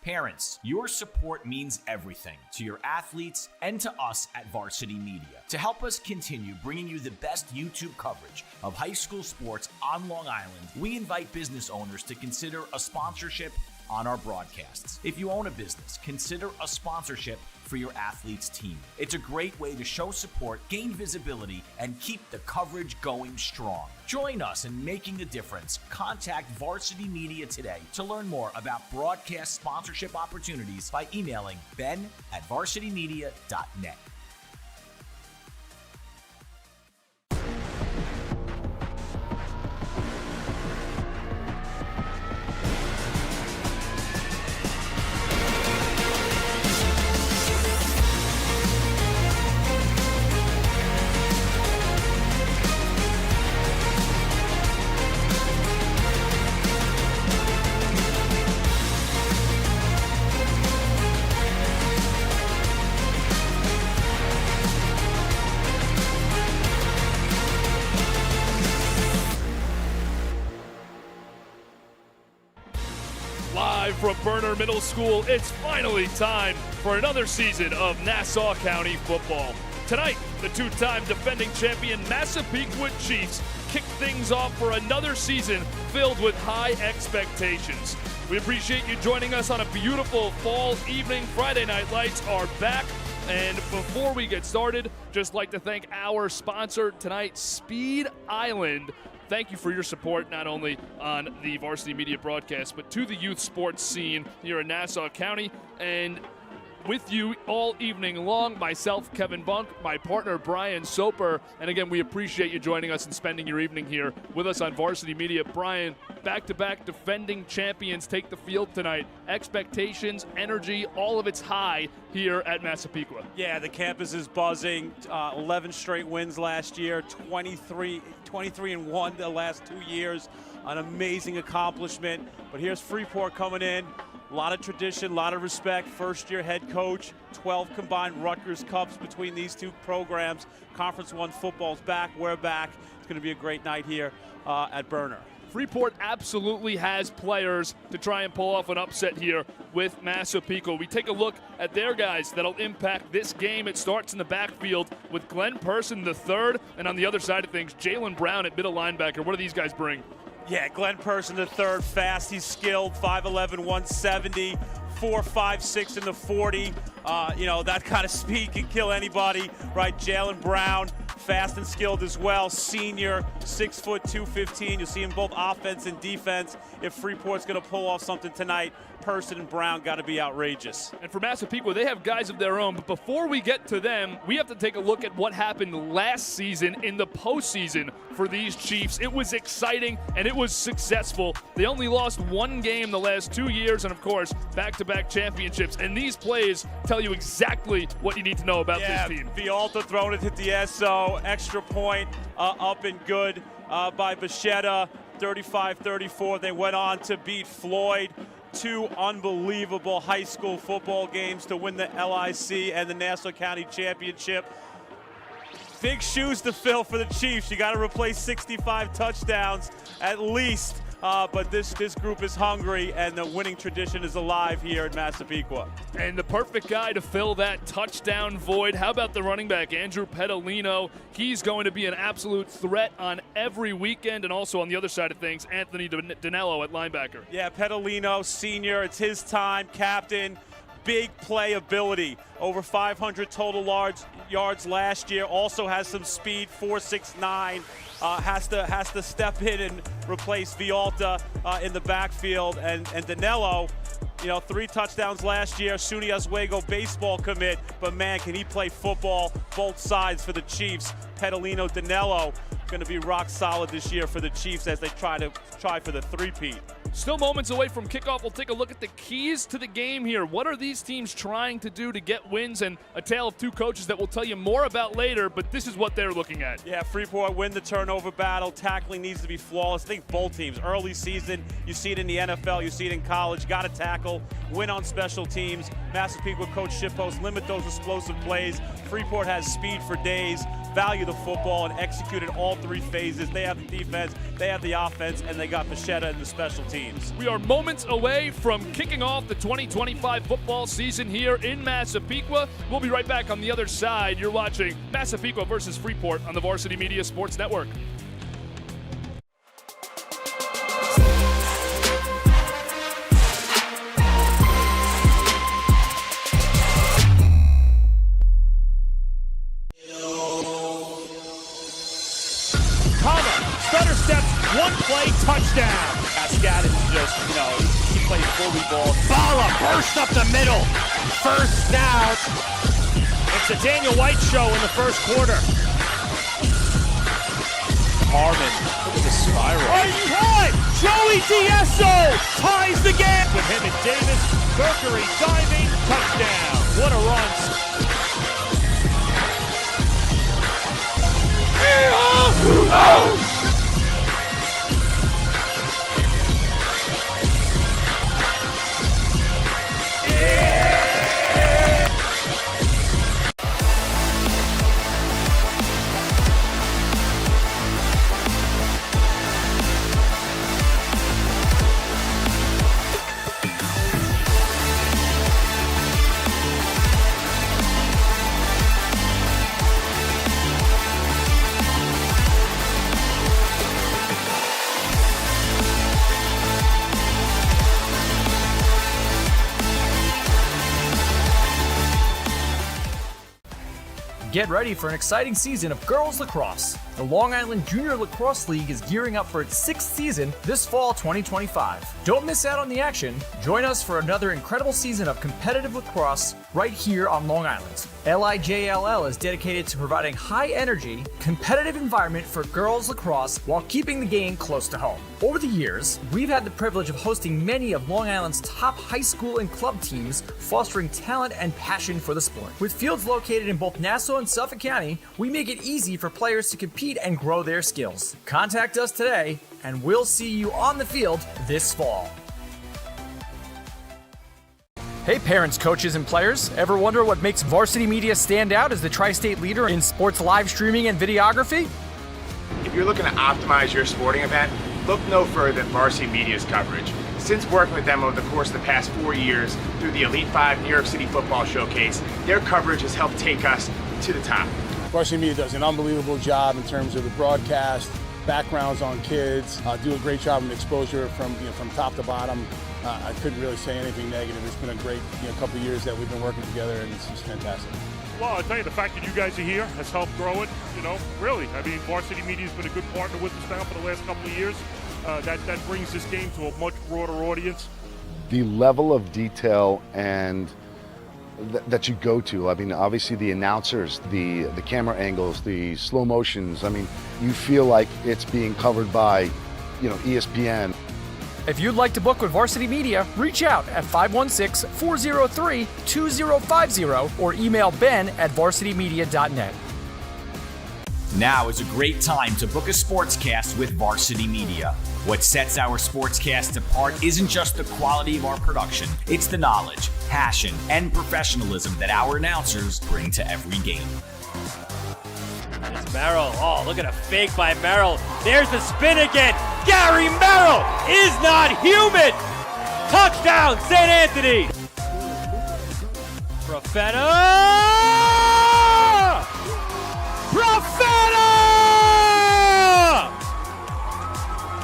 Parents, your support means everything to your athletes and to us at Varsity Media. To help us continue bringing you the best YouTube coverage of high school sports on Long Island, we invite business owners to consider a sponsorship on our broadcasts. If you own a business, consider a sponsorship for your athlete's team. It's a great way to show support, gain visibility, and keep the coverage going strong. Join us in making a difference. Contact Varsity Media today to learn more about broadcast sponsorship opportunities by emailing ben@varsitymedia.net. From Berner Middle School, it's finally time for another season of Nassau County football. Tonight, the two-time defending champion Massapequa Chiefs kick things off for another season filled with high expectations. We appreciate you joining us on a beautiful fall evening. Friday Night Lights are back. And before we get started, just like to thank our sponsor tonight, Speed Island. Thank you for your support, not only on the Varsity Media broadcast, but to the youth sports scene here in Nassau County. And with you all evening long, myself, Kevin Bunk, my partner, Brian Soper. And again, we appreciate you joining us and spending your evening here with us on Varsity Media. Brian, back-to-back defending champions take the field tonight. Expectations, energy, all of it's high here at Massapequa. Yeah, the campus is buzzing. 11 straight wins last year, 23-1 the last 2 years. An amazing accomplishment. But here's Freeport coming in. A lot of tradition, a lot of respect. First-year head coach, 12 combined Rutgers Cups between these two programs. Conference 1 football's back. We're back. It's going to be a great night here at Berner. Freeport absolutely has players to try and pull off an upset here with Massapequa. We take a look at their guys that'll impact this game. It starts in the backfield with Glenn Person III, and on the other side of things, Jalen Brown at middle linebacker. What do these guys bring? Yeah, Glenn Person III, fast, he's skilled, 5'11", 170, 4.56 in the 40. That kind of speed can kill anybody, right? Jalen Brown, fast and skilled as well. Senior, 6 foot, 215. You'll see him both offense and defense. If Freeport's going to pull off something tonight, Person and Brown got to be outrageous. And for Massapequa, they have guys of their own. But before we get to them, we have to take a look at what happened last season in the postseason for these Chiefs. It was exciting and it was successful. They only lost one game the last 2 years, and of course, back-to-back championships. And these plays tell you exactly what you need to know about this team. Vialta throwing it to Diesso, extra point, up and good by Bichetta, 35-34. They went on to beat Floyd. 2 unbelievable high school football games to win the LIC and the Nassau County Championship. Big shoes to fill for the Chiefs. You got to replace 65 touchdowns at least. But this group is hungry, and the winning tradition is alive here at Massapequa. And the perfect guy to fill that touchdown void. How about the running back, Andrew Pedalino? He's going to be an absolute threat on every weekend, and also on the other side of things, Anthony Danello at linebacker. Yeah, Pedalino, senior. It's his time, captain. Big playability, over 500 total yards last year. Also has some speed, 4.69. Has to step in and replace Vialta in the backfield. And Danello, 3 touchdowns last year. SUNY Oswego baseball commit, but man, can he play football both sides for the Chiefs. Pedalino, Danello going to be rock solid this year for the Chiefs as they try for the three-peat. Still moments away from kickoff. We'll take a look at the keys to the game here. What are these teams trying to do to get wins? And a tale of two coaches that we'll tell you more about later, but this is what they're looking at. Yeah, Freeport win the turnover battle. Tackling needs to be flawless. I think both teams, early season, you see it in the NFL, you see it in college, got to tackle, win on special teams. Massapequa coach Shippost, limit those explosive plays. Freeport has speed for days. value the football and executed all three phases. They have the defense, they have the offense, and they got Machetta in the special teams. We are moments away from kicking off the 2025 football season here in Massapequa. We'll be right back on the other side. You're watching Massapequa versus Freeport on the Varsity Media Sports Network. Stutter steps, one play, touchdown. Scott is just, he plays bully ball. Bala burst up the middle. First down. It's the Daniel White show in the first quarter. Harmon, look at the spiral. Are you high? Joey D'Esso ties the game. With him and Davis, Mercury diving, touchdown. What a run. Get ready for an exciting season of girls lacrosse. The Long Island Junior Lacrosse League is gearing up for its 6th season this fall 2025. Don't miss out on the action. Join us for another incredible season of competitive lacrosse right here on Long Island. LIJLL is dedicated to providing high-energy, competitive environment for girls lacrosse while keeping the game close to home. Over the years, we've had the privilege of hosting many of Long Island's top high school and club teams, fostering talent and passion for the sport. With fields located in both Nassau and Suffolk County, we make it easy for players to compete and grow their skills. Contact us today, and we'll see you on the field this fall. Hey parents, coaches, and players. Ever wonder what makes Varsity Media stand out as the tri-state leader in sports live streaming and videography? If you're looking to optimize your sporting event, look no further than Varsity Media's coverage. Since working with them over the course of the past 4 years through the Elite 5 New York City Football Showcase, their coverage has helped take us to the top. Varsity Media does an unbelievable job in terms of the broadcast, backgrounds on kids, do a great job of exposure from top to bottom. I couldn't really say anything negative. It's been a great couple of years that we've been working together, and it's just fantastic. Well, I'll tell you, the fact that you guys are here has helped grow it, really. I mean, Varsity Media has been a good partner with us now for the last couple of years. That brings this game to a much broader audience. The level of detail and that you go to, I mean, obviously the announcers, the camera angles, the slow motions, I mean, you feel like it's being covered by, ESPN. If you'd like to book with Varsity Media, reach out at 516-403-2050 or email ben@varsitymedia.net. Now is a great time to book a sportscast with Varsity Media. What sets our sportscast apart isn't just the quality of our production, it's the knowledge, passion, and professionalism that our announcers bring to every game. It's Merrill. Oh, look at a fake by Merrill. There's the spin again. Gary Merrill is not human. Touchdown, St. Anthony. Profeta!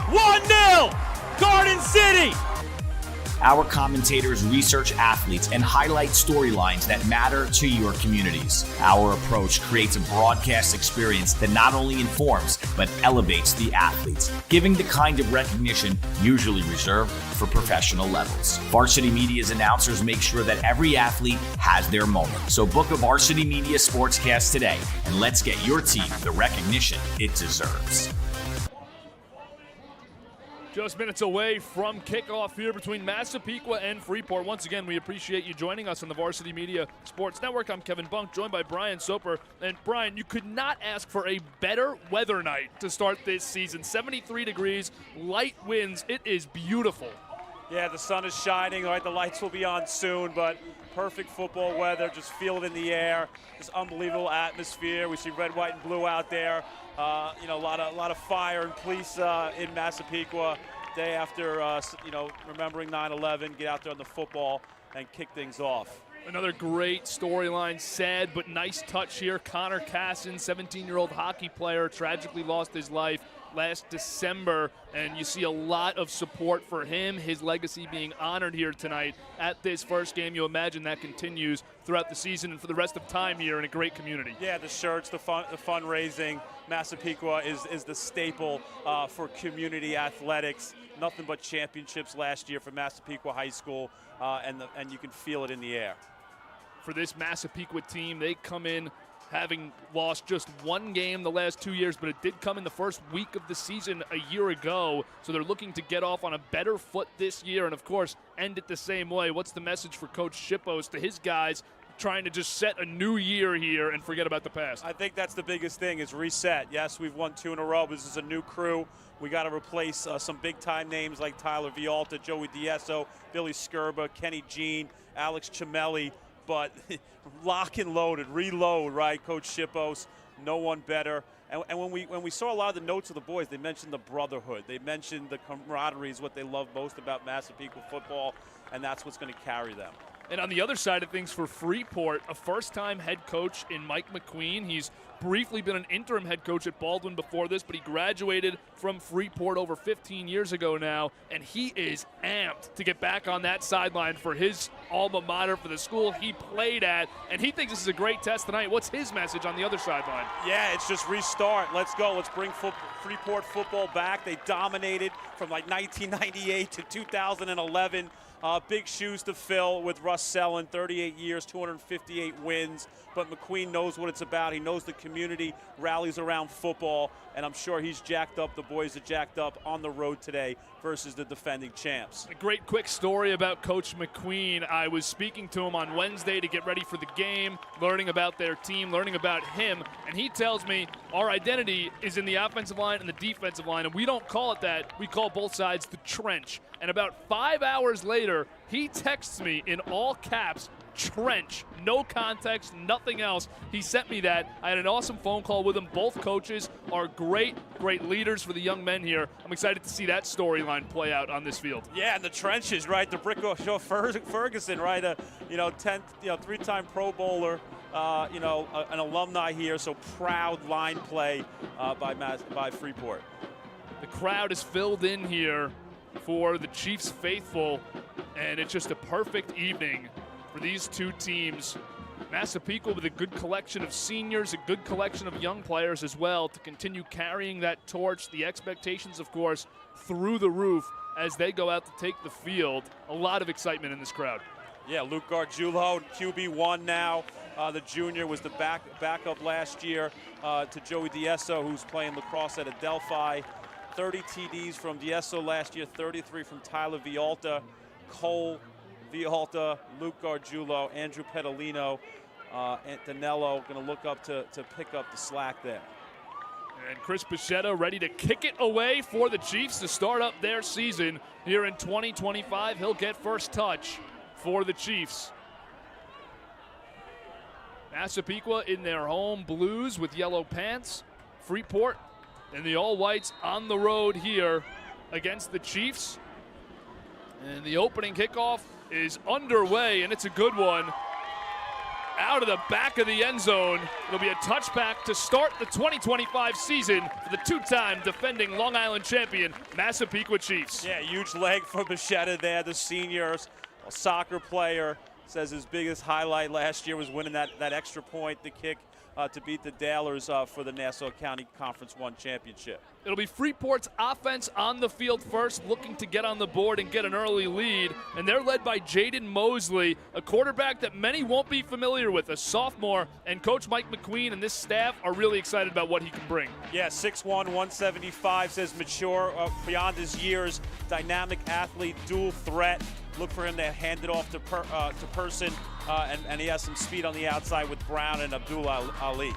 1-0, Garden City. Our commentators research athletes and highlight storylines that matter to your communities. Our approach creates a broadcast experience that not only informs, but elevates the athletes, giving the kind of recognition usually reserved for professional levels. Varsity Media's announcers make sure that every athlete has their moment. So book a Varsity Media Sportscast today, and let's get your team the recognition it deserves. Just minutes away from kickoff here between Massapequa and Freeport. Once again, we appreciate you joining us on the Varsity Media Sports Network. I'm Kevin Bunk, joined by Brian Soper. And Brian, you could not ask for a better weather night to start this season. 73 degrees, light winds. It is beautiful. Yeah, the sun is shining, right? The lights will be on soon, but perfect football weather. Just feel it in the air. Just unbelievable atmosphere. We see red, white, and blue out there. A lot of fire and police in Massapequa. Day after, remembering 9/11. Get out there on the football and kick things off. Another great storyline, sad but nice touch here. Connor Casson, 17-year-old hockey player, tragically lost his life last December, and you see a lot of support for him, his legacy being honored here tonight at this first game. You imagine that continues throughout the season and for the rest of time here in a great community. Yeah, the shirts, the fundraising. Massapequa is the staple for community athletics. Nothing but championships last year for Massapequa High School, and you can feel it in the air. For this Massapequa team, they come in having lost just one game the last 2 years, but it did come in the first week of the season a year ago. So they're looking to get off on a better foot this year and, of course, end it the same way. What's the message for Coach Shippos to his guys trying to just set a new year here and forget about the past? I think that's the biggest thing is reset. Yes, we've won 2 in a row. This is a new crew. We got to replace some big-time names like Tyler Vialta, Joey Diesso, Billy Skirba, Kenny Jean, Alex Cimelli. But lock and loaded, reload, right, Coach Shippos, no one better. And when we saw a lot of the notes of the boys, they mentioned the brotherhood. They mentioned the camaraderie is what they love most about Massapequa football, and that's what's going to carry them. And on the other side of things for Freeport, a first-time head coach in Mike McQueen. He's briefly been an interim head coach at Baldwin before this, but he graduated from Freeport over 15 years ago now, and he is amped to get back on that sideline for his alma mater, for the school he played at, and he thinks this is a great test tonight. What's his message on the other sideline? Yeah, it's just restart. Let's go. Let's bring Freeport football back. They dominated from like 1998 to 2011. Big shoes to fill with Russ Sellin, 38 years, 258 wins. But McQueen knows what it's about. He knows the community rallies around football, and I'm sure he's jacked up. The boys are jacked up on the road today versus the defending champs. A great quick story about Coach McQueen. I was speaking to him on Wednesday to get ready for the game, learning about their team, learning about him, and he tells me our identity is in the offensive line and the defensive line, and we don't call it that. We call both sides the trench. And about 5 hours later, he texts me in all caps, trench, no context, nothing else. He sent me that. I had an awesome phone call with him. Both coaches are great leaders for the young men here. I'm excited to see that storyline play out on this field. Yeah, and the trenches, right? The Brick Show Ferguson, right? 3-time Pro Bowler, an alumni here. So proud line play by Freeport. The crowd is filled in here for the Chiefs faithful, and it's just a perfect evening for these two teams. Massapequa with a good collection of seniors, a good collection of young players as well to continue carrying that torch. The expectations, of course, through the roof as they go out to take the field. A lot of excitement in this crowd. Yeah, Luke Gargiulo, QB1 now. The junior was the backup last year to Joey Diesso, who's playing lacrosse at Adelphi. 30 TDs from Diesso last year, 33 from Tyler Vialta, Cole Vialta, Luke Gargiulo, Andrew Pedalino, and Danello going to look up to pick up the slack there. And Chris Pichetta ready to kick it away for the Chiefs to start up their season here in 2025. He'll get first touch for the Chiefs. Massapequa in their home blues with yellow pants. Freeport and the all-whites on the road here against the Chiefs. And the opening kickoff is underway, and it's a good one. Out of the back of the end zone. It'll be a touchback to start the 2025 season for the two-time defending Long Island champion, Massapequa Chiefs. Yeah, huge leg for Bichetta there, the senior, a soccer player. Says his biggest highlight last year was winning that extra point, the kick to beat the Dalers for the Nassau County Conference 1 championship. It'll be Freeport's offense on the field first, looking to get on the board and get an early lead. And they're led by Jaden Mosley, a quarterback that many won't be familiar with, a sophomore. And Coach Mike McQueen and this staff are really excited about what he can bring. Yeah, 6'1", 175, says mature beyond his years, dynamic athlete, dual threat. Look for him to hand it off to Person, and he has some speed on the outside with Brown and Abdullah Ali.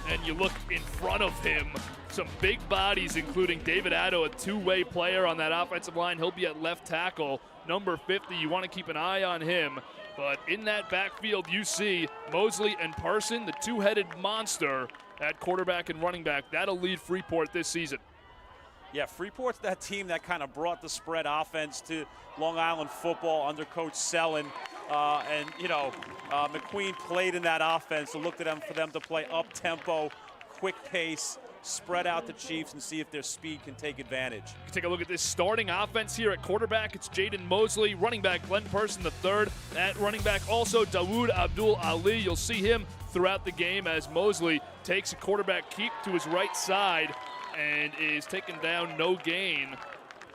and you look in front of him, some big bodies, including David Addo, a two-way player on that offensive line. He'll be at left tackle, number 50. You want to keep an eye on him. But in that backfield, you see Mosley and Parson, the two-headed monster at quarterback and running back. That'll lead Freeport this season. Yeah, Freeport's that team that kind of brought the spread offense to Long Island football under Coach Sellin. McQueen played in that offense, so looked at them for them to play up-tempo, quick pace, spread out the Chiefs and see if their speed can take advantage. You take a look at this starting offense here at quarterback. It's Jaden Mosley, running back Glenn Person III. At running back also Dawood Abdul Ali. You'll see him throughout the game as Mosley takes a quarterback keep to his right side and is taken down, no gain.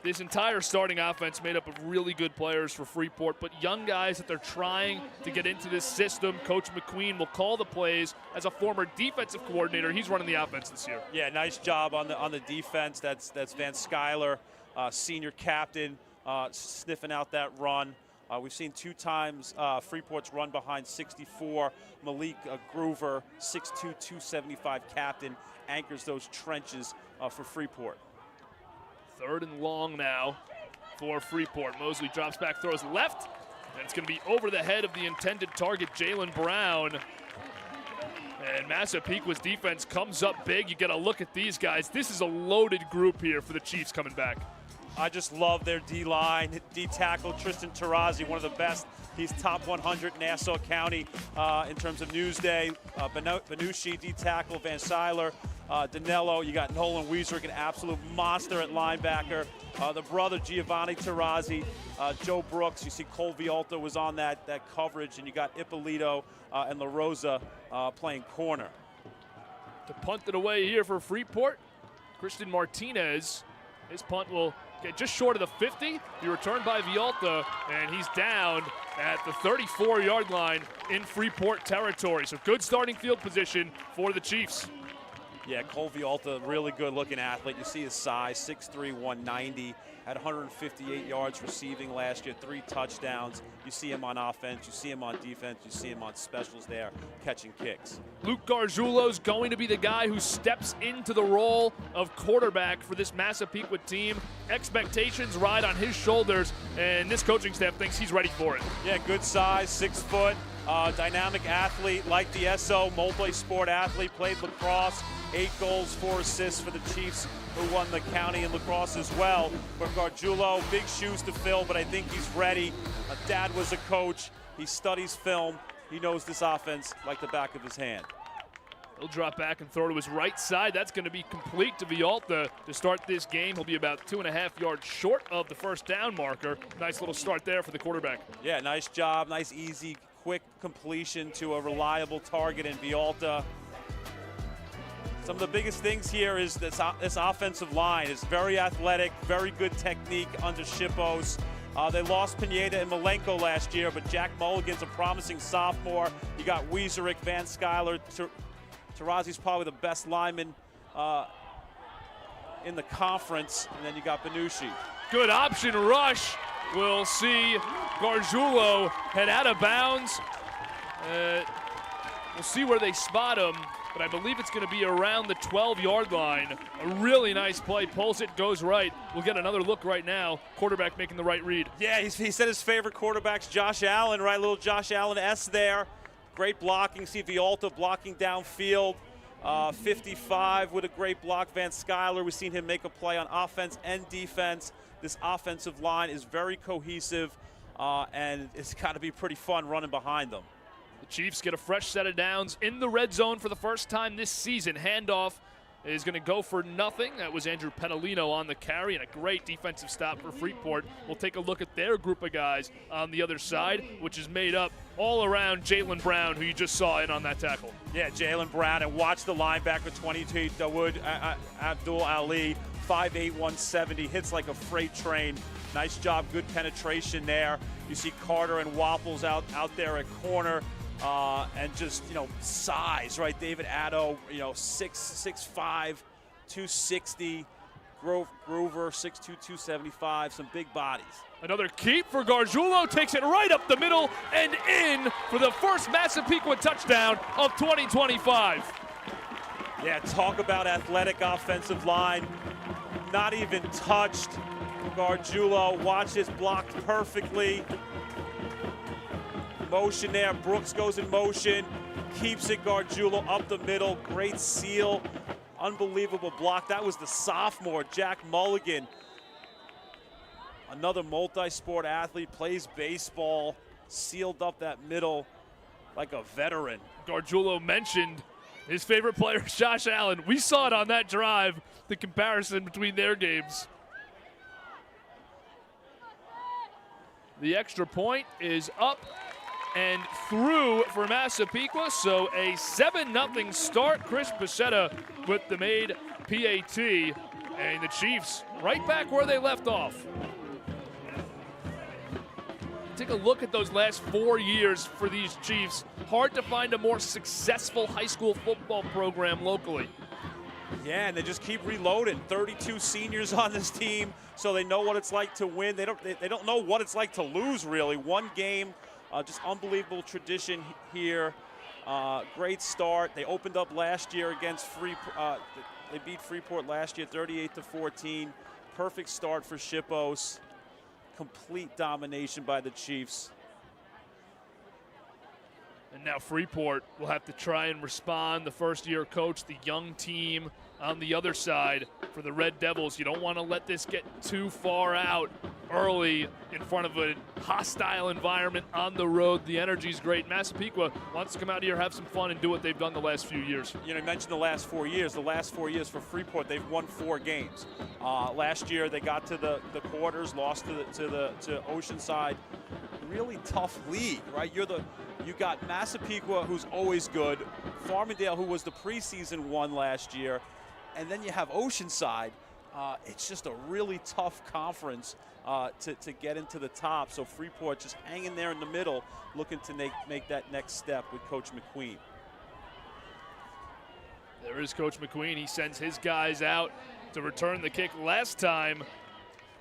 This entire starting offense made up of really good players for Freeport, but young guys that they're trying to get into this system. Coach McQueen will call the plays. As a former defensive coordinator, he's running the offense this year. Yeah, nice job on the defense. That's Van Skyler, senior captain, sniffing out that run. We've seen 2 times Freeport's run behind 64. Malik Groover, 6'2", 275 captain, anchors those trenches for Freeport. 3rd and long now for Freeport. Mosley drops back, throws left, and it's going to be over the head of the intended target, Jalen Brown. And Massapequa's defense comes up big. You get a look at these guys. This is a loaded group here for the Chiefs coming back. I just love their D-line. D-tackle, Tristan Tarazi, one of the best. He's top 100 in Nassau County in terms of Newsday. Benucci, D-tackle, Van Seiler, Danello. You got Nolan Wieserick, an absolute monster at linebacker. The brother, Giovanni Tarazi, Joe Brooks. You see Cole Vialta was on that coverage, and you got Ippolito and La Rosa playing corner. To punt it away here for Freeport, Christian Martinez. His punt will get just short of the 50. Be returned by Vialta, and he's down at the 34-yard line in Freeport territory. So good starting field position for the Chiefs. Yeah, Cole Vialta, really good-looking athlete. You see his size, 6'3", 190. Had 158 yards receiving last year, 3 touchdowns. You see him on offense, you see him on defense, you see him on specials there, catching kicks. Luke Gargiulo's going to be the guy who steps into the role of quarterback for this Massapequa team. Expectations ride on his shoulders, and this coaching staff thinks he's ready for it. Yeah, good size, 6 foot, dynamic athlete, like the SO, multi-sport athlete, played lacrosse, 8 goals, 4 assists for the Chiefs, who won the county in lacrosse as well. But Gargiulo, big shoes to fill, but I think he's ready. Dad was a coach. He studies film. He knows this offense like the back of his hand. He'll drop back and throw to his right side. That's going to be complete to Vialta to start this game. He'll be about 2.5 yards short of the first down marker. Nice little start there for the quarterback. Yeah, nice job. Nice, easy, quick completion to a reliable target in Vialta. Some of the biggest things here is this offensive line is very athletic, very good technique under Shippos. They lost Pineda and Malenko last year, but Jack Mulligan's a promising sophomore. You got Wieserick, Van Skyler. Tarazi's probably the best lineman in the conference, and then you got Benucci. Good option rush. We'll see Gargiulo head out of bounds. We'll see where they spot him, but I believe it's going to be around the 12-yard line. A really nice play. Pulls it, goes right. We'll get another look right now. Quarterback making the right read. Yeah, he said his favorite quarterback's Josh Allen, right? Little Josh Allen-esque there. Great blocking. See Vialta blocking downfield. 55 with a great block. Van Skyler, we've seen him make a play on offense and defense. This offensive line is very cohesive, and it's got to be pretty fun running behind them. The Chiefs get a fresh set of downs in the red zone for the first time this season. Handoff is going to go for nothing. That was Andrew Penalino on the carry, and a great defensive stop for Freeport. We'll take a look at their group of guys on the other side, which is made up all around Jalen Brown, who you just saw in on that tackle. Yeah, Jalen Brown, and watch the linebacker, 22, Dawood Abdul Ali, 5'8", 170, hits like a freight train. Nice job, good penetration there. You see Carter and Wapples out there at corner. And just, size, right? David Addo, 6'5", 260. Groover, 6'2", 275. Some big bodies. Another keep for Gargiulo. Takes it right up the middle and in for the first Massapequa touchdown of 2025. Yeah, talk about athletic offensive line. Not even touched. Gargiulo, watch this, blocked perfectly. Motion there, Brooks goes in motion, keeps it, Gargiulo up the middle, great seal, unbelievable block. That was the sophomore, Jack Mulligan. Another multi-sport athlete, plays baseball, sealed up that middle like a veteran. Gargiulo mentioned his favorite player is Josh Allen. We saw it on that drive, the comparison between their games. The extra point is up and through for Massapequa, so a 7-0 start. Chris Bichetta with the made PAT, and the Chiefs right back where they left off. Take a look at those last 4 years for these Chiefs. Hard to find a more successful high school football program locally. Yeah, and they just keep reloading. 32 seniors on this team, so they know what it's like to win. They don't know what it's like to lose, really. One game, just unbelievable tradition here. Great start. They opened up last year against Freeport. They beat Freeport last year, 38-14. Perfect start for Shippos. Complete domination by the Chiefs. And now Freeport will have to try and respond. The first-year coach, the young team on the other side for the Red Devils. You don't want to let this get too far out early in front of a hostile environment on the road. The energy's great. Massapequa wants to come out here, have some fun, and do what they've done the last few years. You know, you mentioned the last 4 years. The last 4 years for Freeport, they've won 4 games. Last year, they got to the quarters, lost to Oceanside. Really tough league, right? You got Massapequa, who's always good, Farmingdale, who was the preseason one last year, and then you have Oceanside. It's just a really tough conference to get into the top. So Freeport just hanging there in the middle, looking to make that next step with Coach McQueen. There is Coach McQueen. He sends his guys out to return the kick. Last time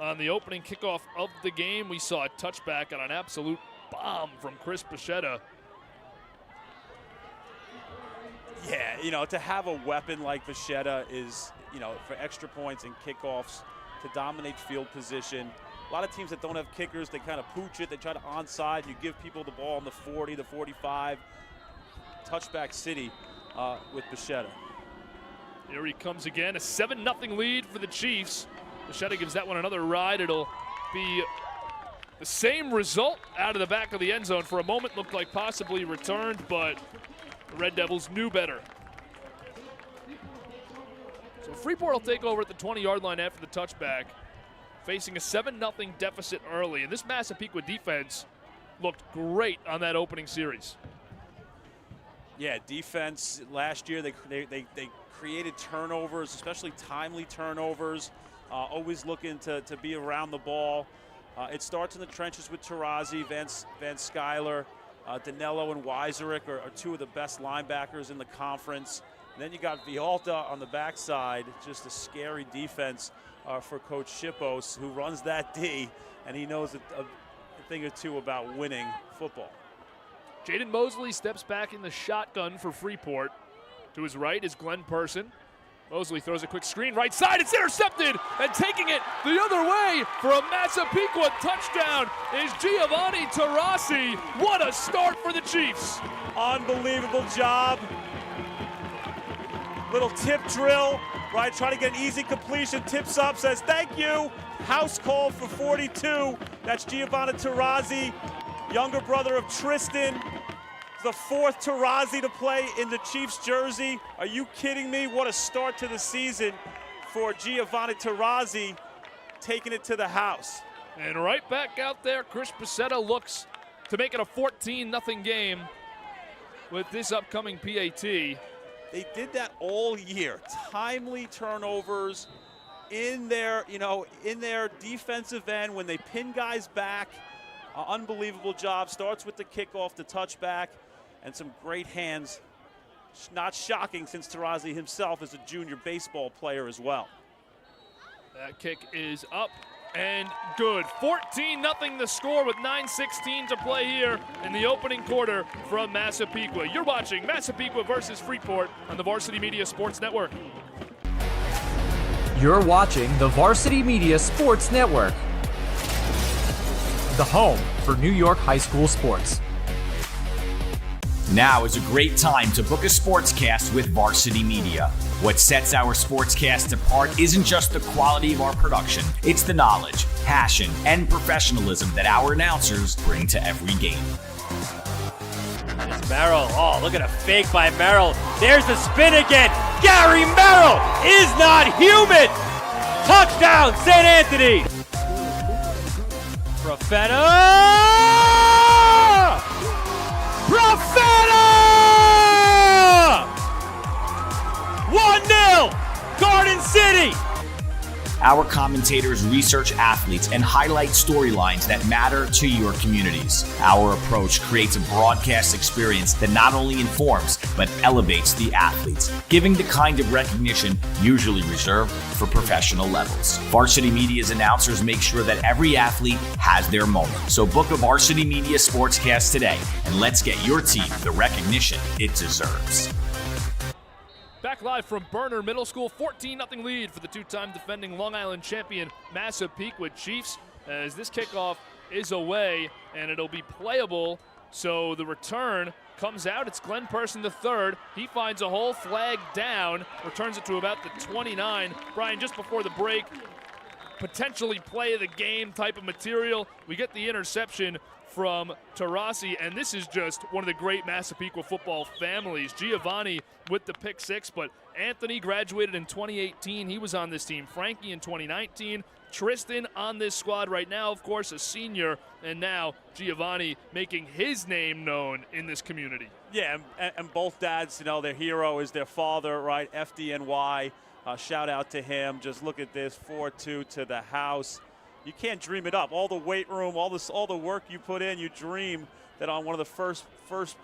on the opening kickoff of the game, we saw a touchback on an absolute bomb from Chris Bichetta. Yeah, you know, to have a weapon like Bichetta is, you know, for extra points and kickoffs, to dominate field position. A lot of teams that don't have kickers, they kind of pooch it. They try to onside. You give people the ball on the 40, the 45. Touchback city with Bichetta. Here he comes again, a 7-0 lead for the Chiefs. Bichetta gives that one another ride. It'll be the same result out of the back of the end zone. For a moment, looked like possibly returned, but the Red Devils knew better. So Freeport will take over at the 20-yard line after the touchback, facing a 7-0 deficit early. And this Massapequa defense looked great on that opening series. Yeah, defense last year, they created turnovers, especially timely turnovers, always looking to be around the ball. It starts in the trenches with Tarazi, Van Skyler, Danello and Weiserick are two of the best linebackers in the conference. And then you got Vialta on the backside, just a scary defense for Coach Shippos, who runs that D, and he knows a thing or two about winning football. Jaden Mosley steps back in the shotgun for Freeport. To his right is Glenn Person. Mosley throws a quick screen right side. It's intercepted, and taking it the other way for a Massapequa touchdown is Giovanni Tarasi. What a start for the Chiefs. Unbelievable job. Little tip drill, right? Trying to get an easy completion. Tips up, says thank you. House call for 42. That's Giovanni Tarasi, younger brother of Tristan. The fourth Tarazi to play in the Chiefs jersey. Are you kidding me? What a start to the season for Giovanni Tarazi, taking it to the house. And right back out there, Chris Bichetta looks to make it a 14-0 game with this upcoming PAT. They did that all year. Timely turnovers in their defensive end when they pin guys back. Unbelievable job. Starts with the kickoff, the touchback, and some great hands. Not shocking since Tarazi himself is a junior baseball player as well. That kick is up And good. 14-0 the score with 9:16 to play here in the opening quarter from Massapequa. You're watching Massapequa versus Freeport on the Varsity Media Sports Network. You're watching the Varsity Media Sports Network, the home for New York high school sports. Now is a great time to book a sportscast with Varsity Media. What sets our sportscast apart isn't just the quality of our production, it's the knowledge, passion, and professionalism that our announcers bring to every game. It's Merrill. Oh, look at a fake by Merrill. There's the spin again. Gary Merrill is not human. Touchdown, St. Anthony. Profeta! 1-0, Garden City. Our commentators research athletes and highlight storylines that matter to your communities. Our approach creates a broadcast experience that not only informs, but elevates the athletes, giving the kind of recognition usually reserved for professional levels. Varsity Media's announcers make sure that every athlete has their moment. So book a Varsity Media Sportscast today, and let's get your team the recognition it deserves. Back live from Burner Middle School, 14-0 lead for the two-time defending Long Island champion Massapequa Chiefs, as this kickoff is away and it'll be playable. So the return comes out. It's Glenn Person III. He finds a hole, flag down, returns it to about the 29. Brian, just before the break, potentially play of the game type of material. We get the interception from Tarasi, and this is just one of the great Massapequa football families. Giovanni with the pick six, but Anthony graduated in 2018. He was on this team. Frankie in 2019. Tristan on this squad right now, of course, a senior, and now Giovanni making his name known in this community. Yeah, and both dads, you know, their hero is their father, right? FDNY. Shout out to him. Just look at this, 4-2 to the house. You can't dream it up. All the weight room, all the work you put in, you dream that on one of the first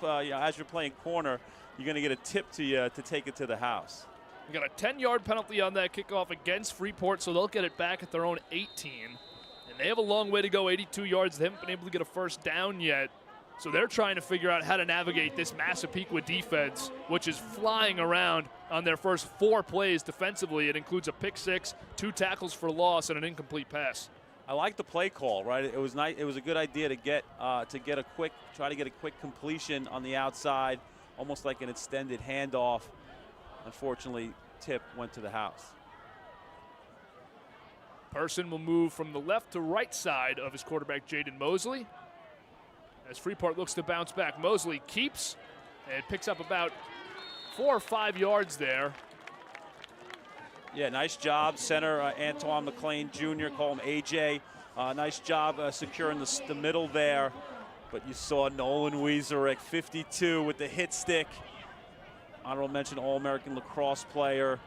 as you're playing corner, you're going to get a tip to you to take it to the house. We got a 10-yard penalty on that kickoff against Freeport, so they'll get it back at their own 18. And they have a long way to go, 82 yards. They haven't been able to get a first down yet. So they're trying to figure out how to navigate this Massapequa defense, which is flying around on their first 4 plays defensively. It includes a pick six, 2 tackles for loss, and an incomplete pass. I like the play call, right? It was nice. It was a good idea to get a quick completion on the outside, almost like an extended handoff. Unfortunately, tip went to the house. Person will move from the left to right side of his quarterback, Jaden Mosley. As Freeport looks to bounce back, Mosley keeps and picks up about 4 or 5 yards there. Yeah, nice job, center Antoine McLean Jr., call him AJ. Nice job securing the middle there. But you saw Nolan Wiezerek, 52 with the hit stick. Honorable mention, All-American lacrosse player.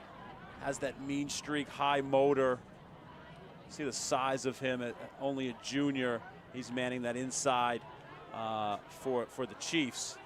Has that mean streak, high motor. See the size of him at only a junior. He's manning that inside for the Chiefs.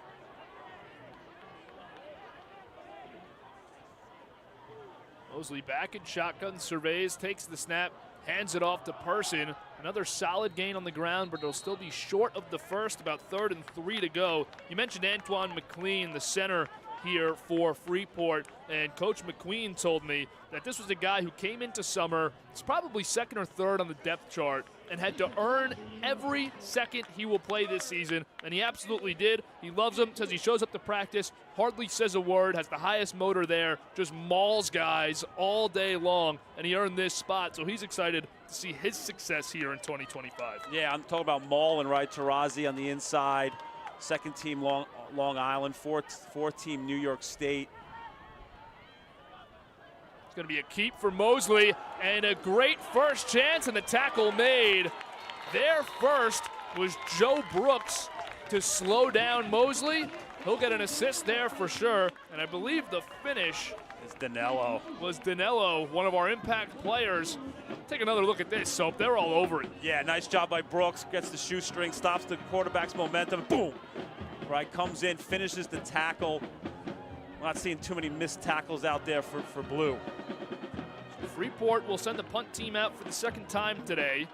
Mosley back in shotgun, surveys, takes the snap, hands it off to Person. Another solid gain on the ground, but it'll still be short of the first, about 3rd and 3 to go. You mentioned Antoine McLean, the center here for Freeport, and Coach McQueen told me that this was a guy who came into summer, it's probably 2nd or 3rd on the depth chart, and had to earn every second he will play this season, and he absolutely did. He loves him, says he shows up to practice, hardly says a word, has the highest motor there, just mauls guys all day long, and he earned this spot, so he's excited to see his success here in 2025. Yeah, I'm talking about mauling, right? Tarasi on the inside, 2nd team Long Island, 4th team New York State. It's going to be a keep for Mosley, and a great first chance, and the tackle made. Their first was Joe Brooks to slow down Mosley. He'll get an assist there for sure, and I believe the finish is Danilo. Was Danilo, one of our impact players. Take another look at this, Soap. They're all over it. Yeah, nice job by Brooks. Gets the shoestring, stops the quarterback's momentum. Boom! Right, comes in, finishes the tackle. We're not seeing too many missed tackles out there for Blue. Freeport will send the punt team out for the second time today.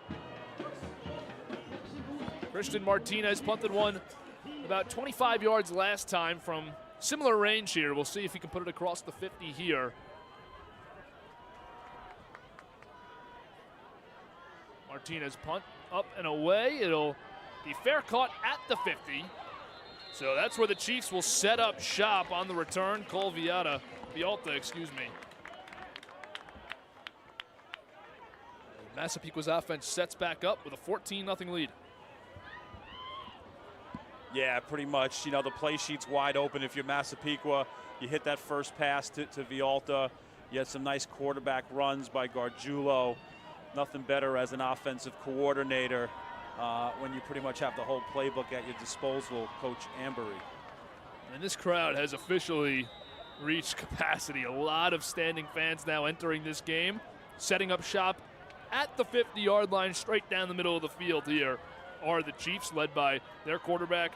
Christian Martinez punted one about 25 yards last time from similar range here. We'll see if he can put it across the 50 here. Martinez punt up and away. It'll be fair caught at the 50. So that's where the Chiefs will set up shop on the return. Vialta, Massapequa's offense sets back up with a 14-0 lead. Yeah, pretty much. You know, the play sheet's wide open. If you're Massapequa, you hit that first pass to Vialta. You had some nice quarterback runs by Gargiulo. Nothing better as an offensive coordinator when you pretty much have the whole playbook at your disposal, Coach Ambery. And this crowd has officially reached capacity. A lot of standing fans now entering this game, setting up shop at the 50-yard line, straight down the middle of the field here are the Chiefs, led by their quarterback.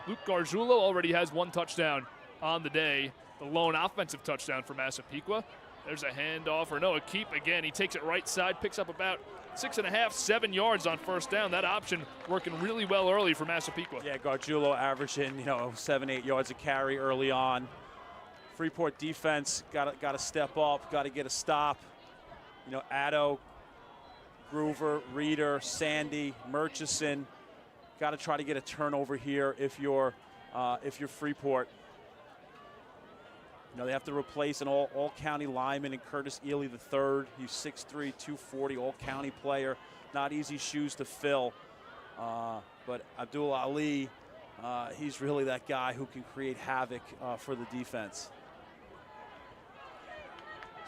Luke Gargiulo already has one touchdown on the day, the lone offensive touchdown for Massapequa. There's a handoff, or no, a keep again. He takes it right side, picks up about 6.5, 7 yards on first down. That option working really well early for Massapequa. Yeah, Gargiulo averaging, 7, 8 yards a carry early on. Freeport defense got to step up, got to get a stop. Addo, Groover, Reeder, Sandy, Murchison. Got to try to get a turnover here if you're Freeport. They have to replace an all-county lineman in Curtis Ely III. He's 6'3", 240, all-county player. Not easy shoes to fill. But Abdul Ali, he's really that guy who can create havoc for the defense.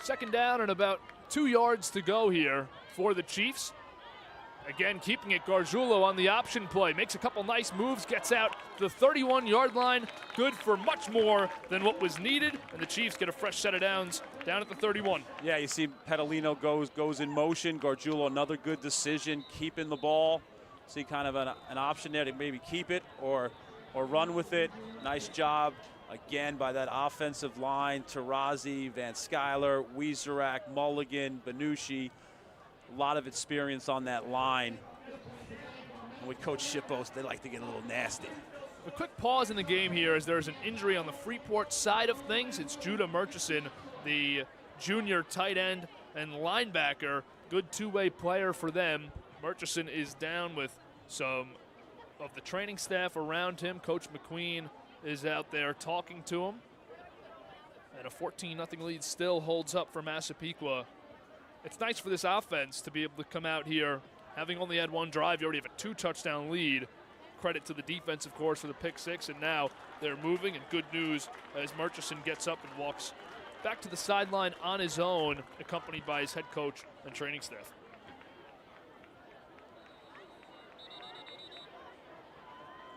Second down and about 2 yards to go here for the Chiefs. Again, keeping it, Gargiulo on the option play. Makes a couple nice moves, gets out to the 31-yard line. Good for much more than what was needed. And the Chiefs get a fresh set of downs down at the 31. Yeah, you see Petalino goes in motion. Gargiulo, another good decision, keeping the ball. See kind of an option there to maybe keep it or run with it. Nice job, again, by that offensive line. Tarazi, Van Skyler, Wieserak, Mulligan, Benucci. A lot of experience on that line. And with Coach Shippos, they like to get a little nasty. A quick pause in the game here as there's an injury on the Freeport side of things. It's Judah Murchison, the junior tight end and linebacker. Good two-way player for them. Murchison is down with some of the training staff around him. Coach McQueen is out there talking to him. And a 14-0 lead still holds up for Massapequa. It's nice for this offense to be able to come out here. Having only had one drive, you already have a 2-touchdown lead. Credit to the defense, of course, for the pick six, and now they're moving, and good news as Murchison gets up and walks back to the sideline on his own, accompanied by his head coach and training staff.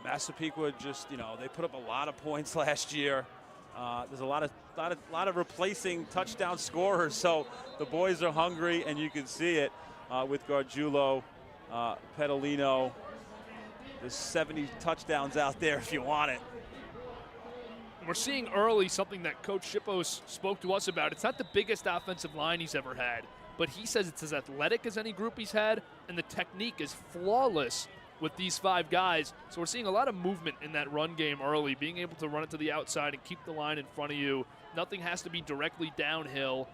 Massapequa just, they put up a lot of points last year. There's a lot of replacing touchdown scorers, so the boys are hungry, and you can see it with Gargiulo, Petalino. There's 70 touchdowns out there if you want it. We're seeing early something that Coach Shippos spoke to us about. It's not the biggest offensive line he's ever had, but he says it's as athletic as any group he's had, and the technique is flawless with these 5 guys. So we're seeing a lot of movement in that run game early, being able to run it to the outside and keep the line in front of you. Nothing has to be directly downhill.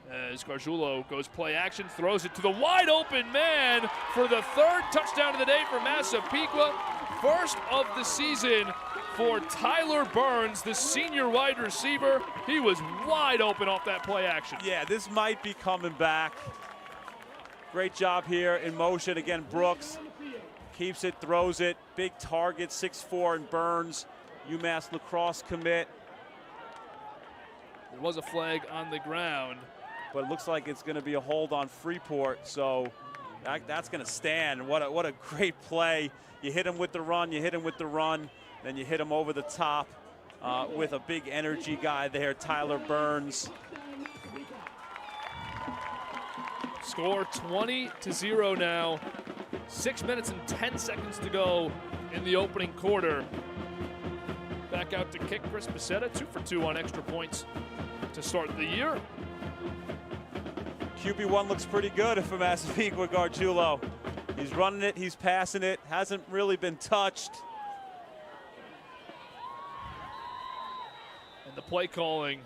As Gargiulo goes play action, throws it to the wide open man for the 3rd touchdown of the day for Massapequa. First of the season for Tyler Burns, the senior wide receiver. He was wide open off that play action. Yeah, this might be coming back. Great job here in motion. Again, Brooks keeps it, throws it. Big target, 6'4", and Burns, UMass Lacrosse commit. There was a flag on the ground. But it looks like it's going to be a hold on Freeport, so that's going to stand. What a great play. You hit him with the run, then you hit him over the top with a big energy guy there, Tyler Burns. Score 20-0 now. 6 minutes and 10 seconds to go in the opening quarter. Back out to kick Chris Becerra, 2 for 2 on extra points to start the year. QB1 looks pretty good for Massapequa. Gargiulo. He's running it, he's passing it, hasn't really been touched. And the play calling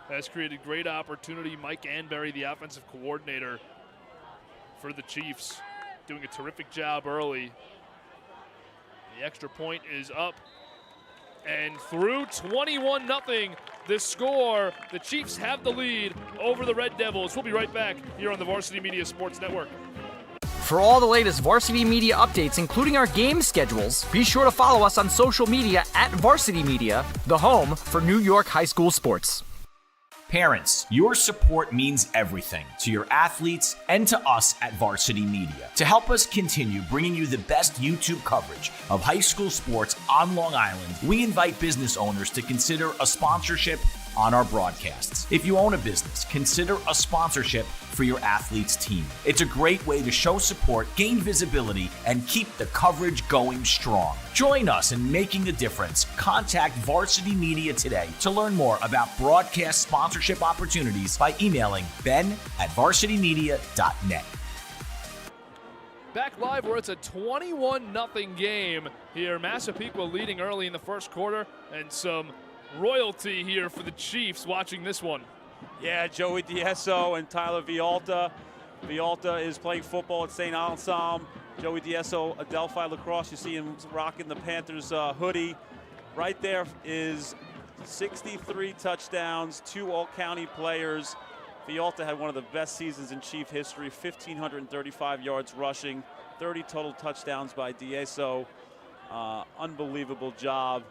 has created great opportunity. Mike Anberry, the offensive coordinator for the Chiefs, doing a terrific job early. The extra point is up and through. 21-0 the score. The Chiefs have the lead over the Red Devils. We'll be right back here on the Varsity Media Sports Network. For all the latest Varsity Media updates, including our game schedules, be sure to follow us on social media at Varsity Media, the home for New York high school sports. Parents, your support means everything to your athletes and to us at Varsity Media. To help us continue bringing you the best YouTube coverage of high school sports on Long Island, we invite business owners to consider a sponsorship on our broadcasts. If you own a business, consider a sponsorship for your athlete's team. It's a great way to show support, gain visibility, and keep the coverage going strong. Join us in making a difference. Contact Varsity Media today to learn more about broadcast sponsorship opportunities by emailing ben@varsitymedia.net. Back live where it's a 21-0 game here. Massapequa leading early in the first quarter, and some royalty here for the Chiefs watching this one. Yeah, Joey Diesso and Tyler Vialta. Vialta is playing football at St. Anselm. Joey Diesso, Adelphi Lacrosse. You see him rocking the Panthers hoodie. Right there is 63 touchdowns, 2 all-county players. Vialta had one of the best seasons in Chief history, 1,535 yards rushing, 30 total touchdowns by Diesso. Unbelievable job.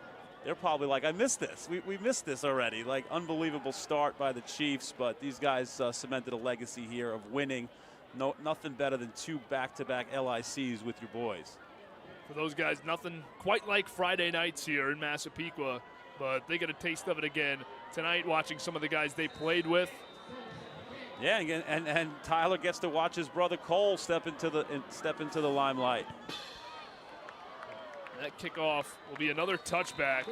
They're probably like, I missed this. We missed this already. Like, unbelievable start by the Chiefs, but these guys cemented a legacy here of winning. Nothing better than 2 back-to-back LICs with your boys. For those guys, nothing quite like Friday nights here in Massapequa, but they get a taste of it again tonight watching some of the guys they played with. Yeah, and Tyler gets to watch his brother Cole step into the limelight. That kickoff will be another touchback.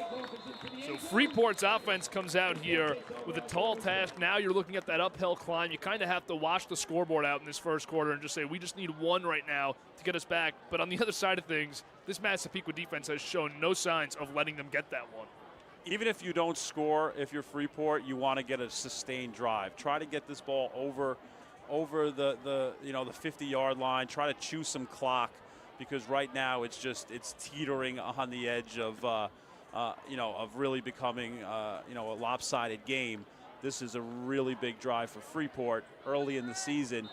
So Freeport's offense comes out here with a tall task. Now you're looking at that uphill climb. You kind of have to wash the scoreboard out in this first quarter and just say, we just need 1 right now to get us back. But on the other side of things, this Massapequa defense has shown no signs of letting them get that one. Even if you don't score, if you're Freeport, you want to get a sustained drive. Try to get this ball over the 50-yard line. Try to chew some clock, because right now it's teetering on the edge of of really becoming a lopsided game. This is a really big drive for Freeport early in the season.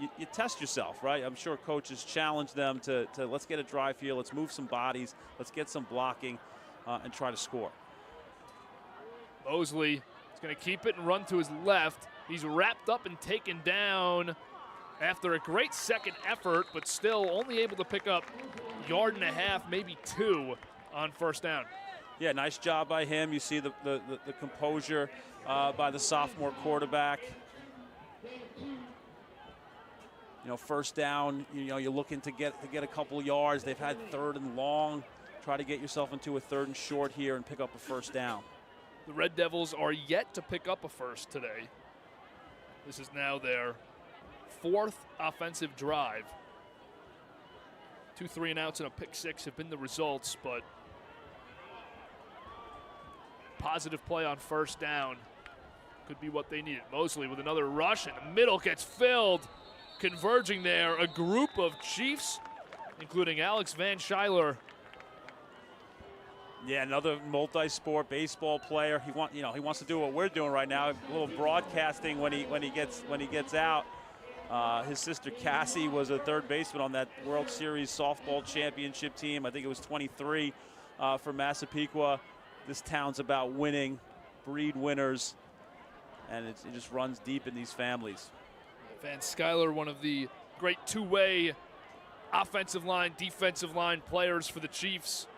You test yourself, right? I'm sure coaches challenge them to let's get a drive here, let's move some bodies, let's get some blocking, and try to score. Mosley is going to keep it and run to his left. He's wrapped up and taken down after a great second effort, but still only able to pick up 1.5 yards, maybe 2 on first down. Yeah, nice job by him. You see the composure by the sophomore quarterback. First down, you're looking to get a couple yards. They've had 3rd and long. Try to get yourself into a 3rd and short here and pick up a first down. The Red Devils are yet to pick up a first today. This is now their 4th offensive drive. 2 3-and-outs and a pick 6 have been the results, but positive play on first down could be what they needed. Mosley with another rush, and the middle gets filled. Converging there, a group of Chiefs, including Alex Van Schuyler. Yeah, another multi-sport baseball player. He wants to do what we're doing right now, a little broadcasting when he gets out. His sister Cassie was a 3rd baseman on that World Series softball championship team. I think it was 23 for Massapequa. This town's about winning, breed winners, and it just runs deep in these families. Van Schuyler, one of the great 2-way offensive line, defensive line players for the Chiefs.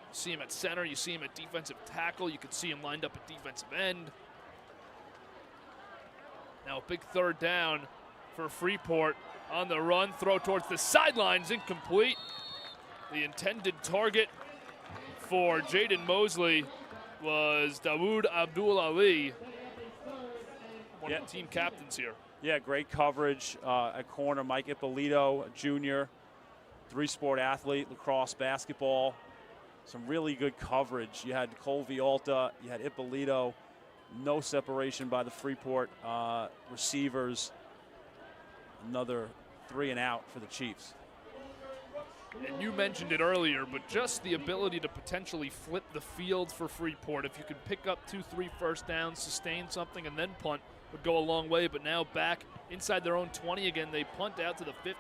You see him at center, you see him at defensive tackle, you can see him lined up at defensive end. Now a big 3rd down for Freeport on the run. Throw towards the sidelines, incomplete. The intended target for Jaden Mosley was Dawood Abdul Ali, one of the team captains here. Yeah, great coverage at corner. Mike Ippolito, junior, three-sport athlete, lacrosse, basketball. Some really good coverage. You had Cole Vialta, you had Ippolito. No separation by the Freeport receivers. Another 3 and out for the Chiefs. And you mentioned it earlier, but just the ability to potentially flip the field for Freeport. If you could pick up 2-3 first downs, sustain something, and then punt, would go a long way. But now back inside their own 20 again. They punt out to the 50.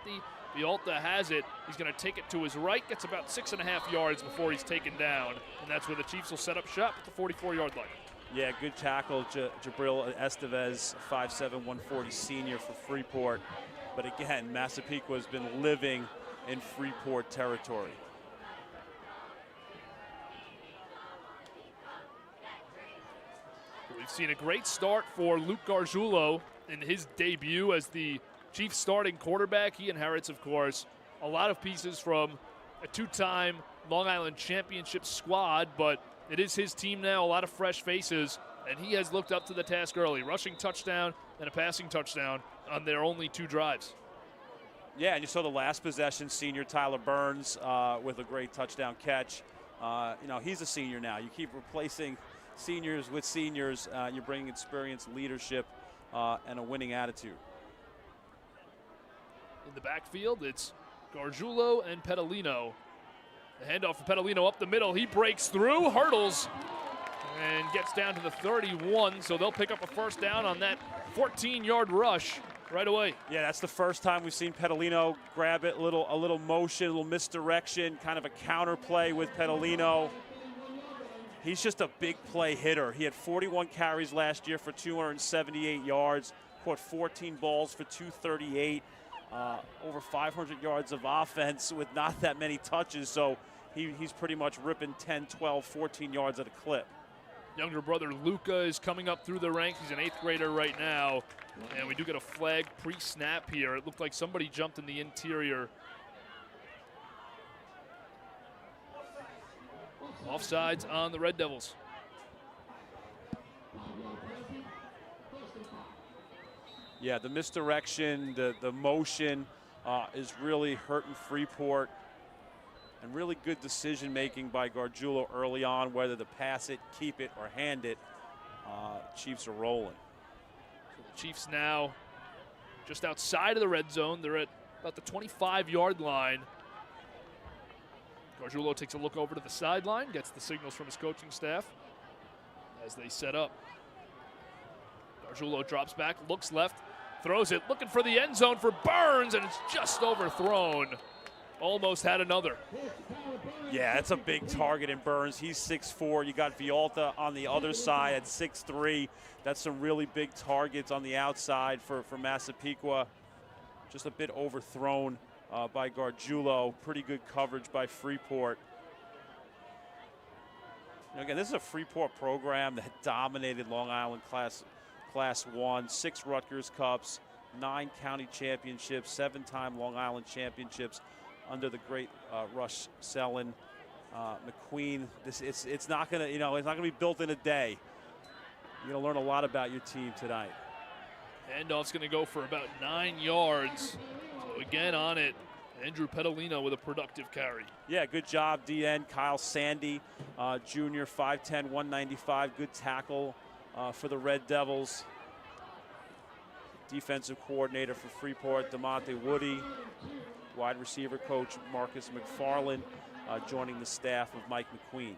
Vialta has it. He's going to take it to his right, gets about 6.5 yards before he's taken down. And that's where the Chiefs will set up shop at the 44-yard line. Yeah, good tackle. Jabril Estevez, 5'7", 140 senior for Freeport. But again, Massapequa has been living in Freeport territory. We've seen a great start for Luke Gargiulo in his debut as the Chiefs starting quarterback. He inherits, of course, a lot of pieces from a 2-time Long Island Championship squad, but it is his team now, a lot of fresh faces, and he has looked up to the task early. Rushing touchdown and a passing touchdown on their only 2 drives. Yeah, and you saw the last possession, senior Tyler Burns with a great touchdown catch. He's a senior now. You keep replacing seniors with seniors. You're bringing experience, leadership, and a winning attitude. In the backfield, it's Gargiulo and Petalino. The handoff for Petalino up the middle. He breaks through, hurdles, and gets down to the 31. So they'll pick up a first down on that 14-yard rush right away. Yeah, that's the first time we've seen Petalino grab it, a little motion, a little misdirection, kind of a counter play with Petalino. He's just a big play hitter. He had 41 carries last year for 278 yards, caught 14 balls for 238. Over 500 yards of offense with not that many touches, so he's pretty much ripping 10, 12, 14 yards at a clip. Younger brother Luca is coming up through the ranks. He's an 8th grader right now, and we do get a flag pre-snap here. It looked like somebody jumped in the interior. Offsides on the Red Devils. Yeah, the misdirection, the motion is really hurting Freeport. And really good decision making by Gargiulo early on, whether to pass it, keep it, or hand it. Chiefs are rolling. So the Chiefs now just outside of the red zone. They're at about the 25-yard line. Gargiulo takes a look over to the sideline, gets the signals from his coaching staff as they set up. Gargiulo drops back, looks left, throws it, looking for the end zone for Burns, and it's just overthrown. Almost had another. Yeah, it's a big target in Burns. He's 6'4". You got Vialta on the other side at 6'3". That's some really big targets on the outside for Massapequa. Just a bit overthrown by Gargiulo. Pretty good coverage by Freeport. Again, this is a Freeport program that dominated Long Island Class 1, 6 Rutgers Cups, 9 county championships, 7-time Long Island championships under the great Rush Selin, McQueen. It's not gonna, it's not gonna be built in a day. You're gonna learn a lot about your team tonight. Handoff's gonna go for about 9 yards. So again on it, Andrew Petalino with a productive carry. Yeah, good job, DN. Kyle Sandy, junior, 5'10", 195. Good tackle for the Red Devils. Defensive coordinator for Freeport, DeMonte Woody. Wide receiver coach Marcus McFarland joining the staff of Mike McQueen.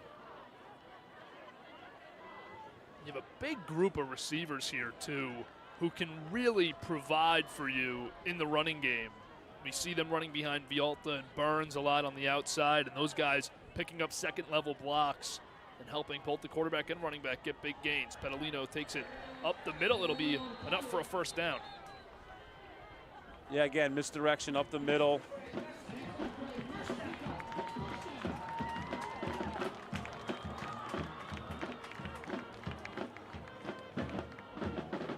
You have a big group of receivers here, too, who can really provide for you in the running game. We see them running behind Vialta and Burns a lot on the outside, and those guys picking up second-level blocks and helping both the quarterback and running back get big gains. Petalino takes it up the middle. It'll be enough for a first down. Yeah, again, misdirection up the middle.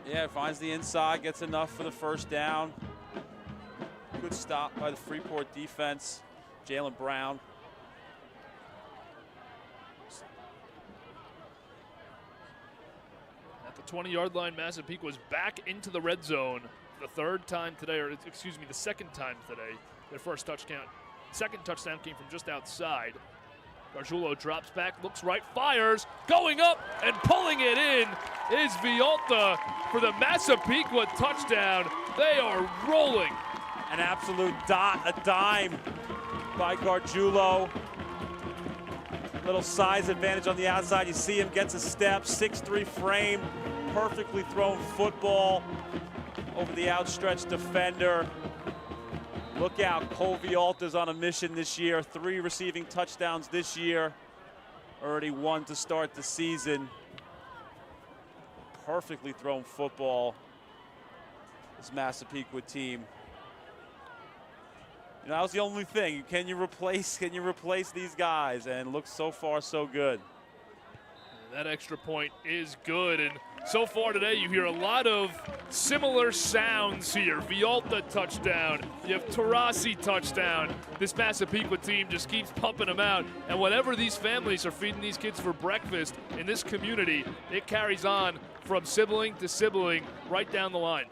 Yeah, finds the inside, gets enough for the first down. Good stop by the Freeport defense. Jalen Brown. At the 20-yard line, Massapequa was back into the red zone. the third time today, or excuse me, the second time today. Their first touchdown. Second touchdown came from just outside. Gargiulo drops back, looks right, fires, going up and pulling it in is Vialta for the Massapequa touchdown. They are rolling. An absolute a dime by Gargiulo. Little size advantage on the outside. You see him gets a step, 6'3" frame, perfectly thrown football over the outstretched defender. Look out, Cole Vialta's on a mission this year. 3 receiving touchdowns this year. Already 1 to start the season. Perfectly thrown football. This Massapequa team. You know, that was the only thing. Can you replace these guys? And looks so far so good. That extra point is good, and so far today you hear a lot of similar sounds here. Vialta touchdown, you have Taurasi touchdown. This Massapequa team just keeps pumping them out, and whatever these families are feeding these kids for breakfast in this community, it carries on from sibling to sibling right down the line.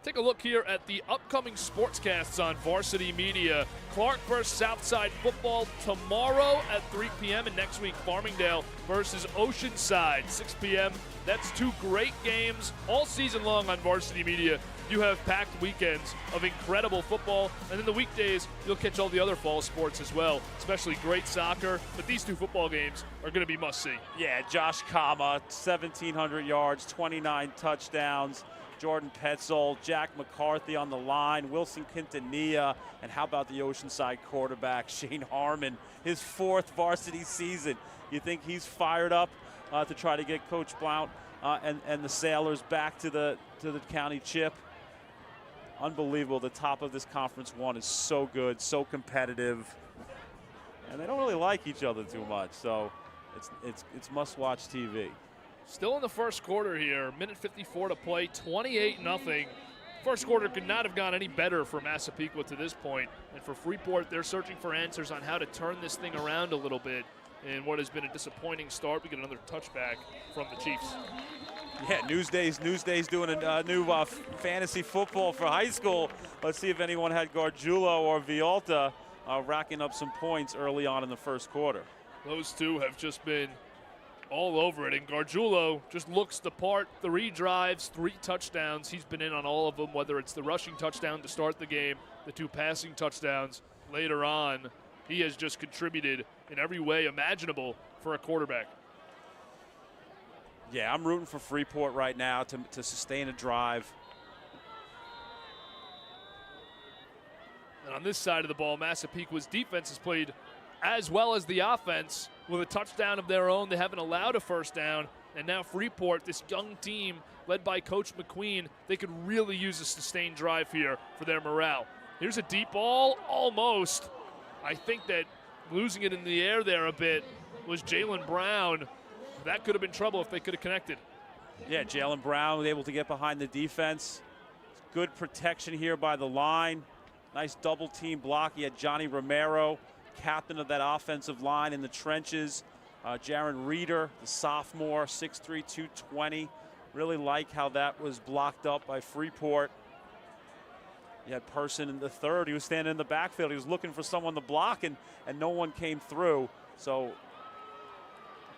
Take a look here at the upcoming sportscasts on Varsity Media. Clark versus Southside football tomorrow at 3 p.m. and next week Farmingdale versus Oceanside, 6 p.m. That's 2 great games all season long on Varsity Media. You have packed weekends of incredible football, and then the weekdays you'll catch all the other fall sports as well, especially great soccer. But these 2 football games are going to be must-see. Yeah, Josh Kama, 1,700 yards, 29 touchdowns. Jordan Petzold, Jack McCarthy on the line, Wilson Quintanilla, and how about the Oceanside quarterback, Shane Harmon, his 4th varsity season. You think he's fired up to try to get Coach Blount and the Sailors back to the county chip? Unbelievable. The top of this Conference 1 is so good, so competitive, and they don't really like each other too much, so it's must-watch TV. Still in the first quarter here, minute 54 to play, 28-0. First quarter could not have gone any better for Massapequa to this point. And for Freeport, they're searching for answers on how to turn this thing around a little bit. In what has been a disappointing start, we get another touchback from the Chiefs. Yeah, Newsday's doing a new fantasy football for high school. Let's see if anyone had Gargiulo or Vialta racking up some points early on in the first quarter. Those 2 have just been all over it, and Gargiulo just looks the part. 3 drives, 3 touchdowns. He's been in on all of them, whether it's the rushing touchdown to start the game, the 2 passing touchdowns later on. He has just contributed in every way imaginable for a quarterback. Yeah, I'm rooting for Freeport right now to sustain a drive. And on this side of the ball, Massapequa's defense has played as well as the offense. With a touchdown of their own, they haven't allowed a first down. And now Freeport, this young team led by Coach McQueen, they could really use a sustained drive here for their morale. Here's a deep ball, almost. I think that losing it in the air there a bit was Jalen Brown. That could have been trouble if they could have connected. Yeah, Jalen Brown was able to get behind the defense. Good protection here by the line. Nice double team block. He had Johnny Romero, captain of that offensive line in the trenches. Jaron Reeder, the sophomore, 6'3", 220. Really like how that was blocked up by Freeport. You had Person in the third. He was standing in the backfield. He was looking for someone to block, and no one came through. So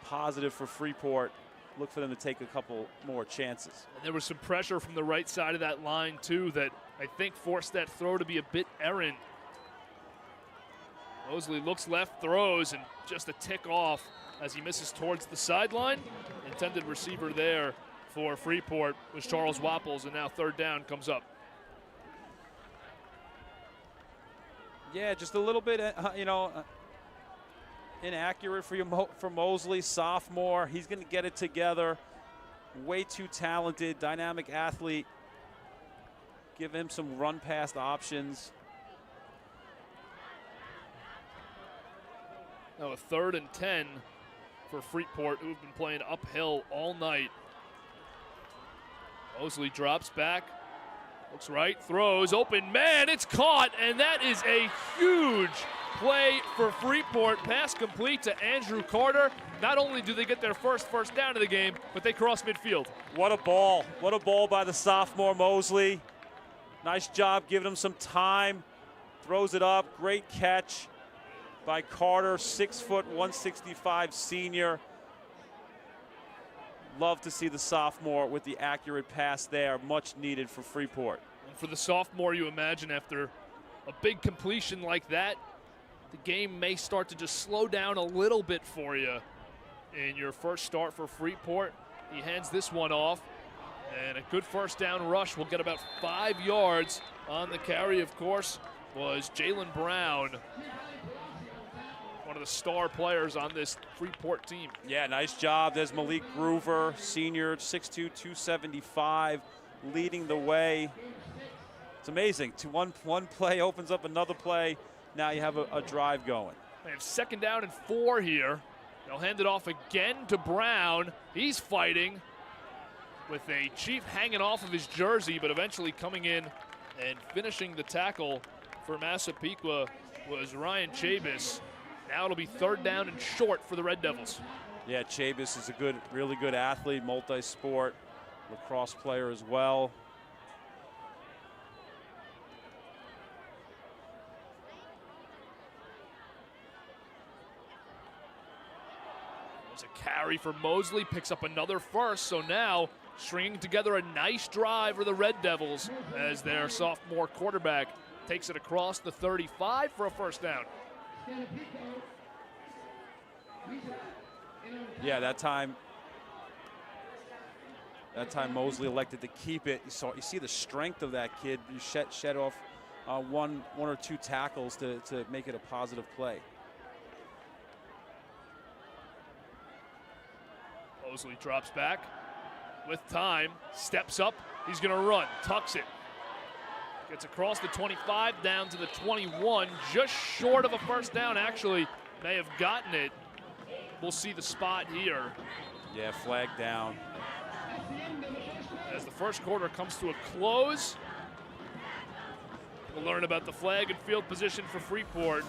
positive for Freeport. Look for them to take a couple more chances. And there was some pressure from the right side of that line, too, that I think forced that throw to be a bit errant. Mosley looks left, throws, and just a tick off as he misses towards the sideline. Intended receiver there for Freeport was Charles Wapples, and now third down comes up. Yeah, just a little bit, inaccurate for Mosley, sophomore. He's going to get it together. Way too talented, dynamic athlete. Give him some run past options. Now a 3rd and 10 for Freeport, who have been playing uphill all night. Mosley drops back, looks right, throws, open man, it's caught, and that is a huge play for Freeport. Pass complete to Andrew Carter. Not only do they get their first down of the game, but they cross midfield. What a ball. What a ball by the sophomore Mosley. Nice job giving him some time. Throws it up. Great catch by Carter, 6 foot, 165 senior. Love to see the sophomore with the accurate pass there. Much needed for Freeport. And for the sophomore, you imagine after a big completion like that, the game may start to just slow down a little bit for you in your first start for Freeport. He hands this one off, and a good first down rush will get about 5 yards on the carry, of course, was Jalen Brown, one of the star players on this Freeport team. Yeah, nice job. There's Malik Groover, senior, 6'2", 275, leading the way. It's amazing. One play opens up another play. Now you have a drive going. They have 2nd down and 4 here. They'll hand it off again to Brown. He's fighting with a Chief hanging off of his jersey, but eventually coming in and finishing the tackle for Massapequa was Ryan Chabis. Now it'll be 3rd down and short for the Red Devils. Yeah, Chabis is a really good athlete, multi-sport, lacrosse player as well. There's a carry for Mosley, picks up another first, so now stringing together a nice drive for the Red Devils as their sophomore quarterback takes it across the 35 for a 1st down. Yeah, that time Mosley elected to keep it. You see the strength of that kid. You shed off one or two tackles to make it a positive play. Mosley drops back with time, steps up, he's gonna run, tucks it. Gets across the 25 down to the 21, just short of a 1st down. Actually, may have gotten it. We'll see the spot here. Yeah, flag down. As the first quarter comes to a close, we'll learn about the flag and field position for Freeport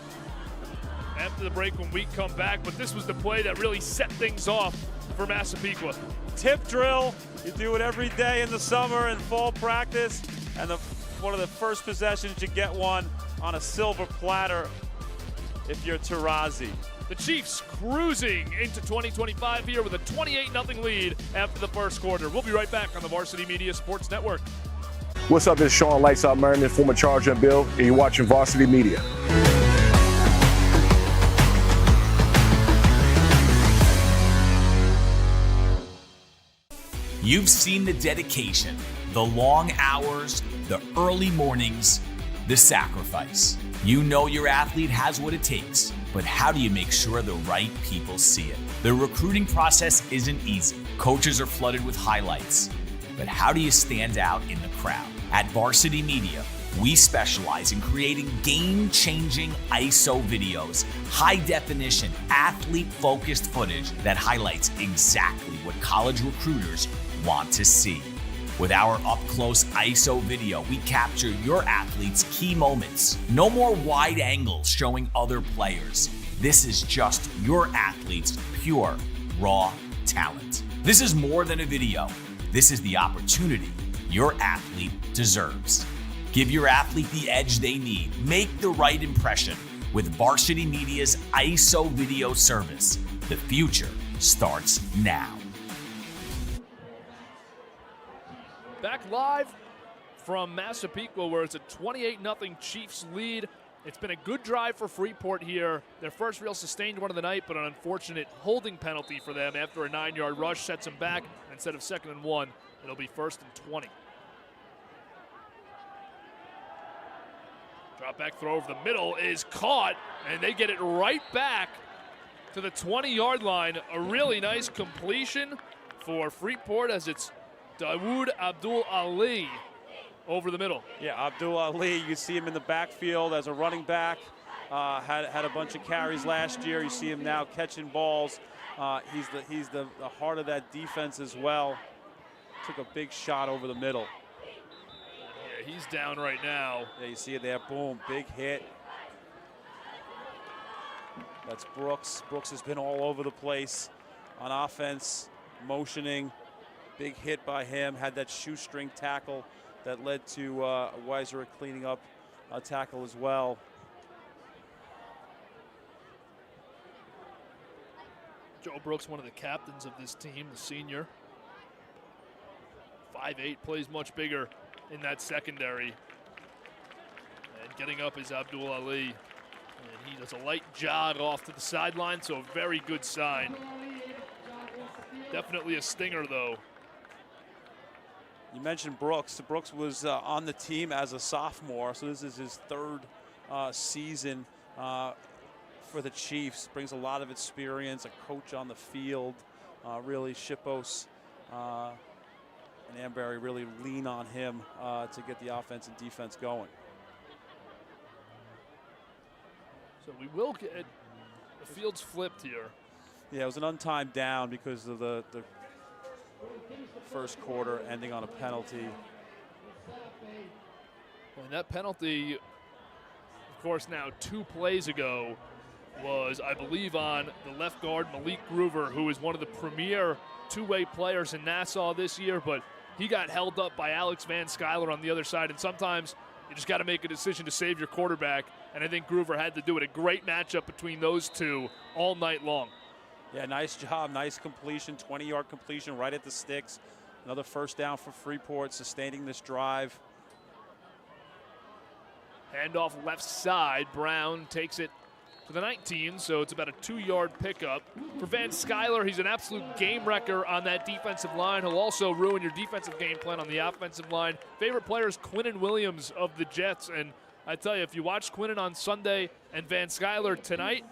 after the break when we come back. But this was the play that really set things off for Massapequa. Tip drill, you do it every day in the summer and fall practice, and one of the first possessions you get one on a silver platter if you're Tarazi. The Chiefs cruising into 2025 here with a 28-0 lead after the first quarter. We'll be right back on the Varsity Media Sports Network. What's up, it's Sean Lights Out Merriman, former Charger and Bill, and you're watching Varsity Media. You've seen the dedication, the long hours, the early mornings, the sacrifice. You know your athlete has what it takes, but how do you make sure the right people see it? The recruiting process isn't easy. Coaches are flooded with highlights, but how do you stand out in the crowd? At Varsity Media, we specialize in creating game-changing ISO videos, high-definition, athlete-focused footage that highlights exactly what college recruiters want to see. With our up-close ISO video, we capture your athlete's key moments. No more wide angles showing other players. This is just your athlete's pure, raw talent. This is more than a video. This is the opportunity your athlete deserves. Give your athlete the edge they need. Make the right impression with Varsity Media's ISO video service. The future starts now. Back live from Massapequa, where it's a 28-0 Chiefs lead. It's been a good drive for Freeport here. Their first real sustained one of the night, but an unfortunate holding penalty for them after a 9-yard rush sets them back. Instead of 2nd and 1, it'll be 1st and 20. Drop back throw over the middle is caught, and they get it right back to the 20-yard line. A really nice completion for Freeport as it's Dawood Abdul Ali over the middle. Yeah, Abdul Ali, you see him in the backfield as a running back. Had a bunch of carries last year. You see him now catching balls. He's the heart of that defense as well. Took a big shot over the middle. Yeah, he's down right now. Yeah, you see it there. Boom, big hit. That's Brooks. Brooks has been all over the place on offense, motioning. Big hit by him. Had that shoestring tackle that led to Weiser cleaning up a tackle as well. Joe Brooks, one of the captains of this team, the senior. 5'8", plays much bigger in that secondary. And getting up is Abdul Ali. And he does a light jog off to the sideline, so a very good sign. Definitely a stinger, though. You mentioned Brooks. Brooks was on the team as a sophomore, so this is his third season for the Chiefs. Brings a lot of experience, a coach on the field. Really, Shippos and Amberry really lean on him to get the offense and defense going. So we will get the field's flipped here. Yeah, it was an untimed down because of the first quarter ending on a penalty. And that penalty, of course, now 2 plays ago was, I believe, on the left guard, Malik Groover, who is one of the premier two-way players in Nassau this year, but he got held up by Alex Van Skyler on the other side, and sometimes you just got to make a decision to save your quarterback, and I think Groover had to do it. A great matchup between those two all night long. Yeah, nice job, nice completion, 20-yard completion right at the sticks. Another first down for Freeport, sustaining this drive. Handoff left side. Brown takes it to the 19, so it's about a 2-yard pickup. For Van Skyler, he's an absolute game wrecker on that defensive line. He'll also ruin your defensive game plan on the offensive line. Favorite player is Quinnen Williams of the Jets, and I tell you, if you watch Quinnen on Sunday and Van Skyler tonight,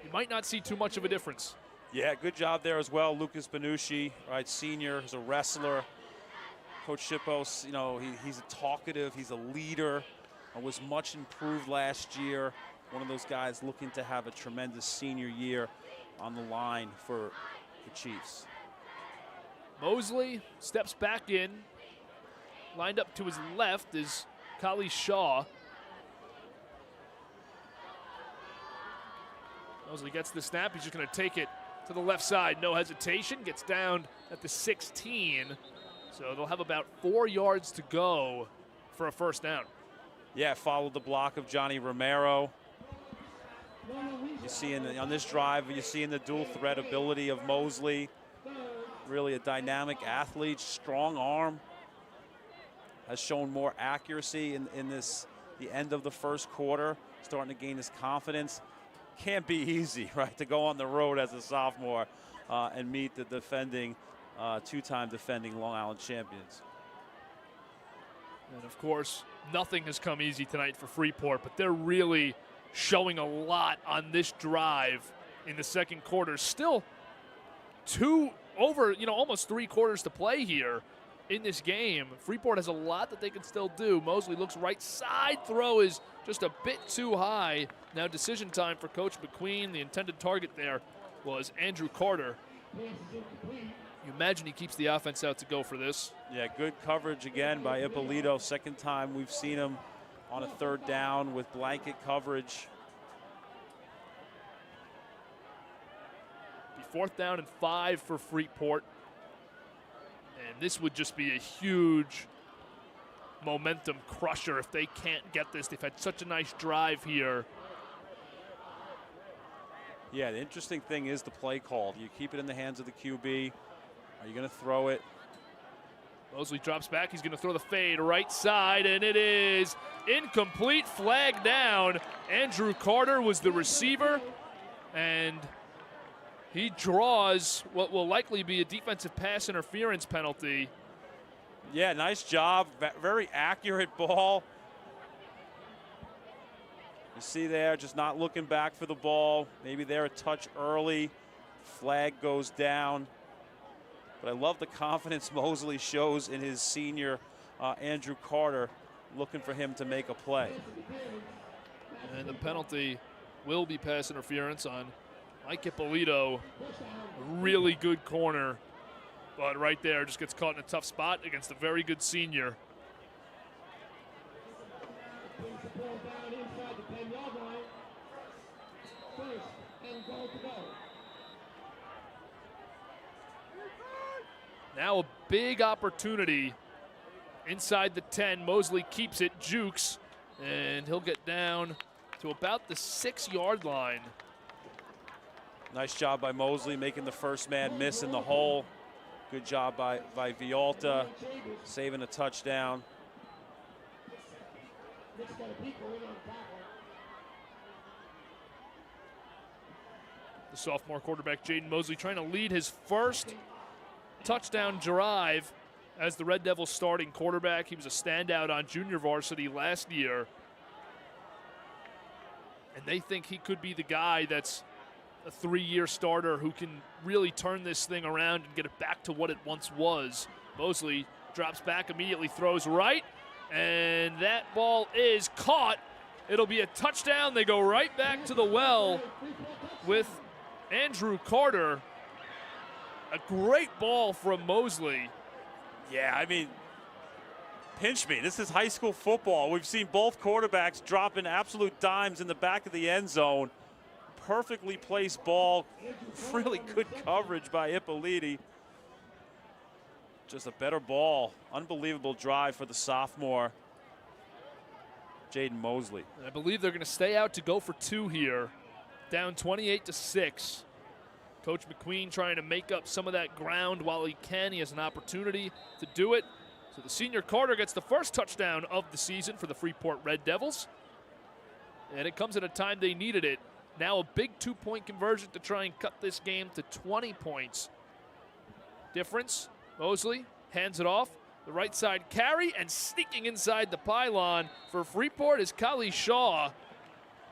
you might not see too much of a difference. Yeah, good job there as well. Lucas Benucci, right, senior, is a wrestler. Coach Shippos, you know, he's a talkative, he's a leader, was much improved last year. One of those guys looking to have a tremendous senior year on the line for the Chiefs. Mosley steps back in. Lined up to his left is Kali Shaw. Mosley gets the snap. He's just going to take it to the left side. No hesitation. Gets down at the 16. So they'll have about 4 yards to go for a first down. Yeah, followed the block of Johnny Romero. You see on this drive, you see in the dual threat ability of Mosley. Really a dynamic athlete, strong arm. Has shown more accuracy in the end of the first quarter, starting to gain his confidence. Can't be easy, right, to go on the road as a sophomore and meet the defending, two-time defending Long Island champions. And of course, nothing has come easy tonight for Freeport, but they're really showing a lot on this drive in the second quarter. Still almost 3 quarters to play here in this game. Freeport has a lot that they can still do. Mosley looks right side. Throw is just a bit too high. Now decision time for Coach McQueen. The intended target there was Andrew Carter. You imagine he keeps the offense out to go for this. Yeah, good coverage again by Ippolito. Second time we've seen him on a third down with blanket coverage. Be 4th down and 5 for Freeport. And this would just be a huge momentum crusher if they can't get this. They've had such a nice drive here. Yeah, the interesting thing is the play call. Do you keep it in the hands of the QB? Are you going to throw it? Mosley drops back. He's going to throw the fade right side, and it is incomplete. Flag down. Andrew Carter was the receiver, and he draws what will likely be a defensive pass interference penalty. Yeah, nice job. Very accurate ball. You see there, just not looking back for the ball. Maybe they're a touch early. Flag goes down. But I love the confidence Mosley shows in his senior, Andrew Carter, looking for him to make a play. And the penalty will be pass interference on Mike Ippolito. Really good corner, but right there just gets caught in a tough spot against a very good senior. Now a big opportunity inside the 10. Mosley keeps it, jukes, and he'll get down to about the 6-yard line. Nice job by Mosley making the first man miss in the hole. Good job by Vialta saving a touchdown. The sophomore quarterback Jaden Mosley trying to lead his first touchdown drive as the Red Devils starting quarterback. He was a standout on junior varsity last year. And they think he could be the guy that's a 3-year starter who can really turn this thing around and get it back to what it once was. Mosley drops back, immediately throws right, and that ball is caught. It'll be a touchdown. They go right back to the well with Andrew Carter. A great ball from Mosley. Yeah, I mean, pinch me. This is high school football. We've seen both quarterbacks dropping absolute dimes in the back of the end zone. Perfectly placed ball. Really good coverage by Ippoliti. Just a better ball. Unbelievable drive for the sophomore, Jaden Mosley. And I believe they're going to stay out to go for 2 here. Down 28-6. Coach McQueen trying to make up some of that ground while he can. He has an opportunity to do it. So the senior Carter gets the first touchdown of the season for the Freeport Red Devils. And it comes at a time they needed it. Now a big 2-point conversion to try and cut this game to 20 points. Difference, Mosley hands it off. The right side carry, and sneaking inside the pylon for Freeport is Kali Shaw.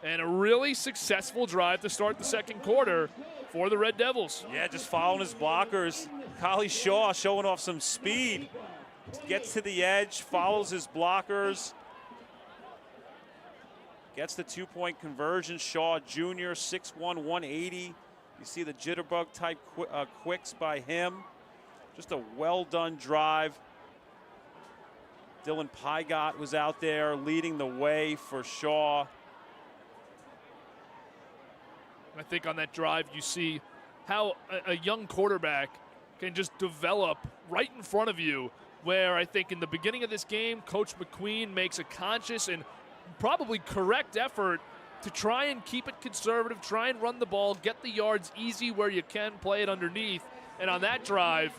And a really successful drive to start the second quarter for the Red Devils. Yeah, just following his blockers. Kali Shaw showing off some speed. Gets to the edge, follows his blockers. Gets the 2-point conversion. Shaw Jr., 6'1", 180. You see the jitterbug type quicks by him. Just a well-done drive. Dylan Pygott was out there leading the way for Shaw. I think on that drive you see how a young quarterback can just develop right in front of you, where I think in the beginning of this game, Coach McQueen makes a conscious and probably correct effort to try and keep it conservative, try and run the ball, get the yards easy where you can, play it underneath. And on that drive,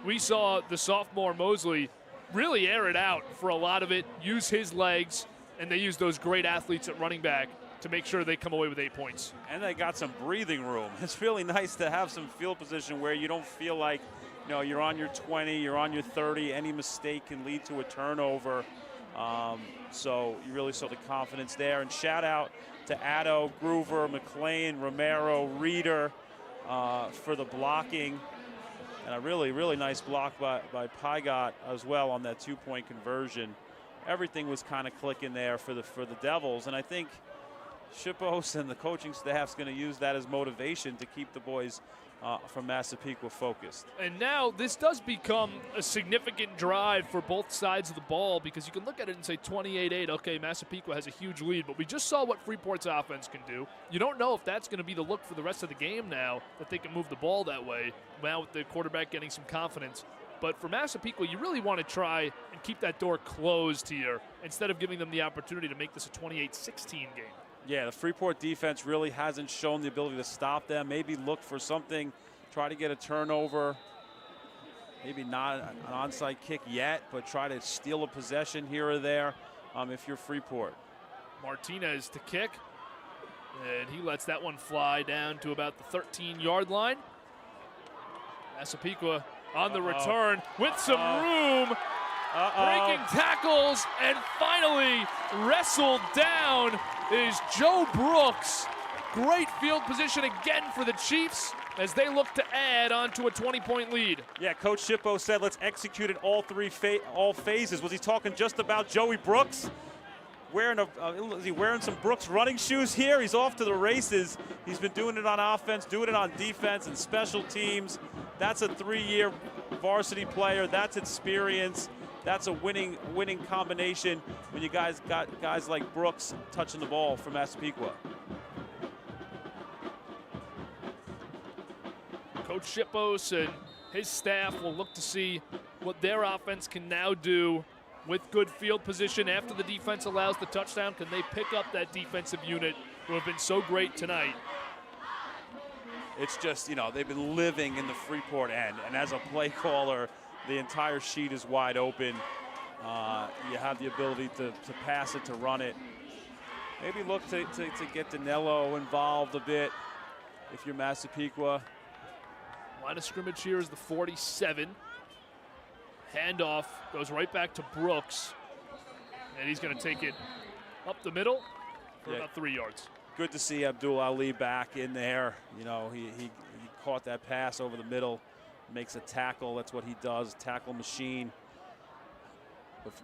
we saw the sophomore Mosley really air it out for a lot of it, use his legs, and they use those great athletes at running back to make sure they come away with 8 points. And they got some breathing room. It's really nice to have some field position where you don't feel like, you know, you're on your 20, you're on your 30. Any mistake can lead to a turnover. So you really saw the confidence there. And shout out to Addo, Groover, McLean, Romero, Reeder for the blocking. And a really, really nice block by Pygott as well on that 2-point conversion. Everything was kind of clicking there for the Devils. And I think Shippos and the coaching staff's going to use that as motivation to keep the boys from Massapequa focused. And now this does become a significant drive for both sides of the ball, because you can look at it and say 28-8, okay, Massapequa has a huge lead, but we just saw what Freeport's offense can do. You don't know if that's going to be the look for the rest of the game now, that they can move the ball that way, now with the quarterback getting some confidence. But for Massapequa, you really want to try and keep that door closed here instead of giving them the opportunity to make this a 28-16 game. Yeah, the Freeport defense really hasn't shown the ability to stop them. Maybe look for something, try to get a turnover. Maybe not an onside kick yet, but try to steal a possession here or there if you're Freeport. Martinez to kick, and he lets that one fly down to about the 13-yard line. Massapequa on the return with some room. Breaking tackles, and finally wrestled down is Joe Brooks. Great field position again for the Chiefs as they look to add on to a 20-point lead. Yeah, Coach Shippo said let's execute in all phases. Was he talking just about Joey Brooks? Is he wearing some Brooks running shoes here? He's off to the races. He's been doing it on offense, doing it on defense and special teams. That's a 3-year varsity player. That's experience. That's a winning combination when you guys got guys like Brooks touching the ball for Massapequa. Coach Shippos and his staff will look to see what their offense can now do with good field position after the defense allows the touchdown. Can they pick up that defensive unit who have been so great tonight? It's just, they've been living in the Freeport end, and as a play caller, the entire sheet is wide open. You have the ability to pass it, to run it. Maybe look to get Danilo involved a bit if you're Massapequa. Line of scrimmage here is the 47. Handoff goes right back to Brooks, and he's going to take it up the middle for about 3 yards. Good to see Abdul Ali back in there. He caught that pass over the middle, makes a tackle. That's what he does, tackle machine.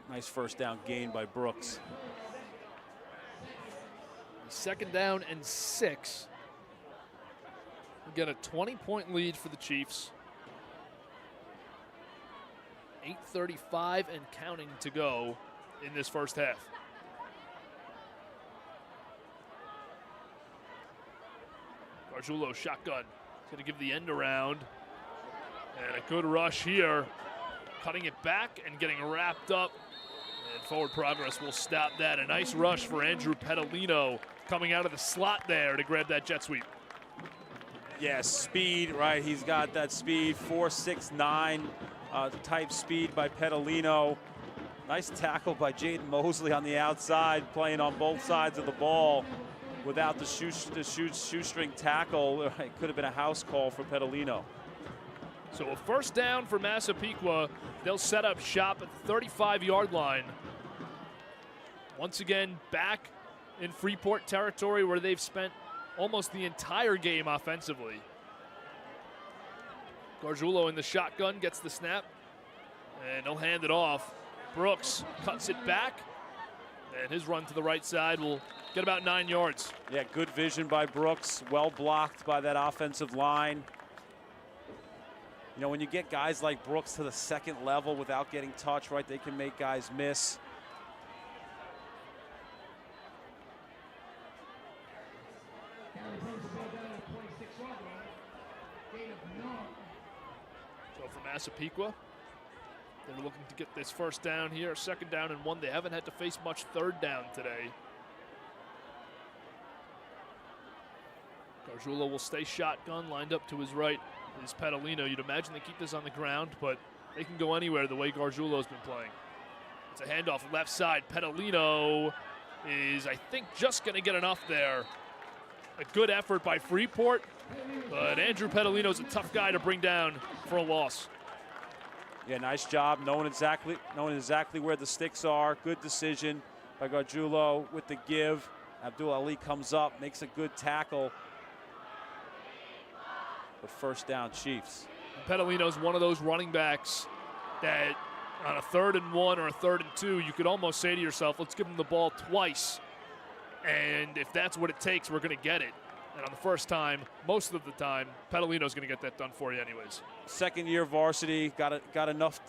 Nice first down gain by Brooks. 2nd down and 6. We get a 20-point lead for the Chiefs. 8:35 and counting to go in this first half. Gargiulo shotgun. He's going to give the end around. And a good rush here. Cutting it back and getting wrapped up. And forward progress will stop that. A nice rush for Andrew Petalino coming out of the slot there to grab that jet sweep. Yeah, speed, right? He's got that speed, 4.69 type speed by Petalino. Nice tackle by Jaden Mosley on the outside, playing on both sides of the ball. Without the shoestring tackle, it could have been a house call for Petalino. So a first down for Massapequa. They'll set up shop at the 35-yard line. Once again, back in Freeport territory where they've spent almost the entire game offensively. Gargiulo in the shotgun gets the snap, and he'll hand it off. Brooks cuts it back, and his run to the right side will get about 9 yards. Yeah, good vision by Brooks, well blocked by that offensive line. When you get guys like Brooks to the second level without getting touched, right, they can make guys miss. So for Massapequa, they're looking to get this first down here, 2nd down and 1. They haven't had to face much 3rd down today. Gargiulo will stay shotgun, lined up to his right is Petalino. You'd imagine they keep this on the ground, but they can go anywhere the way Gargiulo's been playing. It's a handoff left side. Petalino is, I think, just going to get enough there. A good effort by Freeport, but Andrew Petalino's a tough guy to bring down for a loss. Yeah, nice job knowing exactly where the sticks are. Good decision by Gargiulo with the give. Abdul Ali comes up, makes a good tackle. But first down, Chiefs. Petalino's one of those running backs that on a 3rd and 1 or a 3rd and 2, you could almost say to yourself, let's give him the ball twice. And if that's what it takes, we're going to get it. And on the first time, most of the time, Petalino's going to get that done for you anyways. 2nd year varsity, got enough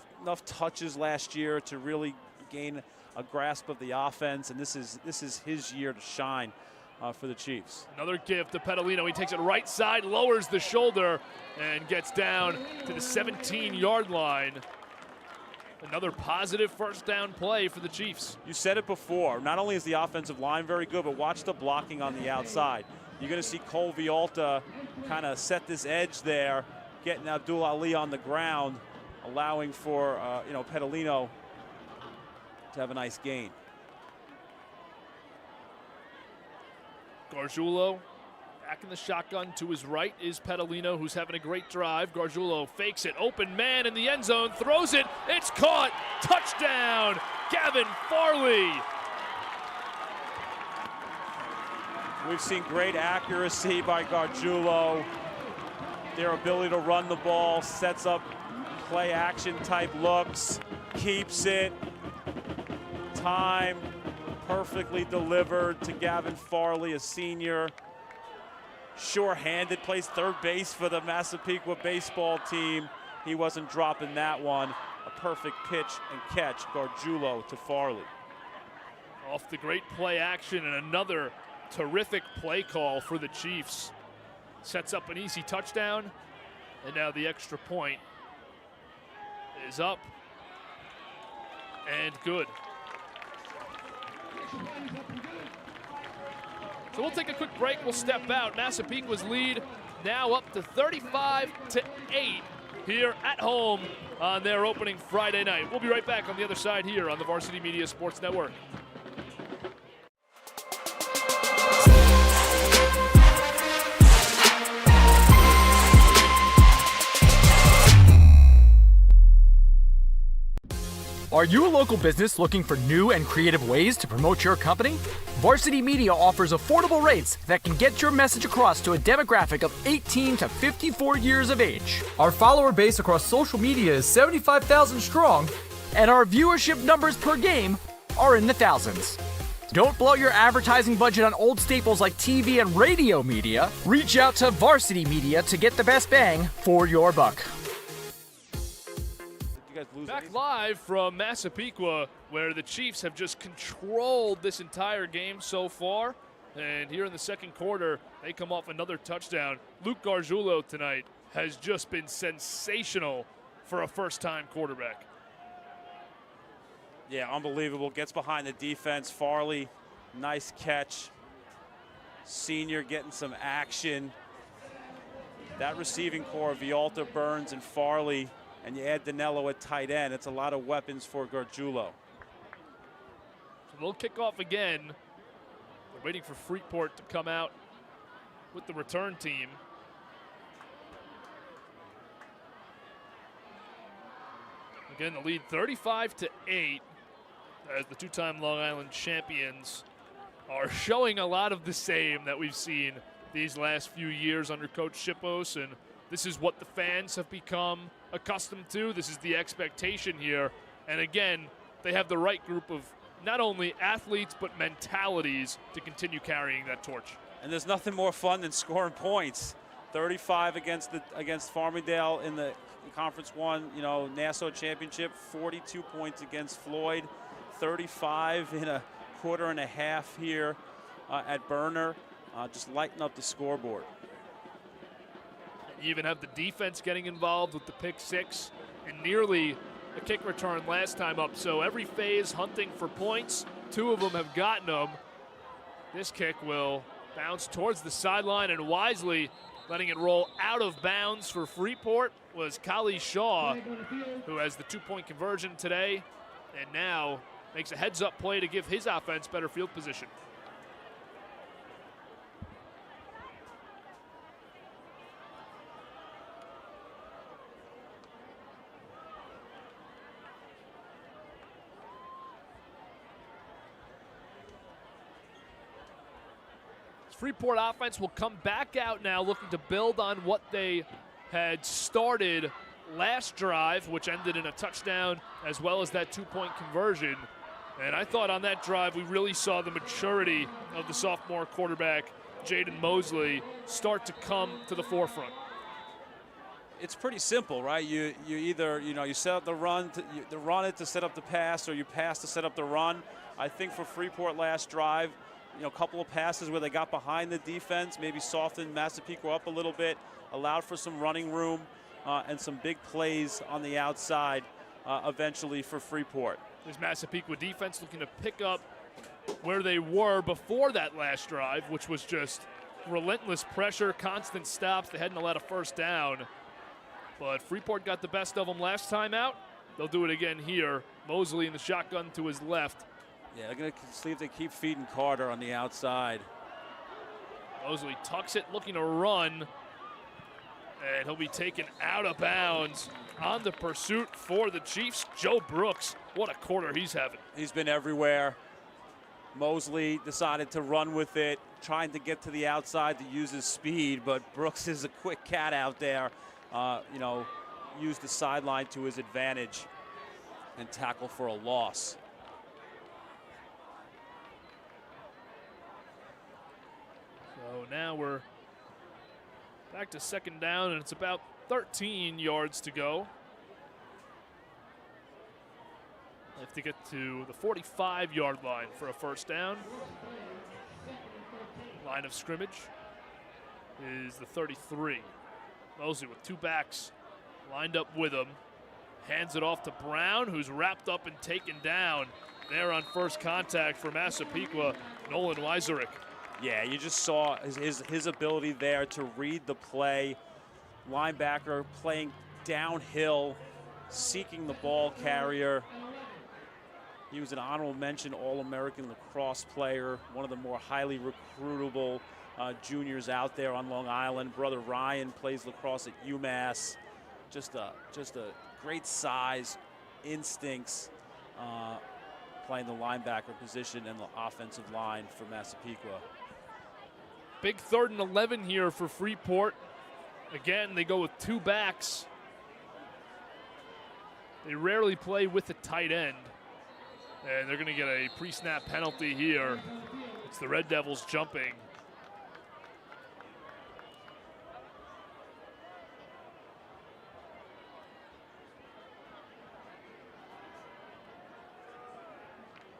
touches last year to really gain a grasp of the offense, and this is his year to shine for the Chiefs. Another give to Petalino. He takes it right side, lowers the shoulder, and gets down to the 17-yard line. Another positive first down play for the Chiefs. You said it before. Not only is the offensive line very good, but watch the blocking on the outside. You're going to see Cole Vialta kind of set this edge there, getting Abdul Ali on the ground, allowing for Petalino to have a nice gain. Gargiulo back in the shotgun. To his right is Petalino, who's having a great drive. Gargiulo fakes it. Open man in the end zone. Throws it. It's caught. Touchdown. Gavin Farley. We've seen great accuracy by Gargiulo. Their ability to run the ball, sets up play action type looks, keeps it. Time perfectly delivered to Gavin Farley, a senior. Sure-handed, plays 3rd base for the Massapequa baseball team. He wasn't dropping that one. A perfect pitch and catch, Gargiulo to Farley. Off the great play action and another terrific play call for the Chiefs. Sets up an easy touchdown. And now the extra point is up and good. So we'll take a quick break. We'll step out. Massapequa's lead now up to 35-8 here at home on their opening Friday night. We'll be right back on the other side here on the Varsity Media Sports Network. Are you a local business looking for new and creative ways to promote your company? Varsity Media offers affordable rates that can get your message across to a demographic of 18 to 54 years of age. Our follower base across social media is 75,000 strong, and our viewership numbers per game are in the thousands. Don't blow your advertising budget on old staples like TV and radio media. Reach out to Varsity Media to get the best bang for your buck. Back live from Massapequa, where the Chiefs have just controlled this entire game so far. And here in the second quarter, they come off another touchdown. Luke Gargiulo tonight has just been sensational for a first-time quarterback. Yeah, unbelievable. Gets behind the defense. Farley, nice catch. Senior getting some action. That receiving core of Vialta, Burns, and Farley, and you add Danello at tight end, it's a lot of weapons for Gargiulo. So they'll kick off again. They're waiting for Freeport to come out with the return team. Again, the lead 35-8 as the two-time Long Island champions are showing a lot of the same that we've seen these last few years under Coach Shippos, and this is what the fans have become accustomed to. This is the expectation here. And again, they have the right group of not only athletes but mentalities to continue carrying that torch. And there's nothing more fun than scoring points. 35 against Farmingdale in the Conference 1, Nassau Championship, 42 points against Floyd, 35 in a quarter and a half here at Burner. Just lighten up the scoreboard. You even have the defense getting involved with the pick six and nearly a kick return last time up. So every phase hunting for points. Two of them have gotten them. This kick will bounce towards the sideline, and wisely letting it roll out of bounds for Freeport was Kali Shaw, who has the two-point conversion today and now makes a heads-up play to give his offense better field position. Freeport offense will come back out now looking to build on what they had started last drive, which ended in a touchdown as well as that two-point conversion. And I thought on that drive we really saw the maturity of the sophomore quarterback, Jaden Mosley, start to come to the forefront. It's pretty simple, right? You either, you set up the run, to run it to set up the pass, or you pass to set up the run. I think for Freeport last drive, a couple of passes where they got behind the defense, maybe softened Massapequa up a little bit, allowed for some running room and some big plays on the outside eventually for Freeport. There's Massapequa defense looking to pick up where they were before that last drive, which was just relentless pressure, constant stops. They hadn't allowed a first down. But Freeport got the best of them last time out. They'll do it again here. Mosley in the shotgun to his left. Yeah, they're going to see if they keep feeding Carter on the outside. Mosley tucks it, looking to run. And he'll be taken out of bounds on the pursuit for the Chiefs. Joe Brooks, what a quarter he's having. He's been everywhere. Mosley decided to run with it, trying to get to the outside to use his speed, but Brooks is a quick cat out there. Used the sideline to his advantage and tackle for a loss. So now we're back to second down, and it's about 13 yards to go. They have to get to the 45-yard line for a first down. Line of scrimmage is the 33. Mosley with 2 backs lined up with him. Hands it off to Brown, who's wrapped up and taken down there on first contact for Massapequa, Nolan Weiserick. Yeah, you just saw his ability there to read the play. Linebacker playing downhill, seeking the ball carrier. He was an honorable mention All-American lacrosse player, one of the more highly recruitable juniors out there on Long Island. Brother Ryan plays lacrosse at UMass. Just a great size, instincts, playing the linebacker position and the offensive line for Massapequa. Big 3rd and 11 here for Freeport. Again, they go with 2 backs. They rarely play with a tight end. And they're going to get a pre-snap penalty here. It's the Red Devils jumping.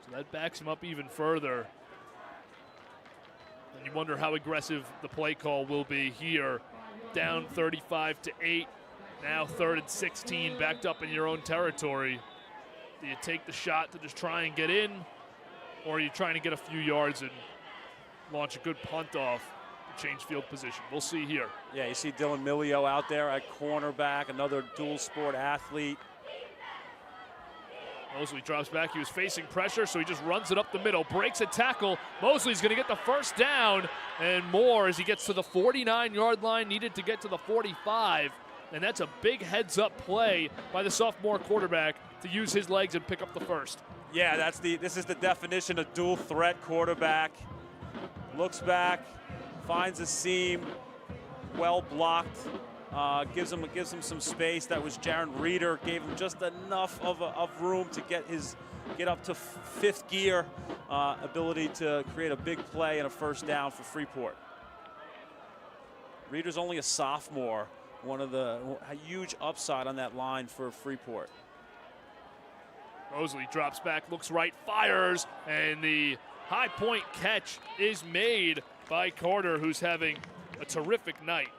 So that backs him up even further. And you wonder how aggressive the play call will be here. Down 35-8. Now 3rd and 16, backed up in your own territory. Do you take the shot to just try and get in, or are you trying to get a few yards and launch a good punt off to change field position? We'll see here. Yeah, you see Dylan Milio out there at cornerback, another dual sport athlete. Mosley drops back. He was facing pressure, so he just runs it up the middle, breaks a tackle. Mosley's going to get the first down and more as he gets to the 49-yard line, needed to get to the 45. And that's a big heads-up play by the sophomore quarterback to use his legs and pick up the first. Yeah, this is the definition of dual threat quarterback. Looks back, finds a seam, well blocked. Gives him some space. That was Jaron Reeder. Gave him just enough of room to get up to 5th gear. Ability to create a big play and a first down for Freeport. Reeder's only a sophomore. A huge upside on that line for Freeport. Mosley drops back, looks right, fires, and the high point catch is made by Carter, who's having a terrific night.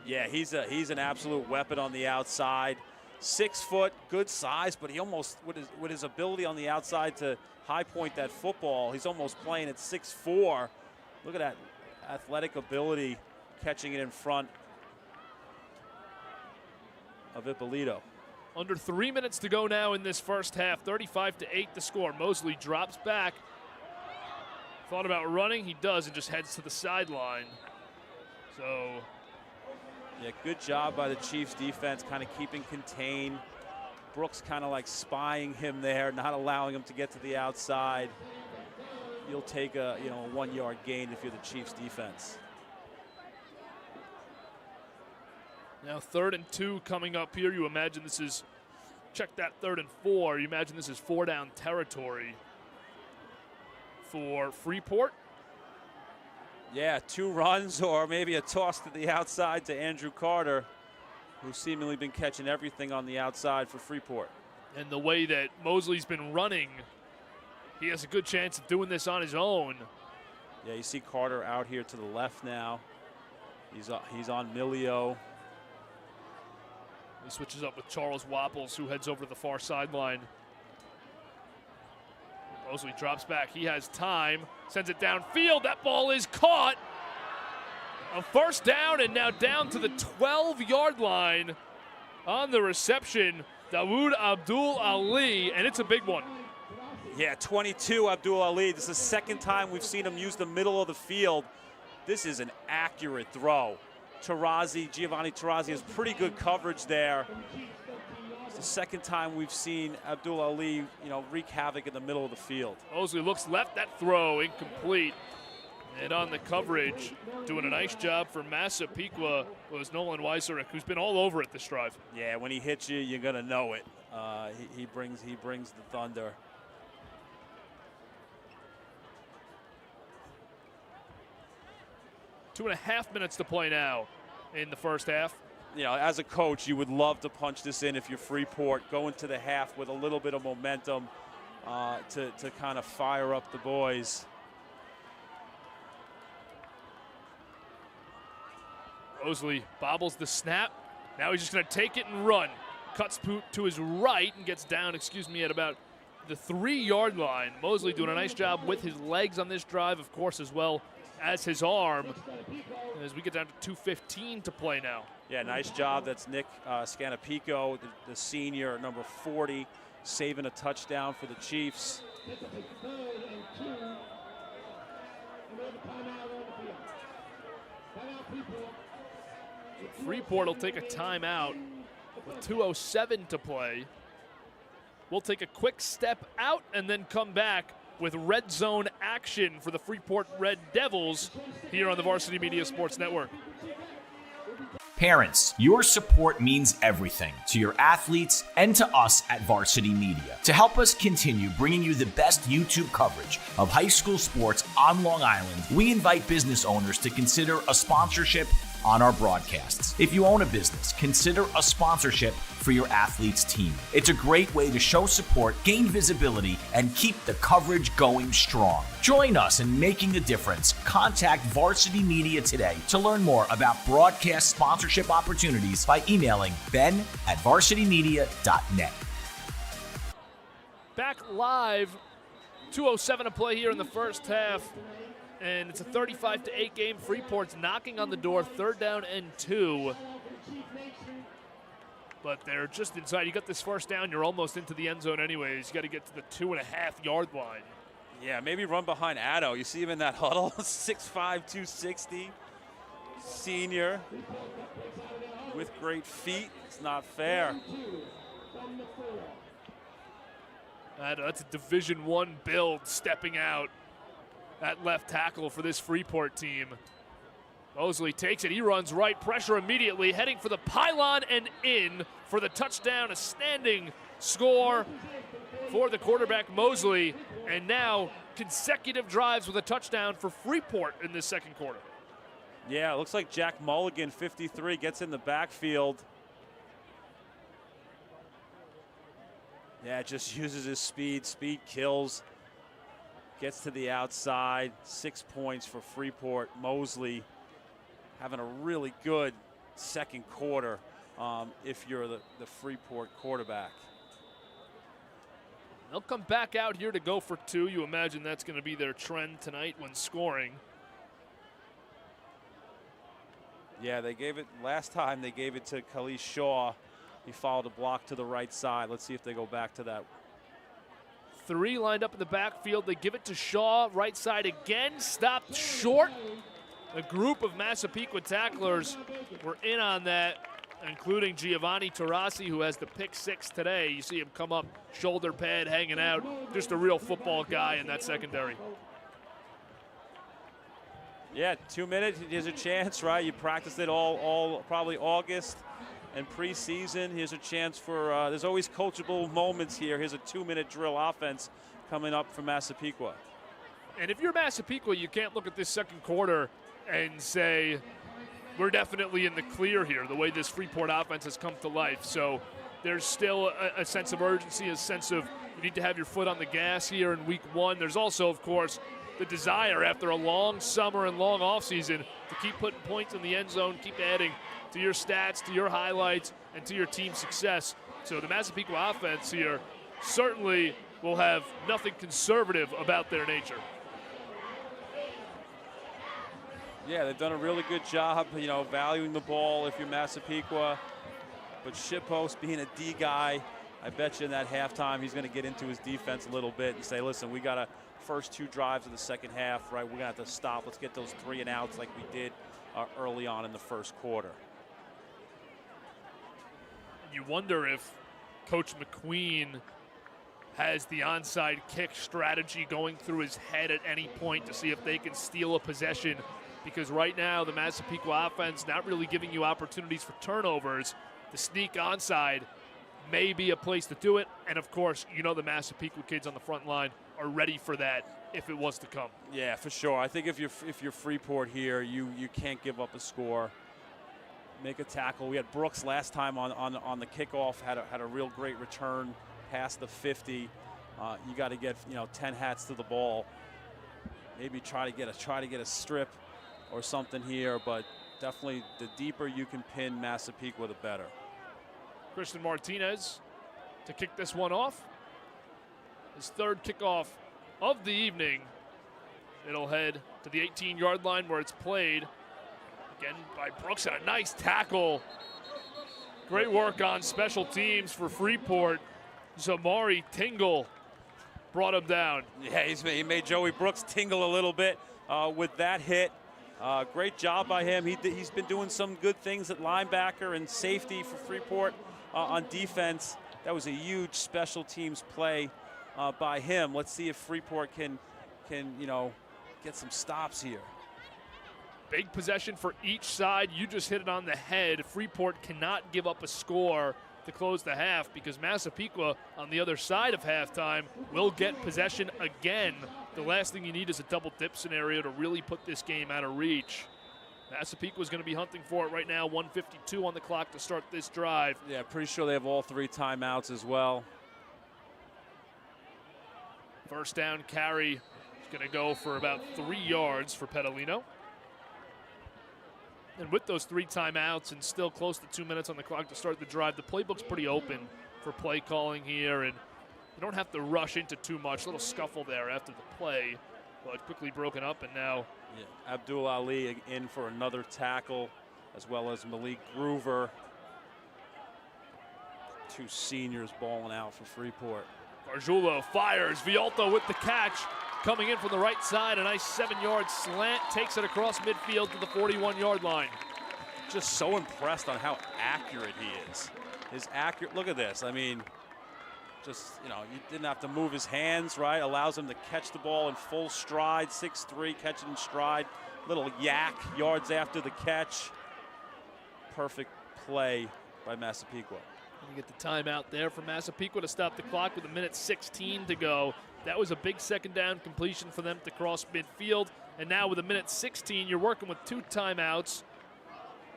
Yeah, he's an absolute weapon on the outside. 6 foot, good size, but he almost, with his ability on the outside to high point that football, he's almost playing at 6'4". Look at that athletic ability, catching it in front of Ippolito. Under 3 minutes to go now in this first half. 35-8 the score. Mosley drops back. Thought about running. He does and just heads to the sideline. So, yeah, good job by the Chiefs defense, kind of keeping contained. Brooks kind of like spying him there, not allowing him to get to the outside. You'll take a 1-yard gain if you're the Chiefs defense. Now 3rd and 2 coming up here. You imagine this is, check that 3rd and 4. You imagine this is 4-down territory for Freeport. Yeah, 2 runs or maybe a toss to the outside to Andrew Carter, who's seemingly been catching everything on the outside for Freeport. And the way that Mosley's been running, he has a good chance of doing this on his own. Yeah, you see Carter out here to the left now. He's on Milio. He switches up with Charles Wapples, who heads over to the far sideline. Mosley drops back. He has time. Sends it downfield. That ball is caught. A first down, and now down to the 12-yard line on the reception. Dawood Abdul Ali, and it's a big one. Yeah, 22 Abdul Ali. This is the second time we've seen him use the middle of the field. This is an accurate throw. Giovanni Tarazzi has pretty good coverage there. It's the second time we've seen Abdul Ali, wreak havoc in the middle of the field. Mosley looks left, that throw incomplete. And on the coverage, doing a nice job for Massapequa was Nolan Weiserick, who's been all over it this drive. Yeah, when he hits you, you're gonna know it. He brings the thunder. Two and a half minutes to play now in the first half. As a coach, you would love to punch this in if you're Freeport. Go into the half with a little bit of momentum to kind of fire up the boys. Mosley bobbles the snap. Now he's just going to take it and run. Cuts to his right and gets down, at about the 3-yard line. Mosley doing a nice job with his legs on this drive, of course, as well as his arm. As we get down to 2:15 to play now. Yeah, nice job. That's Nick Scanapico, the senior, number 40, saving a touchdown for the Chiefs. Freeport will take a timeout with 2:07 to play. We'll take a quick step out and then come back with red zone action for the Freeport Red Devils here on the Varsity Media Sports Network. Parents, your support means everything to your athletes and to us at Varsity Media. To help us continue bringing you the best YouTube coverage of high school sports on Long Island, we invite business owners to consider a sponsorship on our broadcasts. If you own a business, consider a sponsorship for your athlete's team. It's a great way to show support, gain visibility, and keep the coverage going strong. Join us in making a difference. Contact Varsity Media today to learn more about broadcast sponsorship opportunities by emailing ben@varsitymedia.net. Back live, 2:07 to play here in the first half. And it's a 35-8 game. Freeport's knocking on the door, 3rd down and 2. But they're just inside. You got this first down, you're almost into the end zone anyways. You got to get to the 2.5-yard line. Yeah, maybe run behind Addo. You see him in that huddle, 6'5", 260. Senior with great feet. It's not fair. That's a Division I build stepping out at left tackle for this Freeport team. Mosley takes it. He runs right. Pressure immediately. Heading for the pylon and in for the touchdown. A standing score for the quarterback, Mosley. And now consecutive drives with a touchdown for Freeport in this second quarter. Yeah, it looks like Jack Mulligan, 53, gets in the backfield. Yeah, just uses his speed. Speed kills. Gets to the outside. 6 points for Freeport. Mosley having a really good second quarter if you're the Freeport quarterback. They'll come back out here to go for 2. You imagine that's going to be their trend tonight when scoring. Yeah, they gave it last time. They gave it to Khalees Shaw. He followed a block to the right side. Let's see if they go back to that. 3 lined up in the backfield. They give it to Shaw, right side again, stopped short. A group of Massapequa tacklers were in on that, including Giovanni Tarasi, who has the pick 6 today. You see him come up, shoulder pad hanging out. Just a real football guy in that secondary. Yeah, 2 minutes, here's a chance, right? You practiced it all probably August and preseason. Here's a chance for, there's always coachable moments here. Here's a 2-minute drill offense coming up for Massapequa. And if you're Massapequa, you can't look at this second quarter and say, we're definitely in the clear here, the way this Freeport offense has come to life. So there's still a sense of urgency, a sense of you need to have your foot on the gas here in week 1. There's also, of course, the desire after a long summer and long offseason to keep putting points in the end zone, keep adding to your stats, to your highlights, and to your team's success. So the Massapequa offense here certainly will have nothing conservative about their nature. Yeah, they've done a really good job, valuing the ball if you're Massapequa. But Shippost being a D guy, I bet you in that halftime he's going to get into his defense a little bit and say, listen, we got to first 2 drives of the second half, right? We're going to have to stop. Let's get those 3 and outs like we did early on in the first quarter. You wonder if Coach McQueen has the onside kick strategy going through his head at any point to see if they can steal a possession, because right now the Massapequa offense not really giving you opportunities for turnovers. The sneak onside may be a place to do it, and of course, the Massapequa kids on the front line are ready for that if it was to come. Yeah, for sure. I think if you're Freeport here, you can't give up a score. Make a tackle. We had Brooks last time on the kickoff, had a real great return past the 50. You got to get 10 hats to the ball. Maybe try to get a strip or something here, but definitely the deeper you can pin Massapequa, the better. Christian Martinez to kick this one off. His third kickoff of the evening. It'll head to the 18-yard line where it's played. Again by Brooks, and a nice tackle. Great work on special teams for Freeport. Zamari Tingle brought him down. Yeah, he made Joey Brooks tingle a little bit with that hit. Great job by him. He's been doing some good things at linebacker and safety for Freeport on defense. That was a huge special teams play by him. Let's see if Freeport can get some stops here. Big possession for each side. You just hit it on the head. Freeport cannot give up a score to close the half because Massapequa on the other side of halftime will get possession again. The last thing you need is a double dip scenario to really put this game out of reach. Massapequa is going to be hunting for it right now. 1:52 on the clock to start this drive. Yeah, pretty sure they have all 3 timeouts as well. First down carry is going to go for about 3 yards for Petalino. And with those 3 timeouts and still close to 2 minutes on the clock to start the drive, the playbook's pretty open for play calling here, and you don't have to rush into too much. A little scuffle there after the play, but quickly broken up, and now Abdul Ali in for another tackle, as well as Malik Groover. 2 seniors balling out for Freeport. Gargiulo fires. Vialta with the catch. Coming in from the right side, a nice 7-yard slant, takes it across midfield to the 41-yard line. Just so impressed on how accurate he is. Look at this. I mean, just, you didn't have to move his hands, right? Allows him to catch the ball in full stride, 6'3", catch it in stride. Little yak, yards after the catch. Perfect play by Massapequa. You get the timeout there for Massapequa to stop the clock with 1:16 to go. That was a big second down completion for them to cross midfield. And now with 1:16, you're working with 2 timeouts.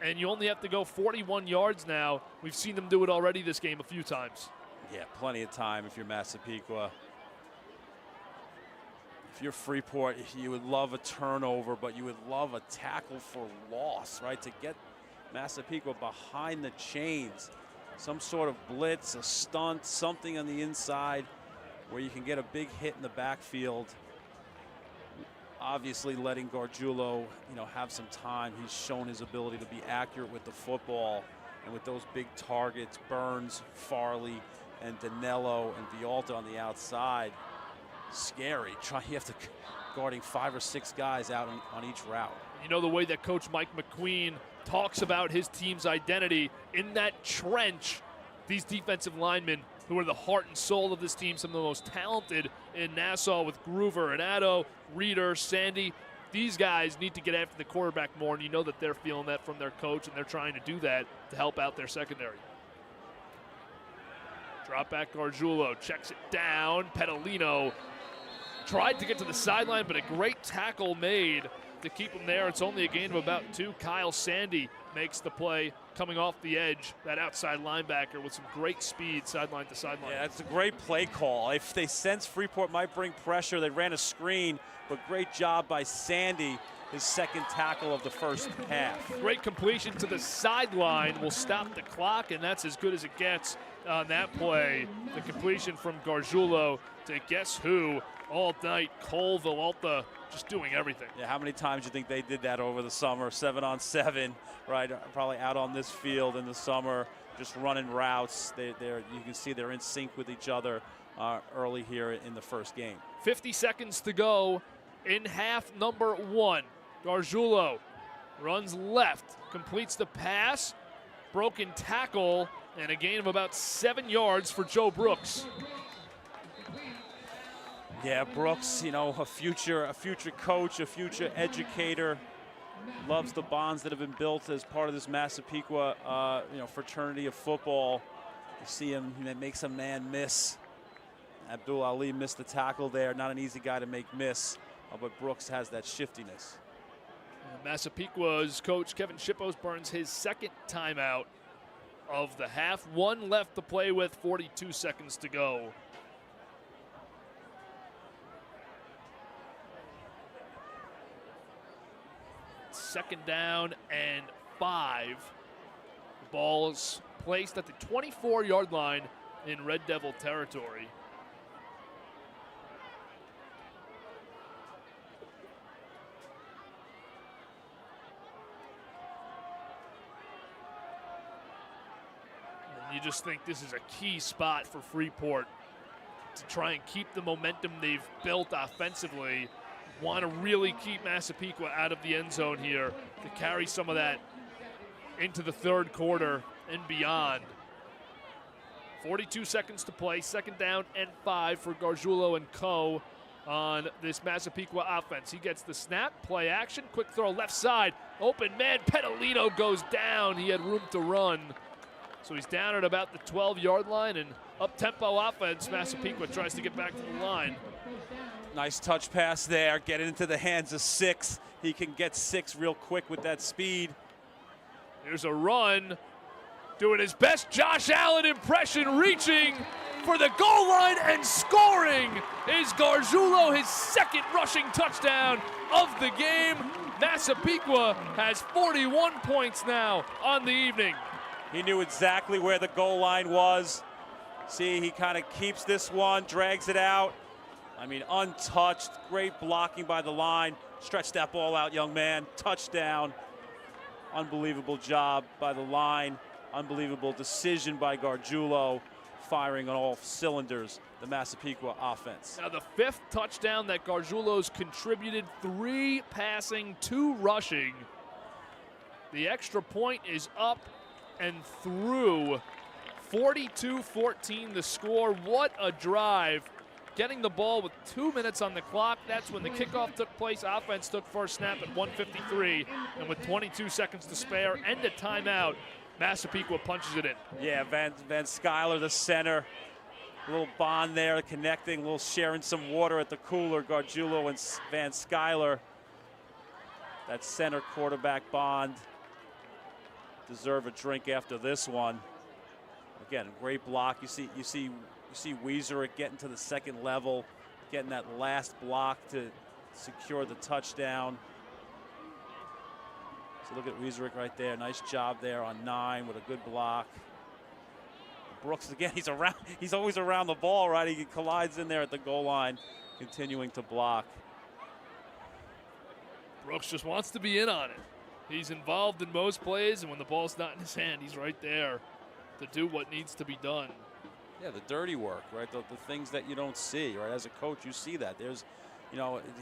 And you only have to go 41 yards now. We've seen them do it already this game a few times. Yeah, plenty of time if you're Massapequa. If you're Freeport, you would love a turnover, but you would love a tackle for loss, right? To get Massapequa behind the chains. Some sort of blitz, a stunt, something on the inside where you can get a big hit in the backfield. Obviously letting Gargiulo, have some time. He's shown his ability to be accurate with the football, and with those big targets, Burns, Farley, and Danello and Vialta on the outside. Scary. You have to guarding 5 or 6 guys out on each route. You know the way that Coach Mike McQueen talks about his team's identity in that trench. These defensive linemen who are the heart and soul of this team, some of the most talented in Nassau with Groover and Addo, Reeder, Sandy. These guys need to get after the quarterback more, and you know that they're feeling that from their coach, and they're trying to do that to help out their secondary. Drop back Gargiulo, checks it down. Petalino tried to get to the sideline, but a great tackle made to keep him there. It's only a gain of about 2. Kyle Sandy makes the play coming off the edge, that outside linebacker with some great speed sideline to sideline. Yeah, that's a great play call. If they sense Freeport might bring pressure, they ran a screen, but great job by Sandy, his second tackle of the first half. Great completion to the sideline will stop the clock, and that's as good as it gets on that play. The completion from Gargiulo to guess who all night, Cole Vialta, just doing everything. Yeah, how many times do you think they did that over the summer? 7-on-7, right? Probably out on this field in the summer, just running routes. You can see they're in sync with each other early here in the first game. 50 seconds to go in half number 1. Gargiulo runs left, completes the pass, broken tackle, and a gain of about 7 yards for Joe Brooks. Yeah, Brooks, a future coach, a future educator, loves the bonds that have been built as part of this Massapequa, fraternity of football. You see him make some man miss. Abdul Ali missed the tackle there. Not an easy guy to make miss, but Brooks has that shiftiness. Massapequa's coach Kevin Shippos burns his second timeout of the half. 1 left to play with, 42 seconds to go. 2nd down and 5. The ball is placed at the 24-yard line in Red Devil territory. And you just think this is a key spot for Freeport to try and keep the momentum they've built offensively. Want to really keep Massapequa out of the end zone here to carry some of that into the 3rd quarter and beyond. 42 seconds to play, 2nd down and 5 for Gargiulo and co. on this Massapequa offense. He gets the snap, play action, quick throw left side, open man, Petalino goes down. He had room to run. So he's down at about the 12-yard line, and up-tempo offense, Massapequa tries to get back to the line. Nice touch pass there, get it into the hands of 6. He can get 6 real quick with that speed. Here's a run, doing his best Josh Allen impression, reaching for the goal line and scoring is Gargiulo, his 2nd rushing touchdown of the game. Massapequa has 41 points now on the evening. He knew exactly where the goal line was. See, he kind of keeps this one, drags it out. I mean, untouched, great blocking by the line. Stretch that ball out, young man. Touchdown. Unbelievable job by the line. Unbelievable decision by Gargiulo, firing on all cylinders, the Massapequa offense. Now the 5th touchdown that Gargiulo's contributed, 3 passing, 2 rushing. The extra point is up and through. 42-14 the score. What a drive. Getting the ball with 2 minutes on the clock. That's when the kickoff took place. Offense took first snap at 1:53, and with 22 seconds to spare and a timeout, Massapequa punches it in. Yeah, Van Schuyler, the center. A little bond there, connecting, a little sharing some water at the cooler. Gargiulo and Van Schuyler. That center quarterback bond. Deserve a drink after this one. Again, great block. You see Wieserick getting to the 2nd level, getting that last block to secure the touchdown. So look at Wieserick right there. Nice job there on 9 with a good block. Brooks again, he's always around the ball, right? He collides in there at the goal line, continuing to block. Brooks just wants to be in on it. He's involved in most plays, and when the ball's not in his hand, he's right there to do what needs to be done. Yeah, the dirty work, right? The things that you don't see, right? As a coach, you see that. There's,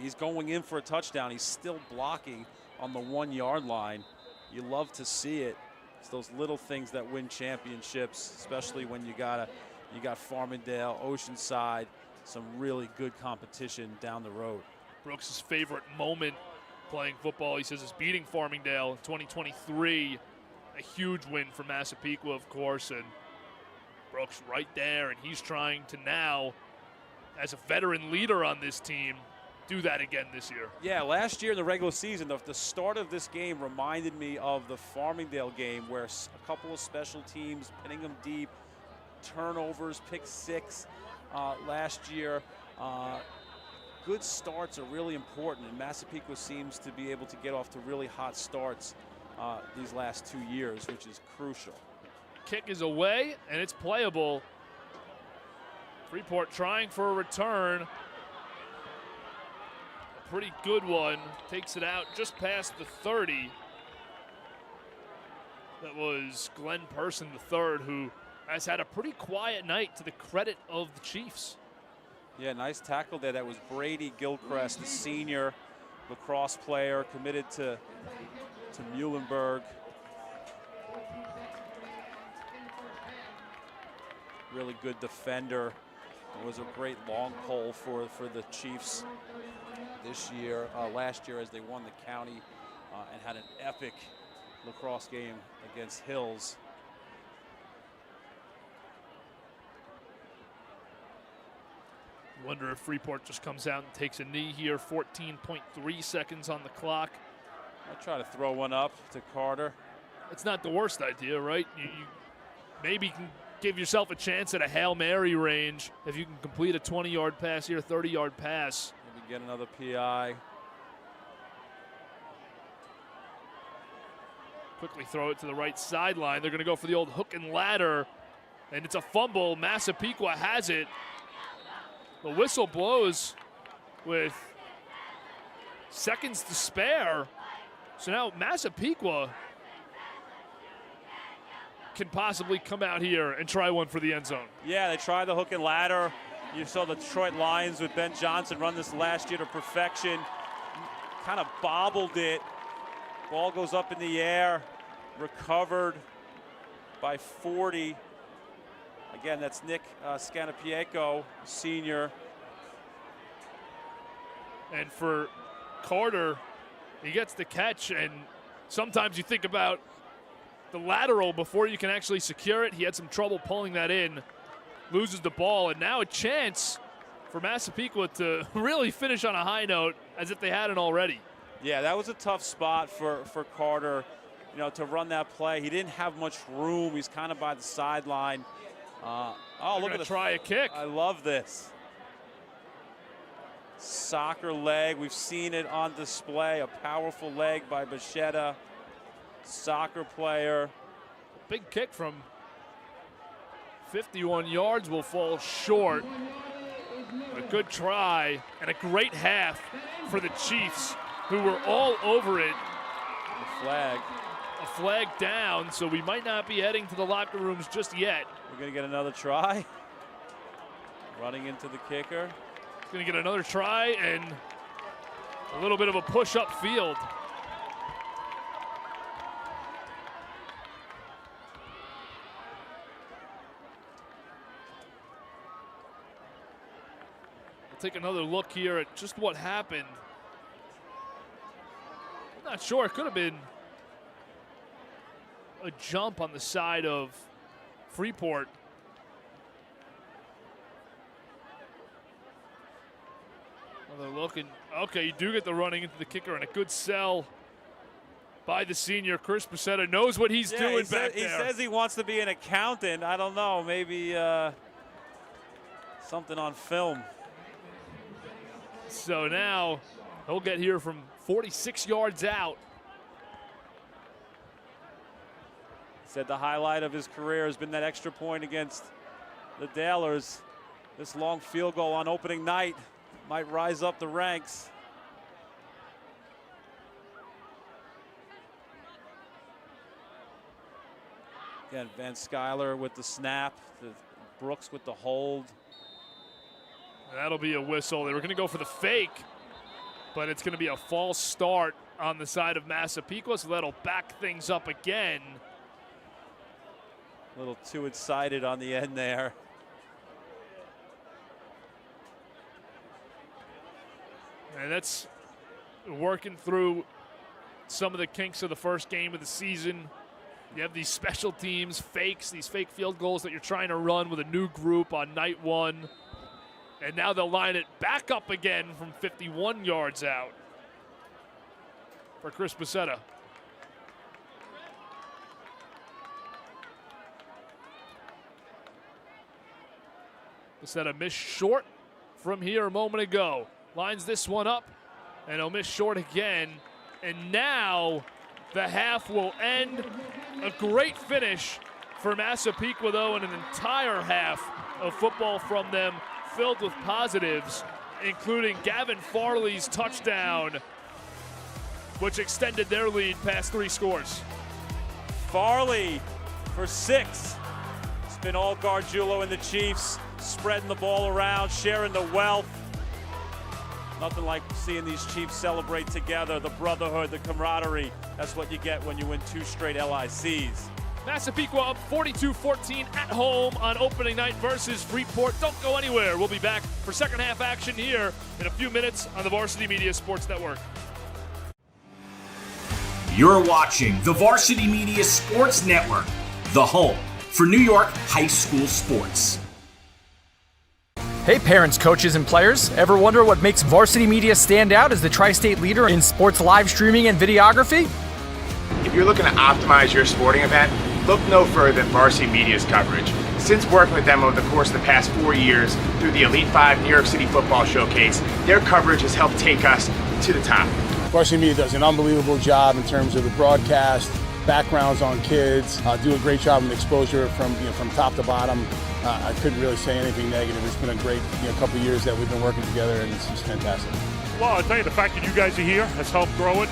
he's going in for a touchdown. He's still blocking on the 1-yard line. You love to see it. It's those little things that win championships, especially when you got Farmingdale, Oceanside, some really good competition down the road. Brooks' favorite moment playing football, he says, is beating Farmingdale in 2023. A huge win for Massapequa, of course, and Brooks right there, and he's trying to now, as a veteran leader on this team, do that again this year. Yeah, last year in the regular season, the start of this game reminded me of the Farmingdale game, where a couple of special teams, pinning them deep, turnovers, pick 6 last year. Good starts are really important, and Massapequa seems to be able to get off to really hot starts these last 2 years, which is crucial. Kick is away, and it's playable. Freeport trying for a return. A pretty good one. Takes it out just past the 30. That was Glenn Person III, who has had a pretty quiet night, to the credit of the Chiefs. Yeah, nice tackle there. That was Brady Gilchrist, the senior lacrosse player, committed to Muhlenberg. Really good defender. It was a great long pole for the Chiefs this year, last year, as they won the county and had an epic lacrosse game against Hills. Wonder if Freeport just comes out and takes a knee here. 14.3 seconds on the clock. I'll try to throw one up to Carter. It's not the worst idea, right? You maybe can give yourself a chance at a Hail Mary range if you can complete a 20-yard pass here, 30-yard pass. Maybe get another PI. quickly throw it to the right sideline. They're going to go for the old hook and ladder, and it's a fumble. Massapequa has it. The whistle blows with seconds to spare. So now Massapequa can possibly come out here and try one for the end zone. Yeah, they tried the hook and ladder. You saw the Detroit Lions with Ben Johnson run this last year to perfection. Kind of bobbled it. Ball goes up in the air, recovered by 40. Again, that's Nick Scanapieko, senior. And for Carter, he gets the catch, and sometimes you think about the lateral before you can actually secure it. He had some trouble pulling that in, loses the ball, and now a chance for Massapequa to really finish on a high note as if they hadn't already. Yeah, that was a tough spot for Carter, to run that play. He didn't have much room. He's kind of by the sideline. Look at the try a kick. I love this. Soccer leg. We've seen it on display. A powerful leg by Bichetta. Soccer player. Big kick from 51 yards will fall short. A good try and a great half for the Chiefs, who were all over it. The flag. A flag down, so we might not be heading to the locker rooms just yet. We're going to get another try. Running into the kicker. Going to get another try and a little bit of a push up field. We'll take another look here at just what happened. I'm not sure. It could have been a jump on the side of Freeport. Another look, and okay, you do get the running into the kicker, and a good sell by the senior. Chris Bichetta knows what he's doing back there. He says he wants to be an accountant. I don't know, maybe something on film. So now he'll get here from 46 yards out. Said the highlight of his career has been that extra point against the Dalers. This long field goal on opening night might rise up the ranks. Again, Van Skyler with the snap, Brooks with the hold. That'll be a whistle. They were going to go for the fake, but it's going to be a false start on the side of Massapequa, so that'll back things up again. A little too excited on the end there. And that's working through some of the kinks of the first game of the season. You have these special teams fakes, these fake field goals that you're trying to run with a new group on night one. And now they'll line it back up again from 51 yards out for Chris Bichetta. Bichetta missed short from here a moment ago. Lines this one up, and he'll miss short again. And now the half will end. A great finish for Massapequa, though, and an entire half of football from them filled with positives, including Gavin Farley's touchdown, which extended their lead past 3 scores. Farley for 6. It's been all Gargiulo and the Chiefs spreading the ball around, sharing the wealth. Nothing like seeing these Chiefs celebrate together, the brotherhood, the camaraderie. That's what you get when you win 2 straight LICs. Massapequa up 42-14 at home on opening night versus Freeport. Don't go anywhere. We'll be back for second half action here in a few minutes on the Varsity Media Sports Network. You're watching the Varsity Media Sports Network, the home for New York high school sports. Hey parents, coaches, and players. Ever wonder what makes Varsity Media stand out as the tri-state leader in sports live streaming and videography? If you're looking to optimize your sporting event, look no further than Varsity Media's coverage. Since working with them over the course of the past 4 years through the Elite 5 New York City Football Showcase, their coverage has helped take us to the top. Varsity Media does an unbelievable job in terms of the broadcast, backgrounds on kids, do a great job of exposure from top to bottom. I couldn't really say anything negative. It's been a great couple of years that we've been working together, and it's just fantastic. Well, I'll tell you, the fact that you guys are here has helped grow it,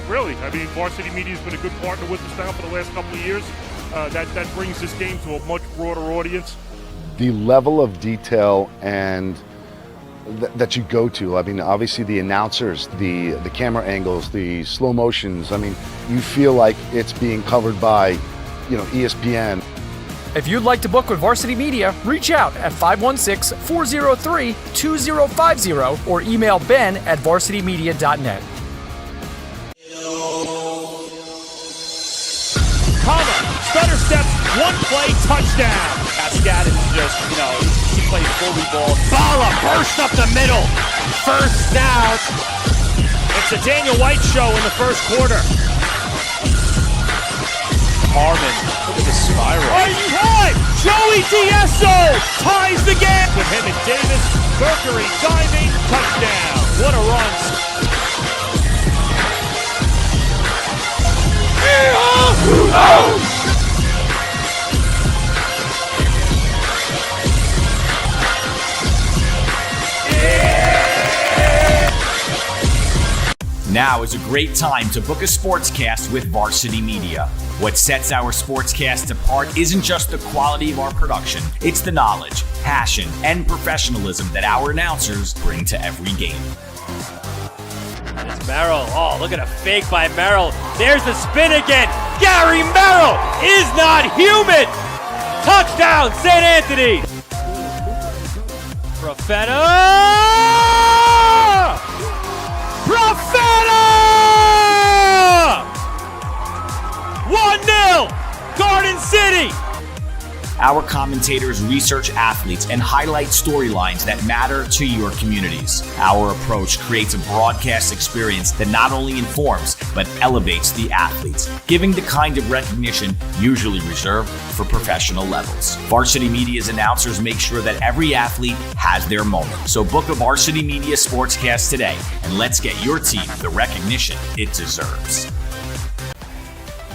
really. I mean, Varsity Media has been a good partner with us now for the last couple of years. That brings this game to a much broader audience. The level of detail and that you go to, I mean, obviously the announcers, the camera angles, the slow motions, I mean, you feel like it's being covered by, ESPN. If you'd like to book with Varsity Media, reach out at 516-403-2050 or email ben@varsitymedia.net. Stutter steps, one play, touchdown. Pascal is just, he plays fully ball. Bala burst up the middle. First down. It's the Daniel White show in the first quarter. Harmon, look at the spiral. High! Joey D'Esso ties the game with him and Davis. Mercury diving, touchdown. What a run. Now is a great time to book a sportscast with Varsity Media. What sets our sportscast apart isn't just the quality of our production, it's the knowledge, passion, and professionalism that our announcers bring to every game. And it's Merrill. Oh, look at a fake by Merrill. There's the spin again. Gary Merrill is not human. Touchdown, St. Anthony. Profeta! 1-0, Garden City. Our commentators research athletes and highlight storylines that matter to your communities. Our approach creates a broadcast experience that not only informs, but elevates the athletes, giving the kind of recognition usually reserved for professional levels. Varsity Media's announcers make sure that every athlete has their moment. So book a Varsity Media Sportscast today, and let's get your team the recognition it deserves.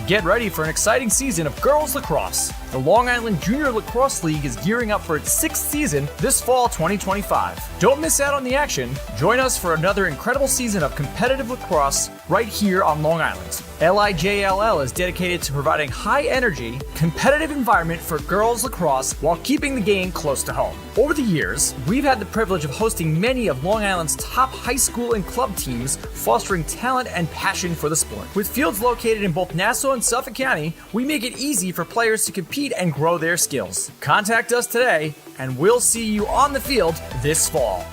Get ready for an exciting season of girls lacrosse. The Long Island Junior Lacrosse League is gearing up for its 6th season this fall 2025. Don't miss out on the action. Join us for another incredible season of competitive lacrosse right here on Long Island. LIJLL is dedicated to providing high-energy, competitive environment for girls lacrosse while keeping the game close to home. Over the years, we've had the privilege of hosting many of Long Island's top high school and club teams, fostering talent and passion for the sport. With fields located in both Nassau and Suffolk County, we make it easy for players to compete and grow their skills. Contact us today, and we'll see you on the field this fall.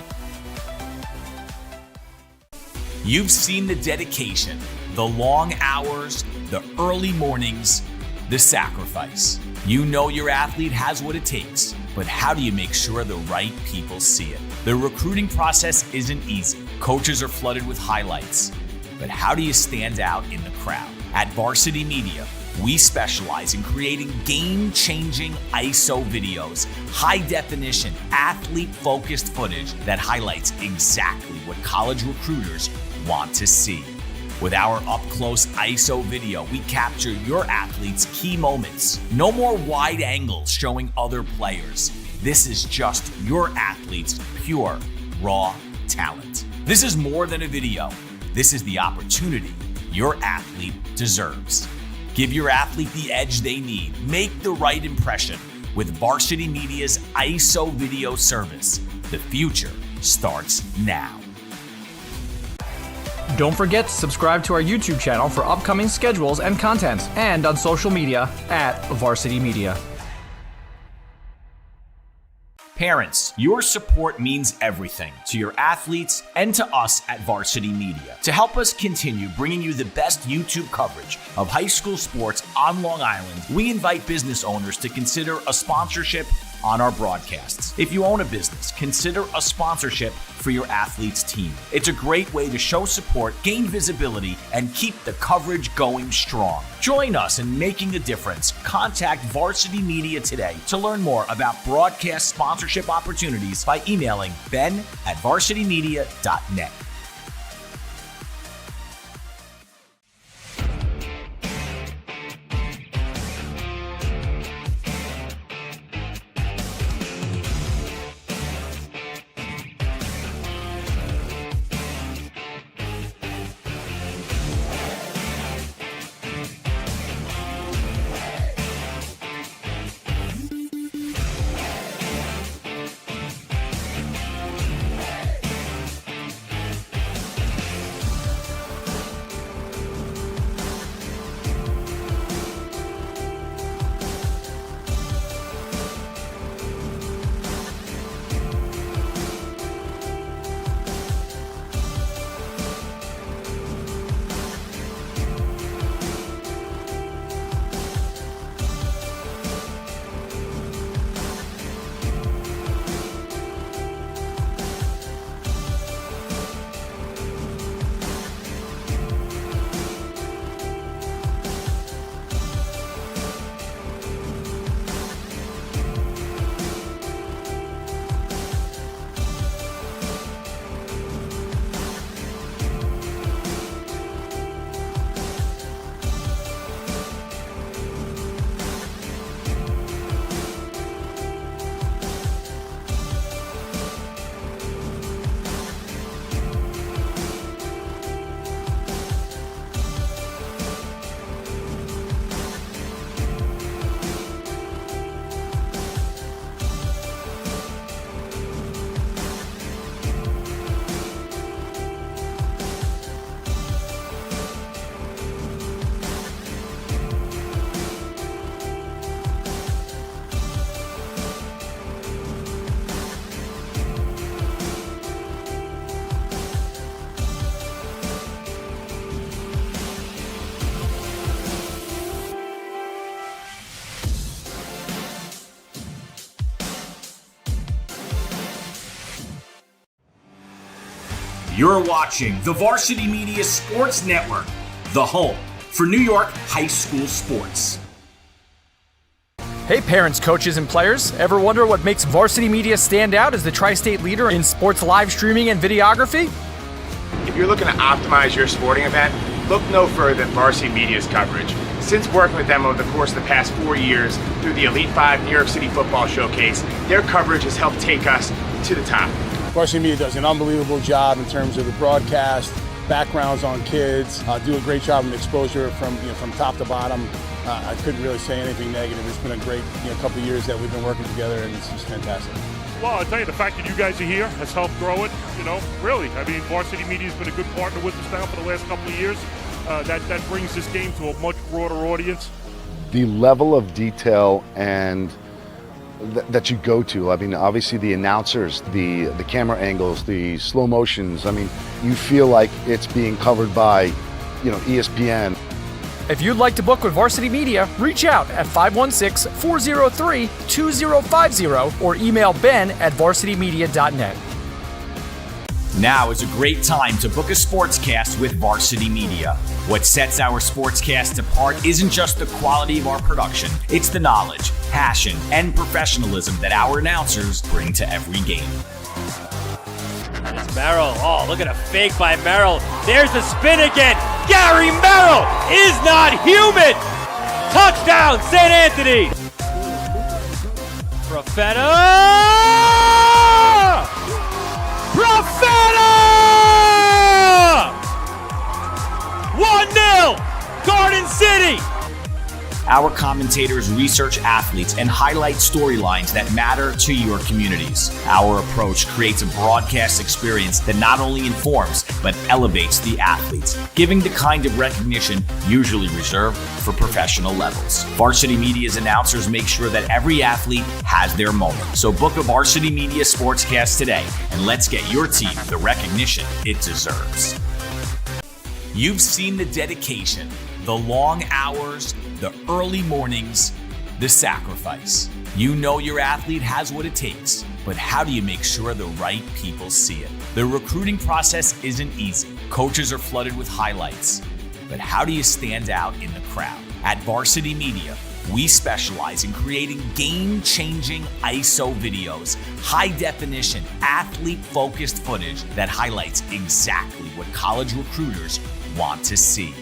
You've seen the dedication, the long hours, the early mornings, the sacrifice. You know your athlete has what it takes, but how do you make sure the right people see it? The recruiting process isn't easy. Coaches are flooded with highlights, but how do you stand out in the crowd? At Varsity Media, we specialize in creating game-changing ISO videos, high-definition, athlete-focused footage that highlights exactly what college recruiters want to see. With our up-close ISO video, we capture your athletes' key moments. No more wide angles showing other players. This is just your athlete's pure, raw talent. This is more than a video. This is the opportunity your athlete deserves. Give your athlete the edge they need. Make the right impression with Varsity Media's ISO video service. The future starts now. Don't forget to subscribe to our YouTube channel for upcoming schedules and content, and on social media at Varsity Media. Parents, your support means everything to your athletes and to us at Varsity Media. To help us continue bringing you the best YouTube coverage of high school sports on Long Island, we invite business owners to consider a sponsorship on our broadcasts. If you own a business, consider a sponsorship for your athlete's team. It's a great way to show support, gain visibility, and keep the coverage going strong. Join us in making a difference. Contact Varsity Media today to learn more about broadcast sponsorship opportunities by emailing ben@varsitymedia.net. You're watching the Varsity Media Sports Network, the home for New York high school sports. Hey parents, coaches, and players. Ever wonder what makes Varsity Media stand out as the tri-state leader in sports live streaming and videography? If you're looking to optimize your sporting event, look no further than Varsity Media's coverage. Since working with them over the course of the past 4 years through the Elite 5 New York City Football Showcase, their coverage has helped take us to the top. Varsity Media does an unbelievable job in terms of the broadcast, backgrounds on kids, do a great job of exposure from top to bottom. I couldn't really say anything negative. It's been a great couple of years that we've been working together, and it's just fantastic. Well, I'll tell you, the fact that you guys are here has helped grow it, really. I mean, Varsity Media has been a good partner with us now for the last couple of years. That brings this game to a much broader audience. The level of detail and that you go to, I mean, obviously the announcers, the camera angles, the slow motions, I mean, you feel like it's being covered by, ESPN. If you'd like to book with Varsity Media, reach out at 516-403-2050 or email ben@varsitymedia.net. Now is a great time to book a sportscast with Varsity Media. What sets our sportscast apart isn't just the quality of our production, it's the knowledge, passion, and professionalism that our announcers bring to every game. And it's Merrill. Oh, look at a fake by Merrill. There's the spin again. Gary Merrill is not human. Touchdown, St. Anthony. Profeta! 1-0, Garden City. Our commentators research athletes and highlight storylines that matter to your communities. Our approach creates a broadcast experience that not only informs, but elevates the athletes, giving the kind of recognition usually reserved for professional levels. Varsity Media's announcers make sure that every athlete has their moment. So book a Varsity Media Sportscast today, and let's get your team the recognition it deserves. You've seen the dedication, the long hours, the early mornings, the sacrifice. You know your athlete has what it takes, but how do you make sure the right people see it? The recruiting process isn't easy. Coaches are flooded with highlights, but how do you stand out in the crowd? At Varsity Media, we specialize in creating game-changing ISO videos, high-definition, athlete-focused footage that highlights exactly what college recruiters want to see.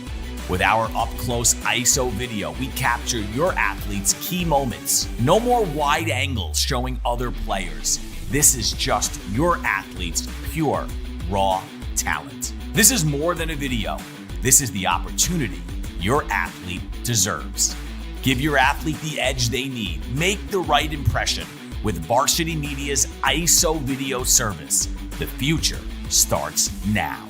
With our up-close ISO video, we capture your athletes' key moments. No more wide angles showing other players. This is just your athlete's pure, raw talent. This is more than a video. This is the opportunity your athlete deserves. Give your athlete the edge they need. Make the right impression with Varsity Media's ISO video service. The future starts now.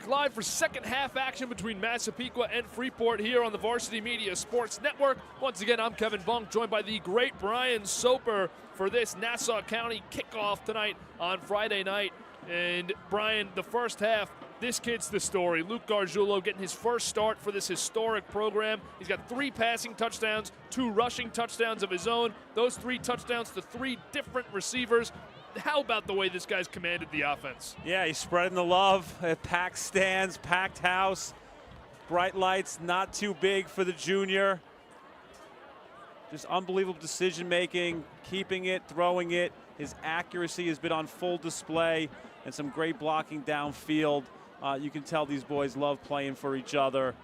back live for second half action between Massapequa and Freeport here on the Varsity Media Sports Network. Once again, I'm Kevin Bunk, joined by the great Brian Soper for this Nassau County kickoff tonight on Friday night. And Brian, the first half, this kid's the story. Luke Gargiulo getting his first start for this historic program. He's got 3 passing touchdowns, 2 rushing touchdowns of his own. Those 3 touchdowns to 3 different receivers. How about the way this guy's commanded the offense? Yeah, he's spreading the love. Packed stands, packed house. Bright lights, not too big for the junior. Just unbelievable decision making, keeping it, throwing it. His accuracy has been on full display, and some great blocking downfield. You can tell these boys love playing for each other.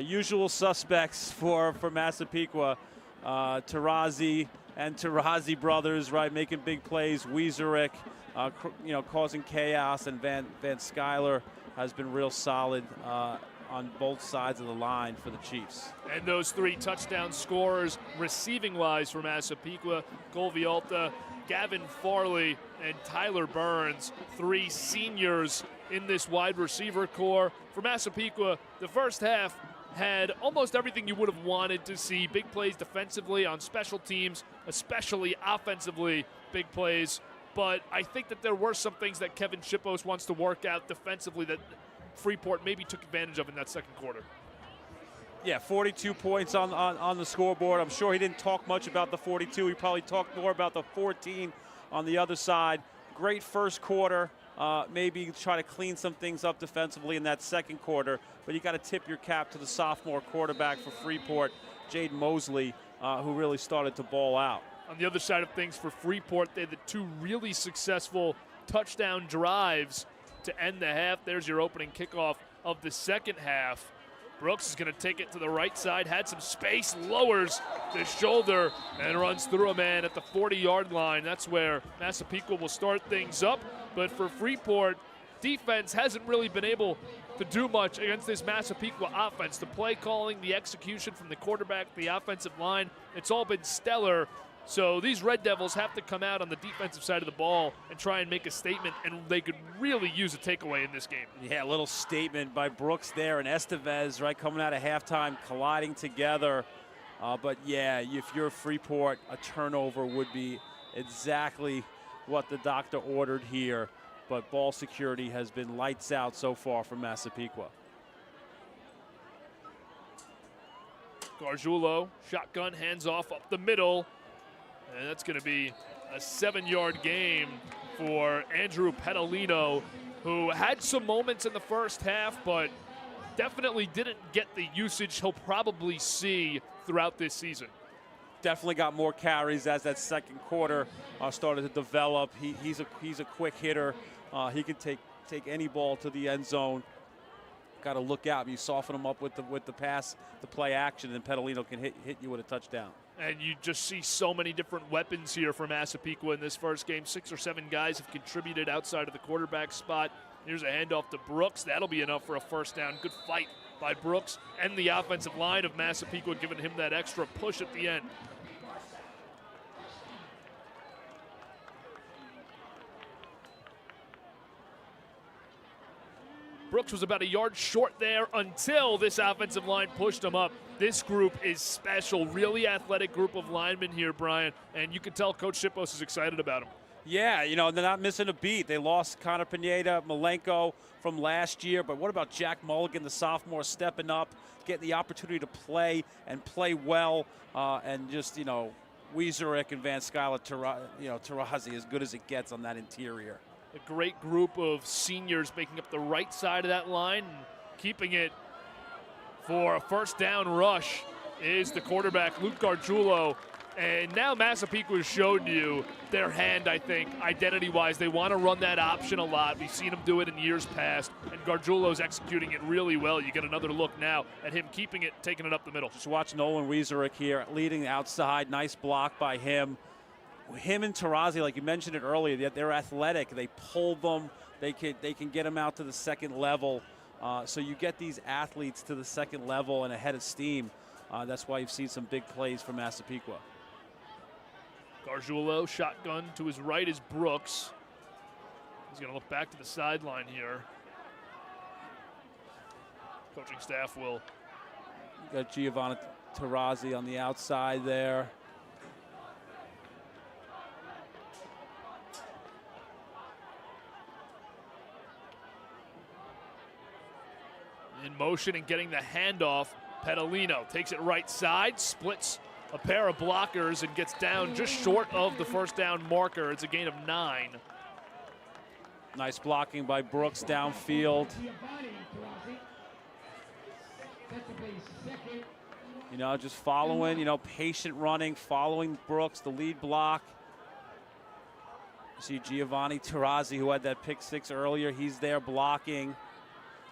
Usual suspects for Massapequa, Tarazi and Tarazi brothers, right, making big plays. Wiezerek, causing chaos, and Van Skyler has been real solid on both sides of the line for the Chiefs. And those 3 touchdown scorers, receiving-wise for Massapequa, Cole Vialta, Gavin Farley, and Tyler Burns, 3 seniors in this wide receiver core. For Massapequa, the first half had almost everything you would have wanted to see. Big plays defensively, on special teams, especially offensively, big plays. But I think that there were some things that Kevin Shippos wants to work out defensively that Freeport maybe took advantage of in that second quarter. Yeah, 42 points on the scoreboard. I'm sure he didn't talk much about the 42. He probably talked more about the 14 on the other side. Great first quarter. Maybe try to clean some things up defensively in that second quarter. But you got to tip your cap to the sophomore quarterback for Freeport, Jaden Mosley, who really started to ball out. On the other side of things for Freeport, they had the 2 really successful touchdown drives to end the half. There's your opening kickoff of the second half. Brooks is going to take it to the right side, had some space, lowers the shoulder, and runs through a man at the 40-yard line. That's where Massapequa will start things up. But for Freeport, defense hasn't really been able to do much against this Massapequa offense. The play calling, the execution from the quarterback, the offensive line, it's all been stellar. So these Red Devils have to come out on the defensive side of the ball and try and make a statement, and they could really use a takeaway in this game. Yeah, a little statement by Brooks there and Estevez, right, coming out of halftime, colliding together. But, yeah, if you're Freeport, a turnover would be exactly what the doctor ordered here. But ball security has been lights out so far from Massapequa. Gargiulo, shotgun, hands off up the middle. And that's going to be a 7-yard game for Andrew Petalino, who had some moments in the first half, but definitely didn't get the usage he'll probably see throughout this season. Definitely got more carries as that second quarter started to develop. He's a quick hitter. He can take any ball to the end zone. Got to look out. You soften him up with the pass, the play action, and Petalino can hit you with a touchdown. And you just see so many different weapons here for Massapequa in this first game. 6 or 7 guys have contributed outside of the quarterback spot. Here's a handoff to Brooks. That'll be enough for a first down. Good fight by Brooks and the offensive line of Massapequa, giving him that extra push at the end. Brooks was about a yard short there until this offensive line pushed him up. This group is special, really athletic group of linemen here, Brian, and you can tell Coach Shippos is excited about them. Yeah, they're not missing a beat. They lost Connor Pineda, Malenko from last year, but what about Jack Mulligan, the sophomore, stepping up, getting the opportunity to play and play well, and just, Wiezerek and Van Skyler, Tarazi, as good as it gets on that interior. A great group of seniors making up the right side of that line and keeping it for a first down rush is the quarterback, Luke Gargiulo. And now Massapequa has showed you their hand, I think, identity-wise. They want to run that option a lot. We've seen them do it in years past, and Gargiulo's executing it really well. You get another look now at him keeping it, taking it up the middle. Just watch Nolan Wiezerek here leading outside. Nice block by him. Him and Tarazi, like you mentioned it earlier, they're athletic. They pull them. They can get them out to the second level. So you get these athletes to the second level and ahead of steam. That's why you've seen some big plays from Massapequa. Gargiulo, shotgun to his right is Brooks. He's going to look back to the sideline here. Coaching staff will. You got Giovanni Tarazzi on the outside there. In motion and getting the handoff. Pedalino takes it right side, splits a pair of blockers and gets down just short of the first down marker. It's a gain of 9. Nice blocking by Brooks downfield. You know, just following, you know, patient running, following Brooks, the lead block. You see Giovanni Tarazzi, who had that pick 6 earlier, he's there blocking.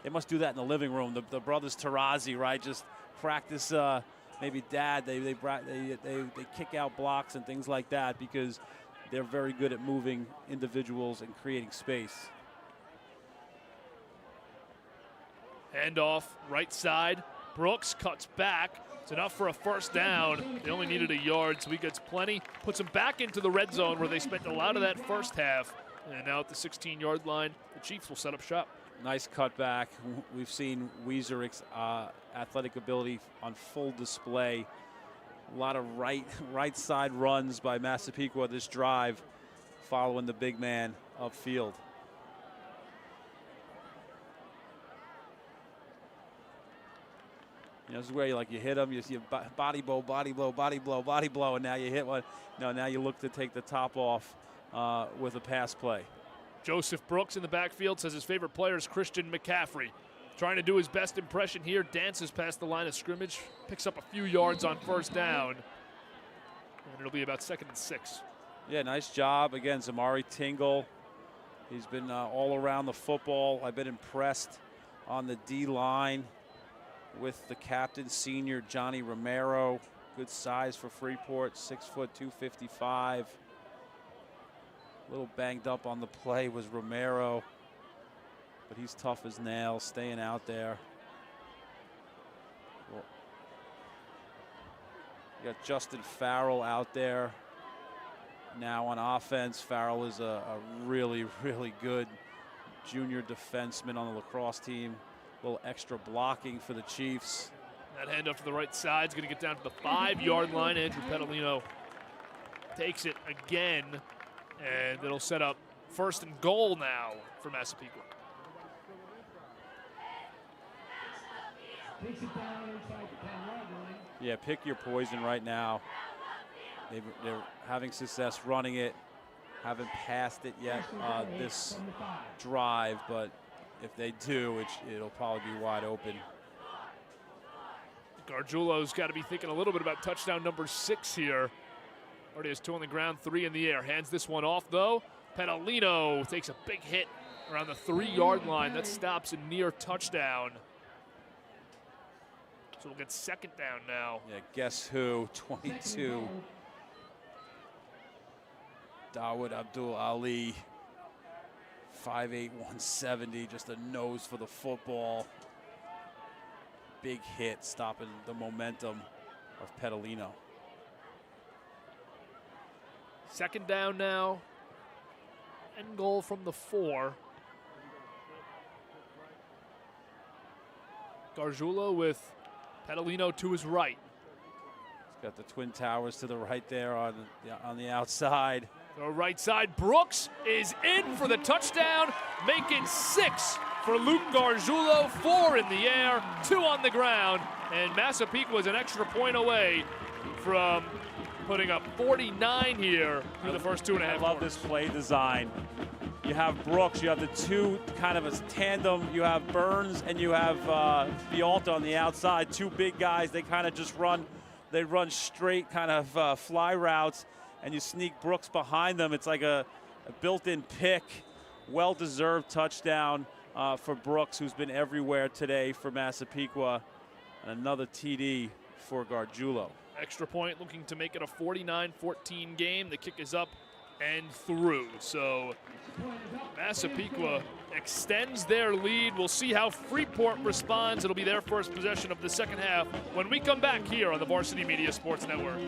They must do that in the living room. The brothers Tarazzi, right? Just practice. Maybe dad. They kick out blocks and things like that because they're very good at moving individuals and creating space. Handoff right side. Brooks cuts back. It's enough for a first down. They only needed a yard, so he gets plenty. Puts them back into the red zone where they spent a lot of that first half. And now at the 16-yard line, the Chiefs will set up shop. Nice cutback. We've seen Weezer's athletic ability on full display. A lot of right side runs by Massapequa this drive, following the big man upfield. You know, this is where you hit him, you see a body blow, body blow, body blow, body blow, and now you hit one. No, now you look to take the top off with a pass play. Joseph Brooks in the backfield says his favorite player is Christian McCaffrey. Trying to do his best impression here, dances past the line of scrimmage, picks up a few yards on first down, and it'll be about 2nd and 6. Yeah, nice job. Again, Zamari Tingle. He's been all around the football. I've been impressed on the D-line with the captain, senior Johnny Romero. Good size for Freeport, 6 foot, 255. A little banged up on the play was Romero, but he's tough as nails, staying out there. You got Justin Farrell out there now on offense. Farrell is a really, really good junior defenseman on the lacrosse team. A little extra blocking for the Chiefs. That handoff to the right side is going to get down to the 5-yard line. Andrew Pedalino takes it again. And it'll set up 1st and goal now for Massapequa. Yeah, pick your poison right now. They're having success running it. Haven't passed it yet this drive, but if they do, it'll probably be wide open. Gargiulo's got to be thinking a little bit about touchdown number 6 here. Already has 2 on the ground, 3 in the air. Hands this one off, though. Pedalino takes a big hit around the 3-yard line. That stops a near touchdown. So we'll get 2nd down now. Yeah, guess who? 22. Dawood Abdul Ali. 5'8", 170. Just a nose for the football. Big hit, stopping the momentum of Pedalino. 2nd down now. End goal from the 4. Gargiulo with Pedalino to his right. He's got the Twin Towers to the right there on the outside. The right side, Brooks is in for the touchdown, making 6 for Luke Gargiulo. 4 in the air, 2 on the ground, and Massapequa was an extra point away from putting up 49 here through the first 2.5 I love this play design. You have Brooks, you have the 2 kind of a tandem. You have Burns and you have Vialta on the outside. 2 big guys. They kind of just run. They run straight kind of fly routes, and you sneak Brooks behind them. It's like a built-in pick. Well-deserved touchdown for Brooks, who's been everywhere today for Massapequa. And another TD for Gargiulo. Extra point, looking to make it a 49-14 game. The kick is up and through. So Massapequa extends their lead. We'll see how Freeport responds. It'll be their first possession of the second half when we come back here on the Varsity Media Sports Network.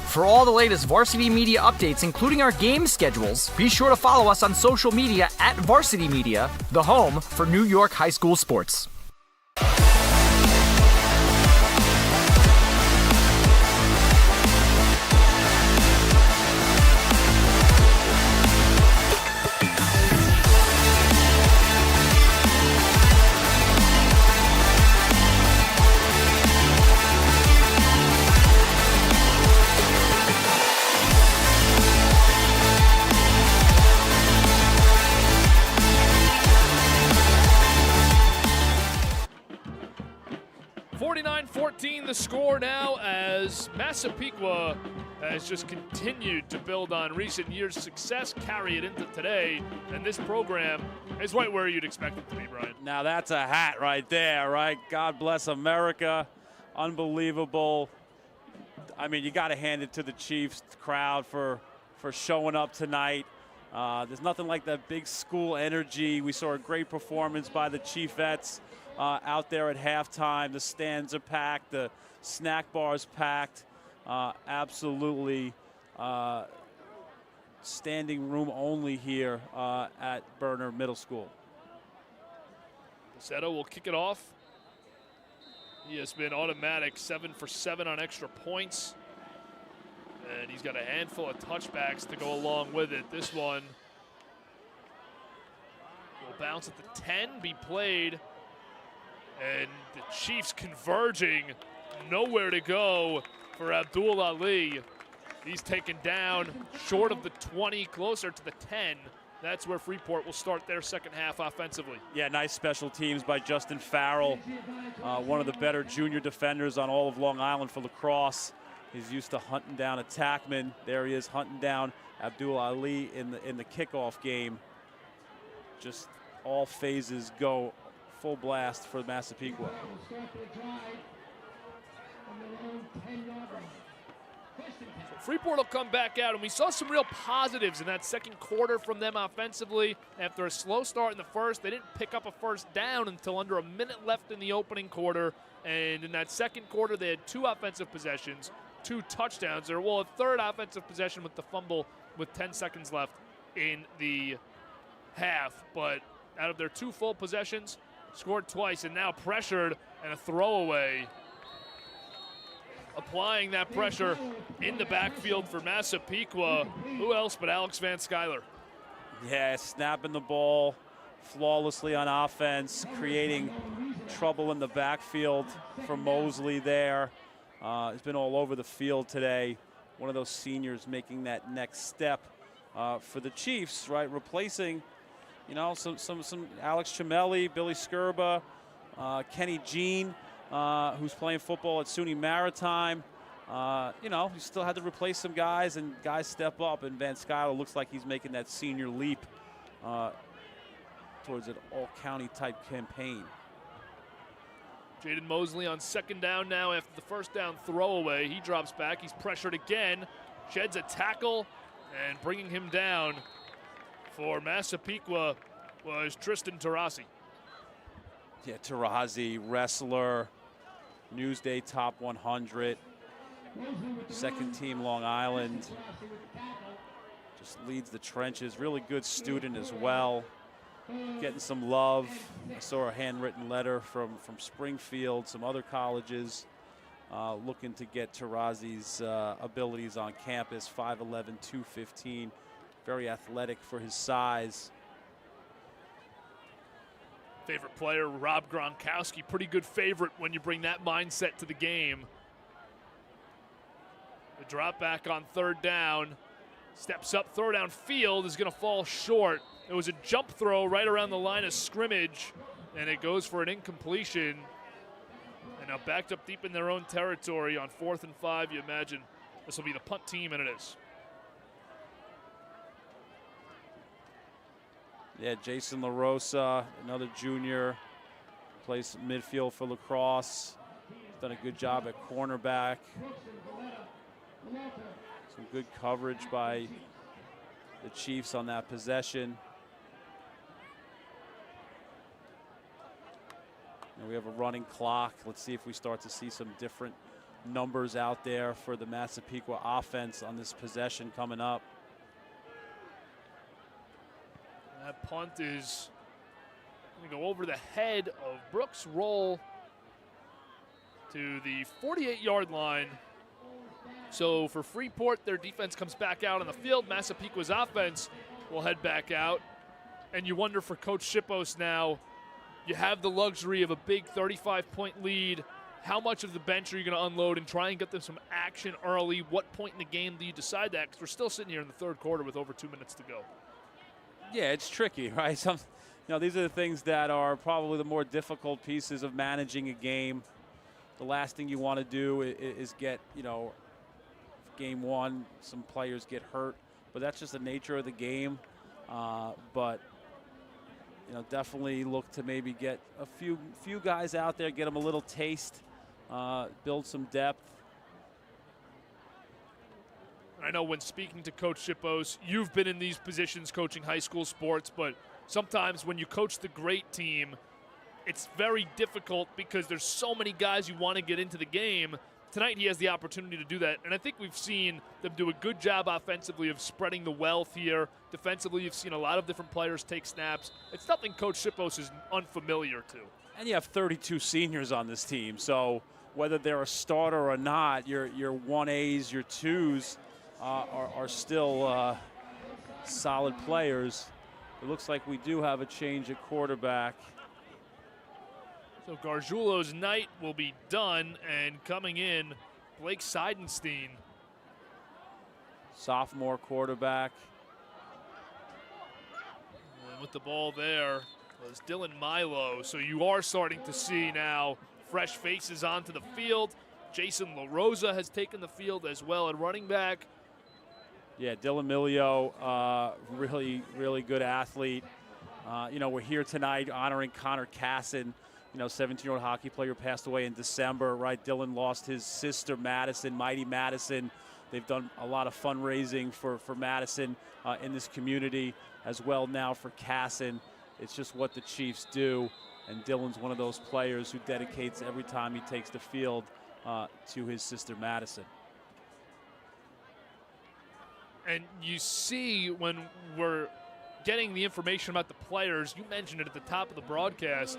For all the latest Varsity Media updates, including our game schedules, be sure to follow us on social media at Varsity Media, the home for New York high school sports. 49-14 the score now, as Massapequa has just continued to build on recent years' success, carry it into today, and this program is right where you'd expect it to be, Brian. Now that's a hat right there, right? God bless America. Unbelievable. I mean, you got to hand it to the Chiefs crowd for showing up tonight. There's nothing like that big school energy. We saw a great performance by the Chiefettes out there at halftime. The stands are packed. The snack bars packed. Absolutely standing room only here at Berner Middle School. Pacetto will kick it off. He has been automatic 7 for 7 on extra points. And he's got a handful of touchbacks to go along with it. This one will bounce at the 10, be played. And the Chiefs converging, nowhere to go for Abdul Ali. He's taken down short of the 20, closer to the 10. That's where Freeport will start their second half offensively. Yeah, nice special teams by Justin Farrell, one of the better junior defenders on all of Long Island for Lacrosse. He's used to hunting down attackmen. There he is hunting down Abdul Ali in the kickoff game. Just all phases go full blast for Massapequa. So Freeport will come back out, and we saw some real positives in that second quarter from them offensively. After a slow start in the first, they didn't pick up a first down until under a minute left in the opening quarter. And in that second quarter, they had 2 offensive possessions, 2 touchdowns. There was a third offensive possession with the fumble with 10 seconds left in the half. But out of their 2 full possessions, scored twice, and now pressured and a throwaway. Applying that pressure in the backfield for Massapequa. Who else but Alex Van Skyler? Yeah, snapping the ball flawlessly on offense, creating trouble in the backfield for Mosley there. He's been all over the field today. One of those seniors making that next step for the Chiefs, right? Replacing, you know, some Alex Chimelli, Billy Skirba, Kenny Jean, who's playing football at SUNY Maritime. You know, you still had to replace some guys, and guys step up, and Van Skyler looks like he's making that senior leap towards an all-county type campaign. Jaden Mosley on second down now after the first down throwaway. He drops back. He's pressured again. Sheds a tackle, and bringing him down for Massapequa was Tristan Tarasi. Yeah, Tarasi, wrestler, Newsday Top 100, second team Long Island. Just leads the trenches. Really good student as well. Getting some love. I saw a handwritten letter from Springfield, some other colleges looking to get Tarasi's abilities on campus. 5'11", 215, very athletic for his size. Favorite player, Rob Gronkowski, pretty good favorite when you bring that mindset to the game. The drop back on third down. Steps up, throw down field is going to fall short. It was a jump throw right around the line of scrimmage, and it goes for an incompletion. And now backed up deep in their own territory on 4th and 5. You imagine this will be the punt team, and it is. Yeah, Jason LaRosa, another junior, plays midfield for Lacrosse. He's done a good job at cornerback. Some good coverage by the Chiefs on that possession. And we have a running clock. Let's see if we start to see some different numbers out there for the Massapequa offense on this possession coming up. That punt is going to go over the head of Brooks Roll to the 48-yard line. So for Freeport, their defense comes back out on the field. Massapequa's offense will head back out. And you wonder for Coach Shippos now, you have the luxury of a big 35-point lead. How much of the bench are you going to unload and try and get them some action early? What point in the game do you decide that? Because we're still sitting here in the third quarter with over 2 minutes to go. Yeah, it's tricky, right? These are the things that are probably the more difficult pieces of managing a game. the last thing you want to do is get, game one, some players get hurt. But that's just the nature of the game. But definitely look to maybe get a few guys out there, get them a little taste, build some depth. I know when speaking to Coach Shippos, you've been in these positions coaching high school sports, but sometimes when you coach the great team, it's very difficult because there's so many guys you want to get into the game. Tonight he has the opportunity to do that, and I think we've seen them do a good job offensively of spreading the wealth here. Defensively, you've seen a lot of different players take snaps. It's nothing Coach Shippos is unfamiliar to. And you have 32 seniors on this team, so whether they're a starter or not, your 1As, your 2s are still solid players. It looks like we do have a change at quarterback. So Gargiulo's night will be done, and coming in, Blake Seidenstein. Sophomore quarterback. And with the ball there was Dylan Milo. So you are starting to see now fresh faces onto the field. Jason LaRosa has taken the field as well at running back. Yeah, Dylan Milio, really, really good athlete. We're here tonight honoring Connor Casson. 17-year-old hockey player passed away in December, right? Dylan lost his sister, Madison, Mighty Madison. They've done a lot of fundraising for Madison in this community as well now for Casson. It's just what the Chiefs do, and Dylan's one of those players who dedicates every time he takes the field to his sister, Madison. And you see when we're getting the information about the players, you mentioned it at the top of the broadcast,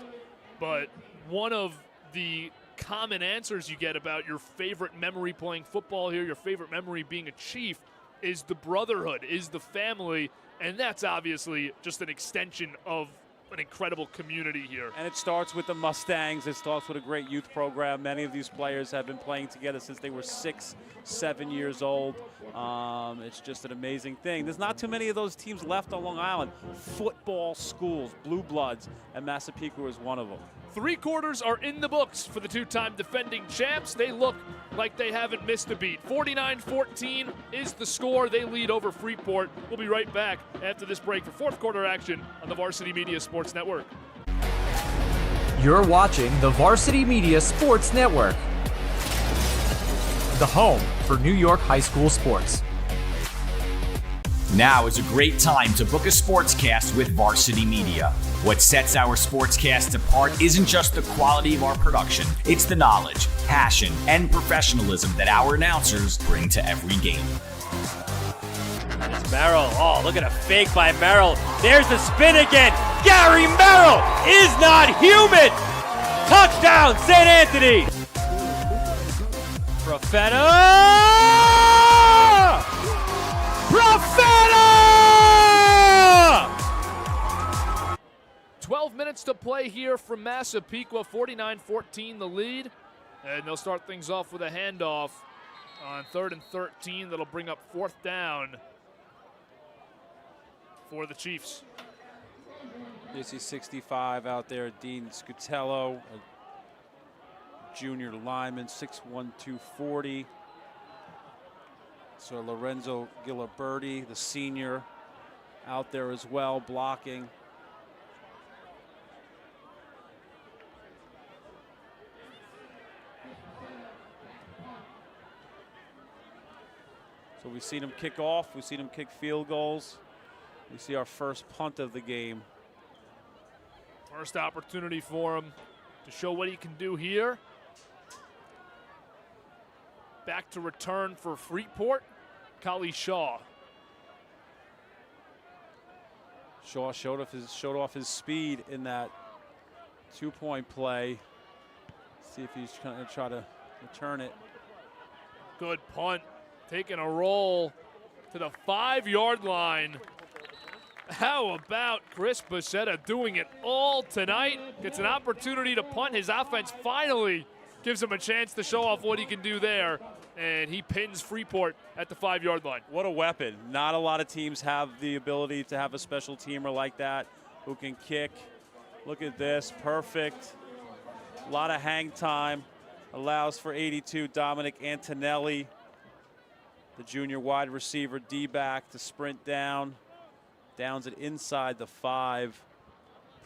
but one of the common answers you get about your favorite memory playing football here, your favorite memory being a Chief, is the brotherhood, is the family, and that's obviously just an extension of an incredible community here. And it starts with the Mustangs. It starts with a great youth program. Many of these players have been playing together since they were 6, 7 years old. It's just an amazing thing. There's not too many of those teams left on Long Island. Football schools, Blue Bloods, and Massapequa is one of them. 3 quarters are in the books for the 2-time defending champs. They look like they haven't missed a beat. 49-14 is the score. They lead over Freeport. We'll be right back after this break for fourth quarter action on the Varsity Media Sports Network. You're watching the Varsity Media Sports Network, the home for New York high school sports. Now is a great time to book a sportscast with Varsity Media. What sets our sportscast apart isn't just the quality of our production, it's the knowledge, passion, and professionalism that our announcers bring to every game. And it's Merrill. Oh, look at a fake by Merrill. There's the spin again. Gary Merrill is not human. Touchdown, St. Anthony. Profeta! 12 minutes to play here from Massapequa, 49-14 the lead. And they'll start things off with a handoff on 3rd and 13. That'll bring up 4th down for the Chiefs. You see 65 out there, Dean Scutello, a junior lineman, 6'1", 240. So Lorenzo Giliberti, the senior, out there as well, blocking. So we've seen him kick off, we've seen him kick field goals. We see our first punt of the game. First opportunity for him to show what he can do here. Back to return for Freeport, Kali Shaw. Shaw showed off his speed in that 2-point play. See if he's going to try to return it. Good punt, taking a roll to the 5-yard line. How about Chris Bacetta doing it all tonight? Gets an opportunity to punt. His offense finally gives him a chance to show off what he can do there. And he pins Freeport at the 5-yard line. What a weapon. Not a lot of teams have the ability to have a special teamer like that who can kick. Look at this, perfect. A lot of hang time. allows for 82. Dominic Antonelli, the junior wide receiver, D-back to sprint down. Downs it inside the 5.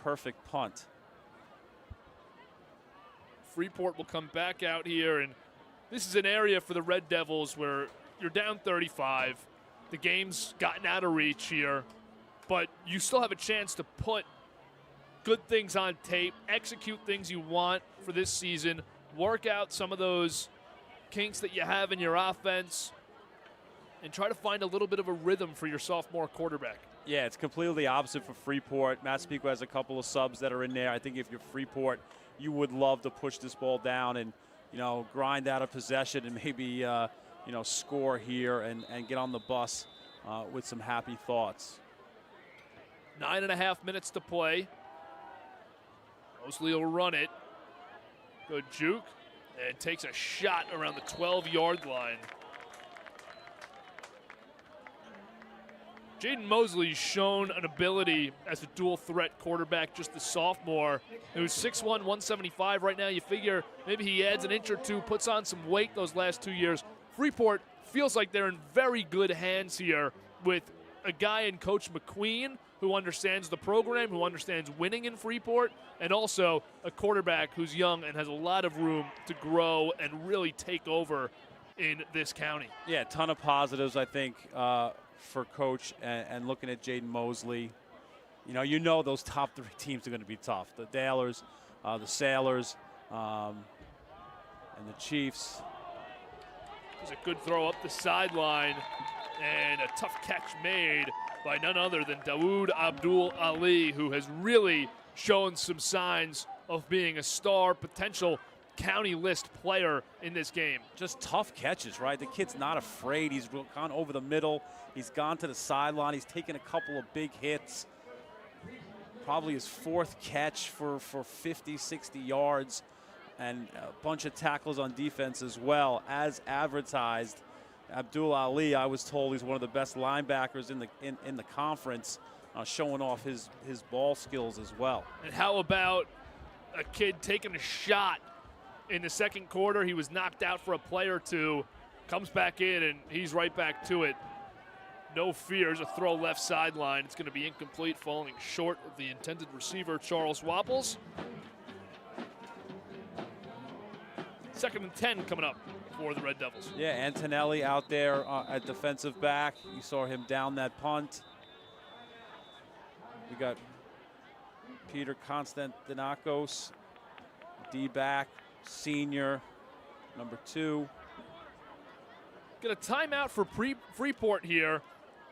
Perfect punt. Freeport will come back out here, and this is an area for the Red Devils where you're down 35. The game's gotten out of reach here, but you still have a chance to put good things on tape, execute things you want for this season, work out some of those kinks that you have in your offense, and try to find a little bit of a rhythm for your sophomore quarterback. Yeah, it's completely opposite for Freeport. Massapequa has a couple of subs that are in there. I think if you're Freeport, you would love to push this ball down and, grind out a possession and maybe, score here and get on the bus with some happy thoughts. 9.5 minutes to play. Mosley will run it. Good juke. And takes a shot around the 12-yard line. Jaden Mosley's shown an ability as a dual threat quarterback, just a sophomore, who's 6'1", 175 right now. You figure maybe he adds an inch or two, puts on some weight those last 2 years. Freeport feels like they're in very good hands here with a guy in Coach McQueen who understands the program, who understands winning in Freeport, and also a quarterback who's young and has a lot of room to grow and really take over in this county. Yeah, a ton of positives, I think, for Coach and looking at Jaden Mosley. You know those top 3 teams are going to be tough. The Dalers, the Sailors, and the Chiefs. There's a good throw up the sideline and a tough catch made by none other than Dawood Abdul Ali, who has really shown some signs of being a star potential county list player in this game. Just tough catches, right? The kid's not afraid. He's gone over the middle. He's gone to the sideline. He's taken a couple of big hits. Probably his 4th catch for 50, 60 yards and a bunch of tackles on defense as well. As advertised, Abdul Ali, I was told he's one of the best linebackers in the conference, showing off his ball skills as well. And how about a kid taking a shot in the second quarter? He was knocked out for a play or two, comes back in, and he's right back to it. No fears, a throw left sideline. It's going to be incomplete, falling short of the intended receiver, Charles Wapples. 2nd and 10 coming up for the Red Devils. Yeah, Antonelli out there at defensive back. You saw him down that punt. We got Peter Konstantinakos, D-back, senior, number 2. Get a timeout for Freeport here,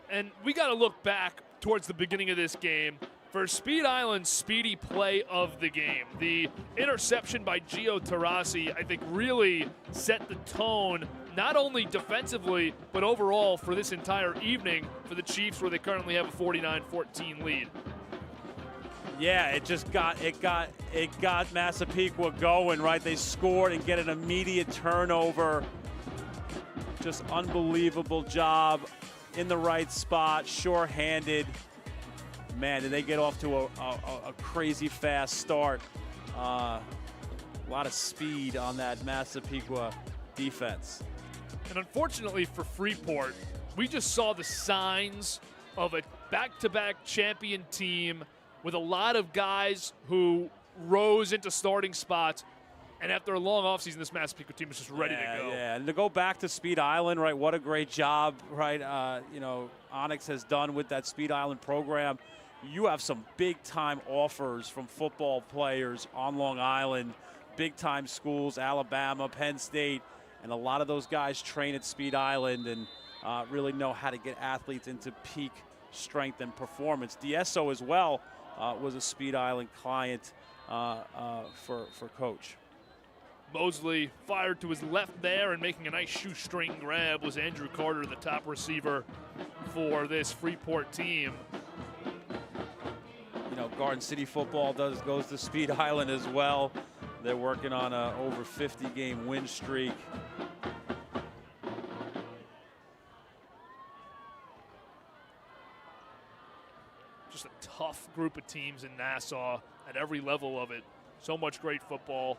and we got to look back towards the beginning of this game for Speed Island's speedy play of the game. The interception by Gio Tarasi, I think, really set the tone, not only defensively, but overall for this entire evening for the Chiefs, where they currently have a 49-14 lead. Yeah, it got Massapequa going, right? They scored and get an immediate turnover. Just unbelievable job in the right spot, sure-handed. Man, did they get off to a crazy fast start. A lot of speed on that Massapequa defense. And unfortunately for Freeport, we just saw the signs of a back-to-back champion team with a lot of guys who rose into starting spots. And after a long offseason, this Massapequa team is just ready to go. Yeah, and to go back to Speed Island, right, what a great job, right, Onyx has done with that Speed Island program. You have some big-time offers from football players on Long Island, big-time schools, Alabama, Penn State, and a lot of those guys train at Speed Island and really know how to get athletes into peak strength and performance. DSO as well was a Speed Island client for Coach. Mosley fired to his left there, and making a nice shoestring grab was Andrew Carter, the top receiver for this Freeport team. Garden City football goes to Speed Island as well. They're working on a over 50-game win streak. Just a tough group of teams in Nassau at every level of it. So much great football.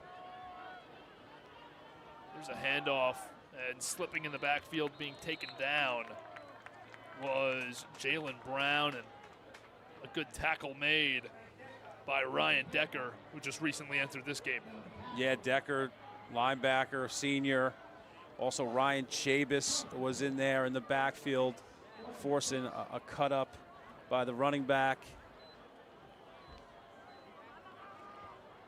There's a handoff, and slipping in the backfield, being taken down was Jalen Brown, and a good tackle made by Ryan Decker, who just recently entered this game. Yeah, Decker, linebacker, senior. Also Ryan Chabis was in there in the backfield, forcing a cut up by the running back.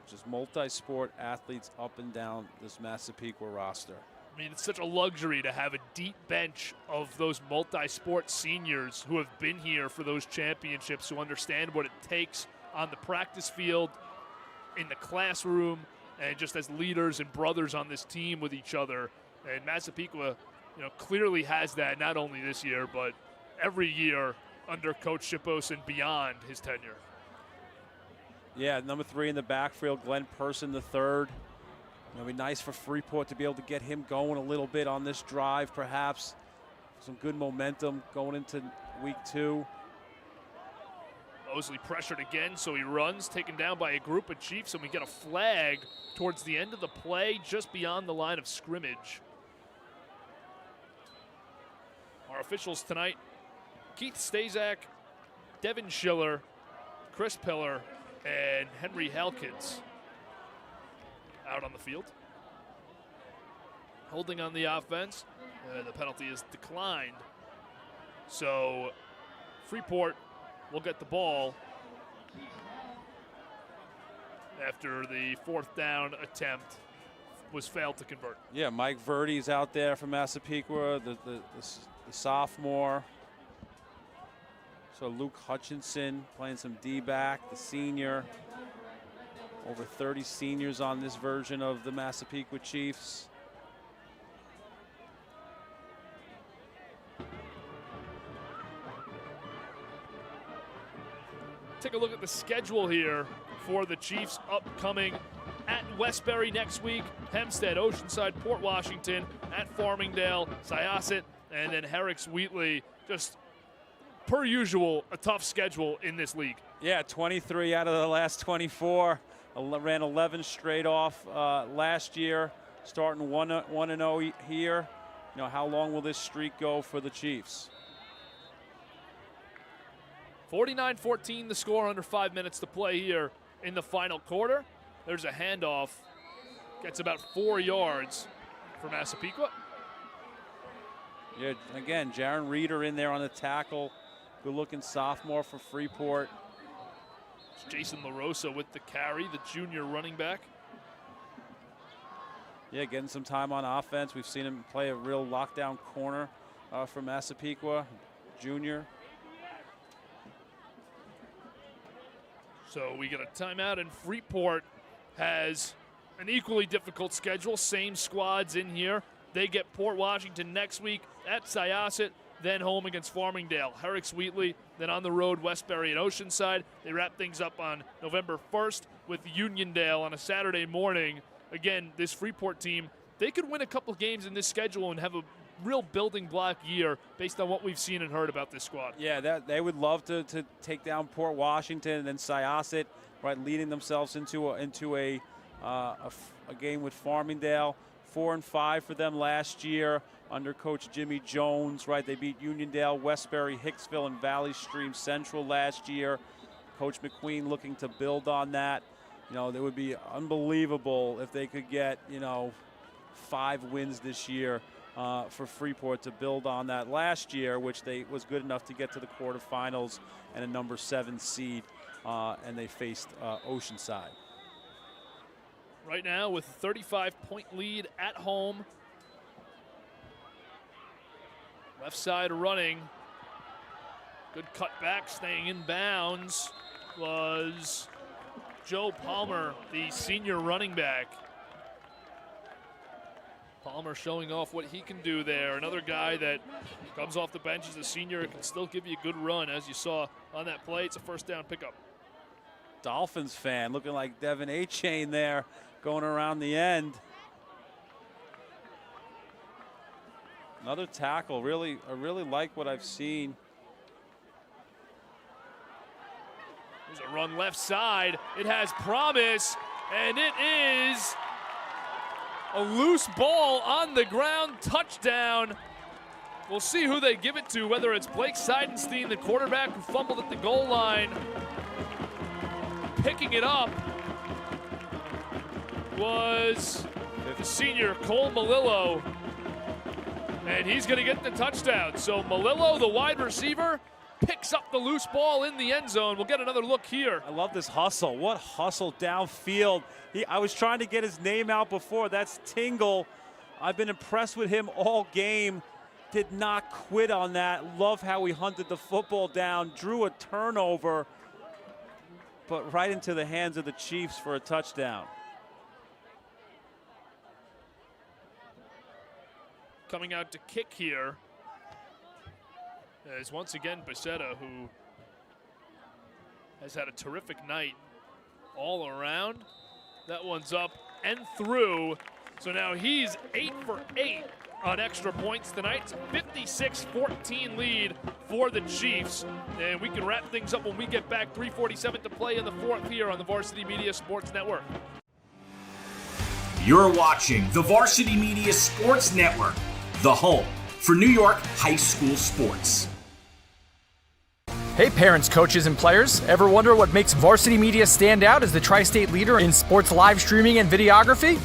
Just multi-sport athletes up and down this Massapequa roster. I mean, it's such a luxury to have a deep bench of those multi-sport seniors who have been here for those championships, who understand what it takes on the practice field, in the classroom, and just as leaders and brothers on this team with each other. And Massapequa, clearly has that not only this year, but every year under Coach Shippos and beyond his tenure. Yeah, number 3 in the backfield, Glenn Person III. It'll be nice for Freeport to be able to get him going a little bit on this drive, perhaps. Some good momentum going into week 2. Mosley pressured again, so he runs, taken down by a group of Chiefs, and we get a flag towards the end of the play, just beyond the line of scrimmage. Our officials tonight, Keith Stazak, Devin Schiller, Chris Pillar, and Henry Halkins out on the field. Holding on the offense, the penalty is declined. So Freeport will get the ball after the 4th down attempt was failed to convert. Yeah, Mike Verdi's out there from Massapequa, the sophomore. So Luke Hutchinson playing some D-back, the senior. Over 30 seniors on this version of the Massapequa Chiefs. Take a look at the schedule here for the Chiefs upcoming at Westbury next week, Hempstead, Oceanside, Port Washington, at Farmingdale, Syosset, and then Herrick's Wheatley. Just per usual, a tough schedule in this league. Yeah, 23 out of the last 24. Ran 11 straight off last year, starting 1-0 here. How long will this streak go for the Chiefs? 49-14 the score, under 5 minutes to play here in the final quarter. There's a handoff. Gets about 4 yards for Massapequa. Yeah, again, Jaron Reeder in there on the tackle. Good-looking sophomore for Freeport. It's Jason LaRosa with the carry, the junior running back. Yeah, getting some time on offense. We've seen him play a real lockdown corner for Massapequa, junior. So we get a timeout, and Freeport has an equally difficult schedule. Same squads in here. They get Port Washington next week at Syosset, then home against Farmingdale. Herrick's Wheatley, then on the road, Westbury and Oceanside. They wrap things up on November 1st with Uniondale on a Saturday morning. Again, this Freeport team, they could win a couple games in this schedule and have a real building block year based on what we've seen and heard about this squad. Yeah, they would love to take down Port Washington and then Syosset, right, leading themselves into a game with Farmingdale. 4-5 for them last year under Coach Jimmy Jones, right? They beat Uniondale, Westbury, Hicksville, and Valley Stream Central last year. Coach McQueen looking to build on that. It would be unbelievable if they could get, 5 wins this year for Freeport to build on that last year, which they was good enough to get to the quarterfinals and a number 7 seed, and they faced Oceanside. Right now with a 35-point lead at home. Left side running. Good cutback, staying in bounds was Joe Palmer, the senior running back. Palmer showing off what he can do there. Another guy that comes off the bench as a senior, can still give you a good run, as you saw on that play. It's a first down pickup. Dolphins fan looking like Devin A-Chain there, going around the end. Another tackle. I really like what I've seen. There's a run left side. It has promise, and it is A loose ball on the ground, touchdown. We'll see who they give it to, whether it's Blake Seidenstein, the quarterback who fumbled at the goal line. Picking it up was the senior Cole Malillo, and he's going to get the touchdown. So Malillo, the wide receiver, picks up the loose ball in the end zone. We'll get another look here. I love this hustle. What hustle downfield. I was trying to get his name out before. That's Tingle. I've been impressed with him all game. Did not quit on that. Love how he hunted the football down, drew a turnover, but right into the hands of the Chiefs for a touchdown. Coming out to kick here is once again Becerra, who has had a terrific night all around. That one's up and through. So now he's 8 for 8 on extra points tonight. 56-14 lead for the Chiefs. And we can wrap things up when we get back. 3:47 to play in the fourth here on the Varsity Media Sports Network. You're watching the Varsity Media Sports Network, the home for New York high school sports. Hey parents, coaches, and players. Ever wonder what makes Varsity Media stand out as the tri-state leader in sports live streaming and videography?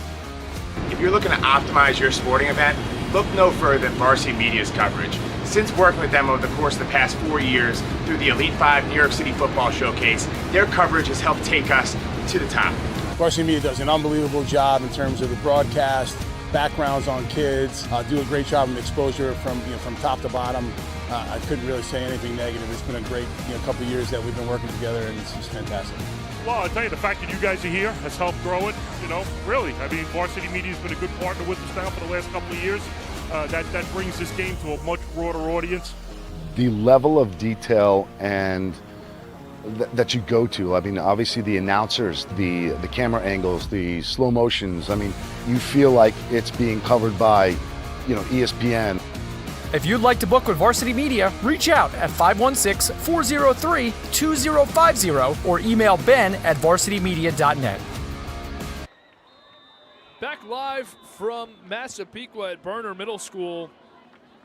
If you're looking to optimize your sporting event, look no further than Varsity Media's coverage. Since working with them over the course of the past 4 years through the Elite 5 New York City Football Showcase, their coverage has helped take us to the top. Varsity Media does an unbelievable job in terms of the broadcast, backgrounds on kids, do a great job of exposure from top to bottom. I couldn't really say anything negative. It's been a great couple of years that we've been working together, and it's just fantastic. Well, I'll tell you, the fact that you guys are here has helped grow it, really. I mean, Varsity Media's been a good partner with us now for the last couple of years. That brings this game to a much broader audience. The level of detail and that you go to, I mean, obviously the announcers, the camera angles, the slow motions, I mean, you feel like it's being covered by, ESPN. If you'd like to book with Varsity Media, reach out at 516-403-2050 or email ben@varsitymedia.net. Back live from Massapequa at Burner Middle School,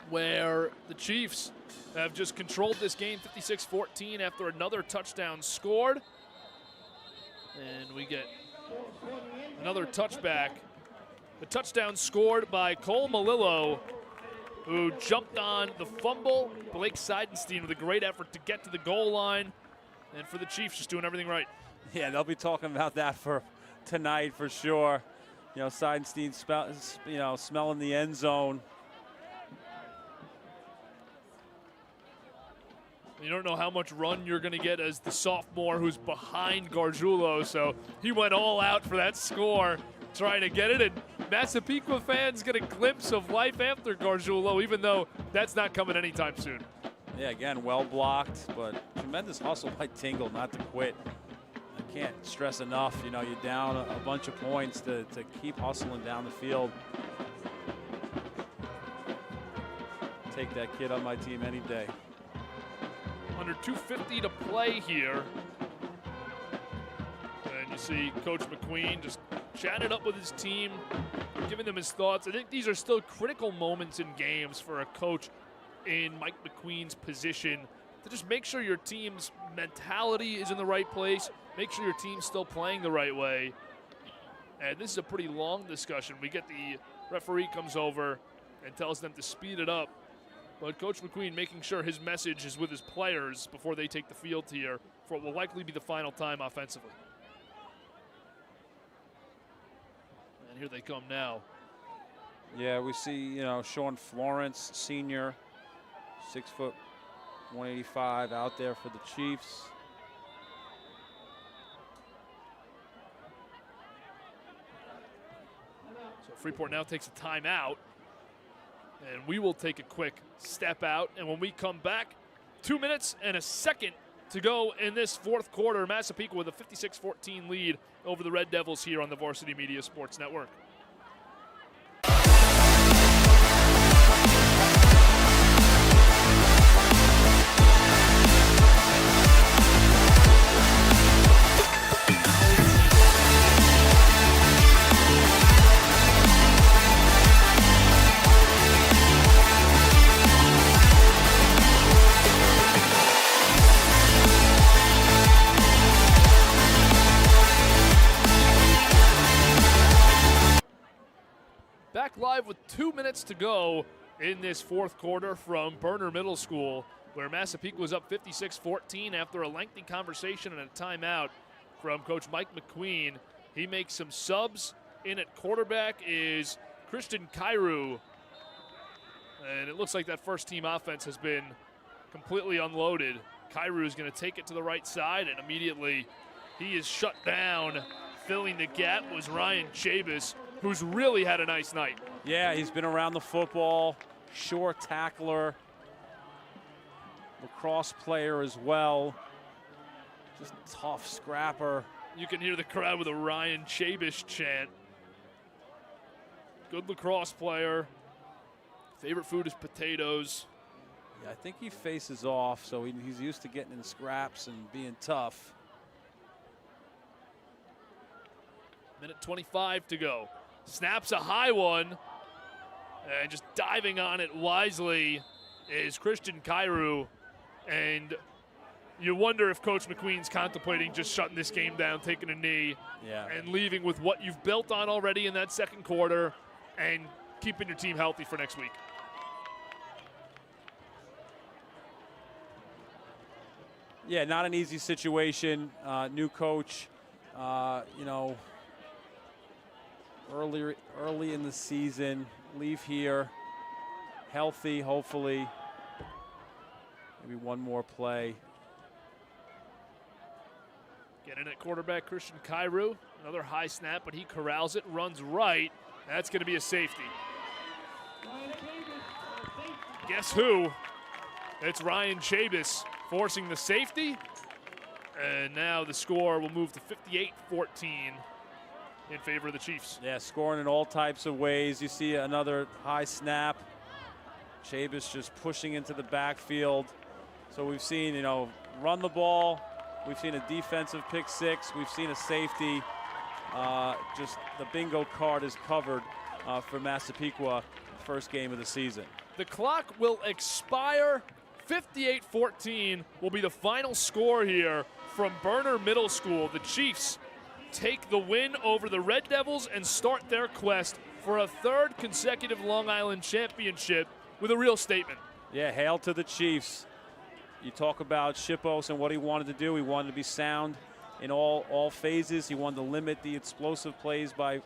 where the Chiefs have just controlled this game 56-14 after another touchdown scored. And we get another touchback. The touchdown scored by Cole Malillo, who jumped on the fumble. Blake Seidenstein with a great effort to get to the goal line. And for the Chiefs, just doing everything right. Yeah, they'll be talking about that for tonight for sure. Seidenstein smelling the end zone. You don't know how much run you're going to get as the sophomore who's behind Gargiulo, so he went all out for that score, trying to get it, and Massapequa fans get a glimpse of life after Gargiulo, even though that's not coming anytime soon. Yeah, again, well blocked, but tremendous hustle by Tingle not to quit. I can't stress enough, you're down a bunch of points to keep hustling down the field. Take that kid on my team any day. Under 2:50 to play here. And you see Coach McQueen just chatted up with his team, giving them his thoughts. I think these are still critical moments in games for a coach in Mike McQueen's position to just make sure your team's mentality is in the right place, make sure your team's still playing the right way. And this is a pretty long discussion. We get the referee comes over and tells them to speed it up. But Coach McQueen making sure his message is with his players before they take the field here for what will likely be the final time offensively. And here they come now. Yeah, we see, Sean Florence, senior, 6 foot, 185 out there for the Chiefs. So Freeport now takes a timeout. And we will take a quick step out. And when we come back, 2 minutes and a second to go in this fourth quarter. Massapequa with a 56-14 lead over the Red Devils here on the Varsity Media Sports Network. Back live with 2 minutes to go in this fourth quarter from Berner Middle School, where Massapequa was up 56-14 after a lengthy conversation and a timeout from Coach Mike McQueen. He makes some subs. In at quarterback is Christian Cairo. And it looks like that first-team offense has been completely unloaded. Cairo is going to take it to the right side, and immediately he is shut down. Filling the gap was Ryan Chabis, who's really had a nice night. Yeah, he's been around the football, short tackler, lacrosse player as well. Just tough scrapper. You can hear the crowd with a Ryan Chabis chant. Good lacrosse player. Favorite food is potatoes. Yeah, I think he faces off, so he's used to getting in scraps and being tough. Minute 25 to go. Snaps a high one. And just diving on it wisely is Christian Cairo. And you wonder if Coach McQueen's contemplating just shutting this game down, taking a knee, and leaving with what you've built on already in that second quarter and keeping your team healthy for next week. Yeah, not an easy situation. New coach, early in the season, leave here healthy, hopefully. Maybe one more play. Getting at quarterback, Christian Cairo. Another high snap, but he corrals it, runs right. That's going to be a safety. Guess who? It's Ryan Chabis forcing the safety. And now the score will move to 58-14 in favor of the Chiefs. Yeah, scoring in all types of ways. You see another high snap. Chabis just pushing into the backfield. So we've seen, run the ball. We've seen a defensive pick six. We've seen a safety. Just the bingo card is covered for Massapequa, first game of the season. The clock will expire. 58-14 will be the final score here from Berner Middle School. The Chiefs take the win over the Red Devils and start their quest for a third consecutive Long Island championship with a real statement. Yeah, hail to the Chiefs. You talk about Shippos and what he wanted to do. He wanted to be sound in all phases. He wanted to limit the explosive plays by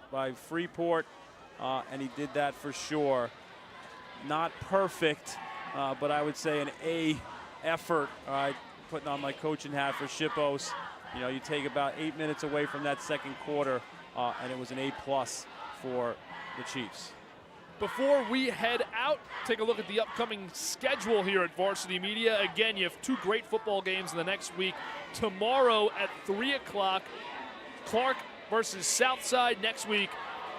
Freeport, and he did that for sure. Not perfect, but I would say an A effort. All right, putting on my coaching hat for Shippos. You take about 8 minutes away from that second quarter, and it was an A+ for the Chiefs. Before we head out, take a look at the upcoming schedule here at Varsity Media. Again, you have two great football games in the next week. Tomorrow at 3 o'clock, Clark versus Southside. Next week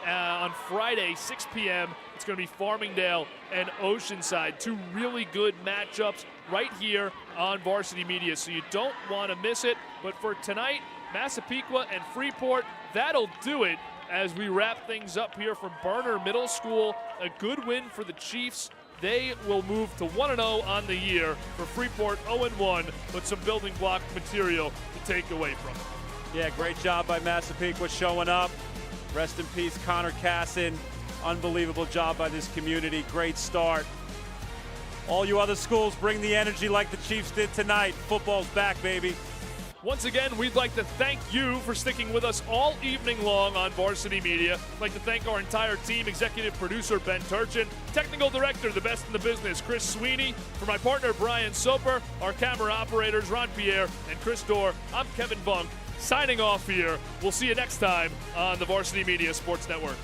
on Friday, 6 p.m., it's going to be Farmingdale and Oceanside. Two really good matchups right here on Varsity Media, so you don't want to miss it. But for tonight, Massapequa and Freeport, that'll do it as we wrap things up here from Berner Middle School. A good win for the Chiefs. They will move to 1-0 on the year. For Freeport, 0-1, but some building block material to take away from it. Yeah, great job by Massapequa showing up. Rest in peace, Connor Casson. Unbelievable job by this community. Great start. All you other schools, bring the energy like the Chiefs did tonight. Football's back, baby. Once again, we'd like to thank you for sticking with us all evening long on Varsity Media. I'd like to thank our entire team, executive producer Ben Turchin, technical director, the best in the business, Chris Sweeney. For my partner, Brian Soper, our camera operators, Ron Pierre and Chris Dorr, I'm Kevin Bunk, signing off here. We'll see you next time on the Varsity Media Sports Network.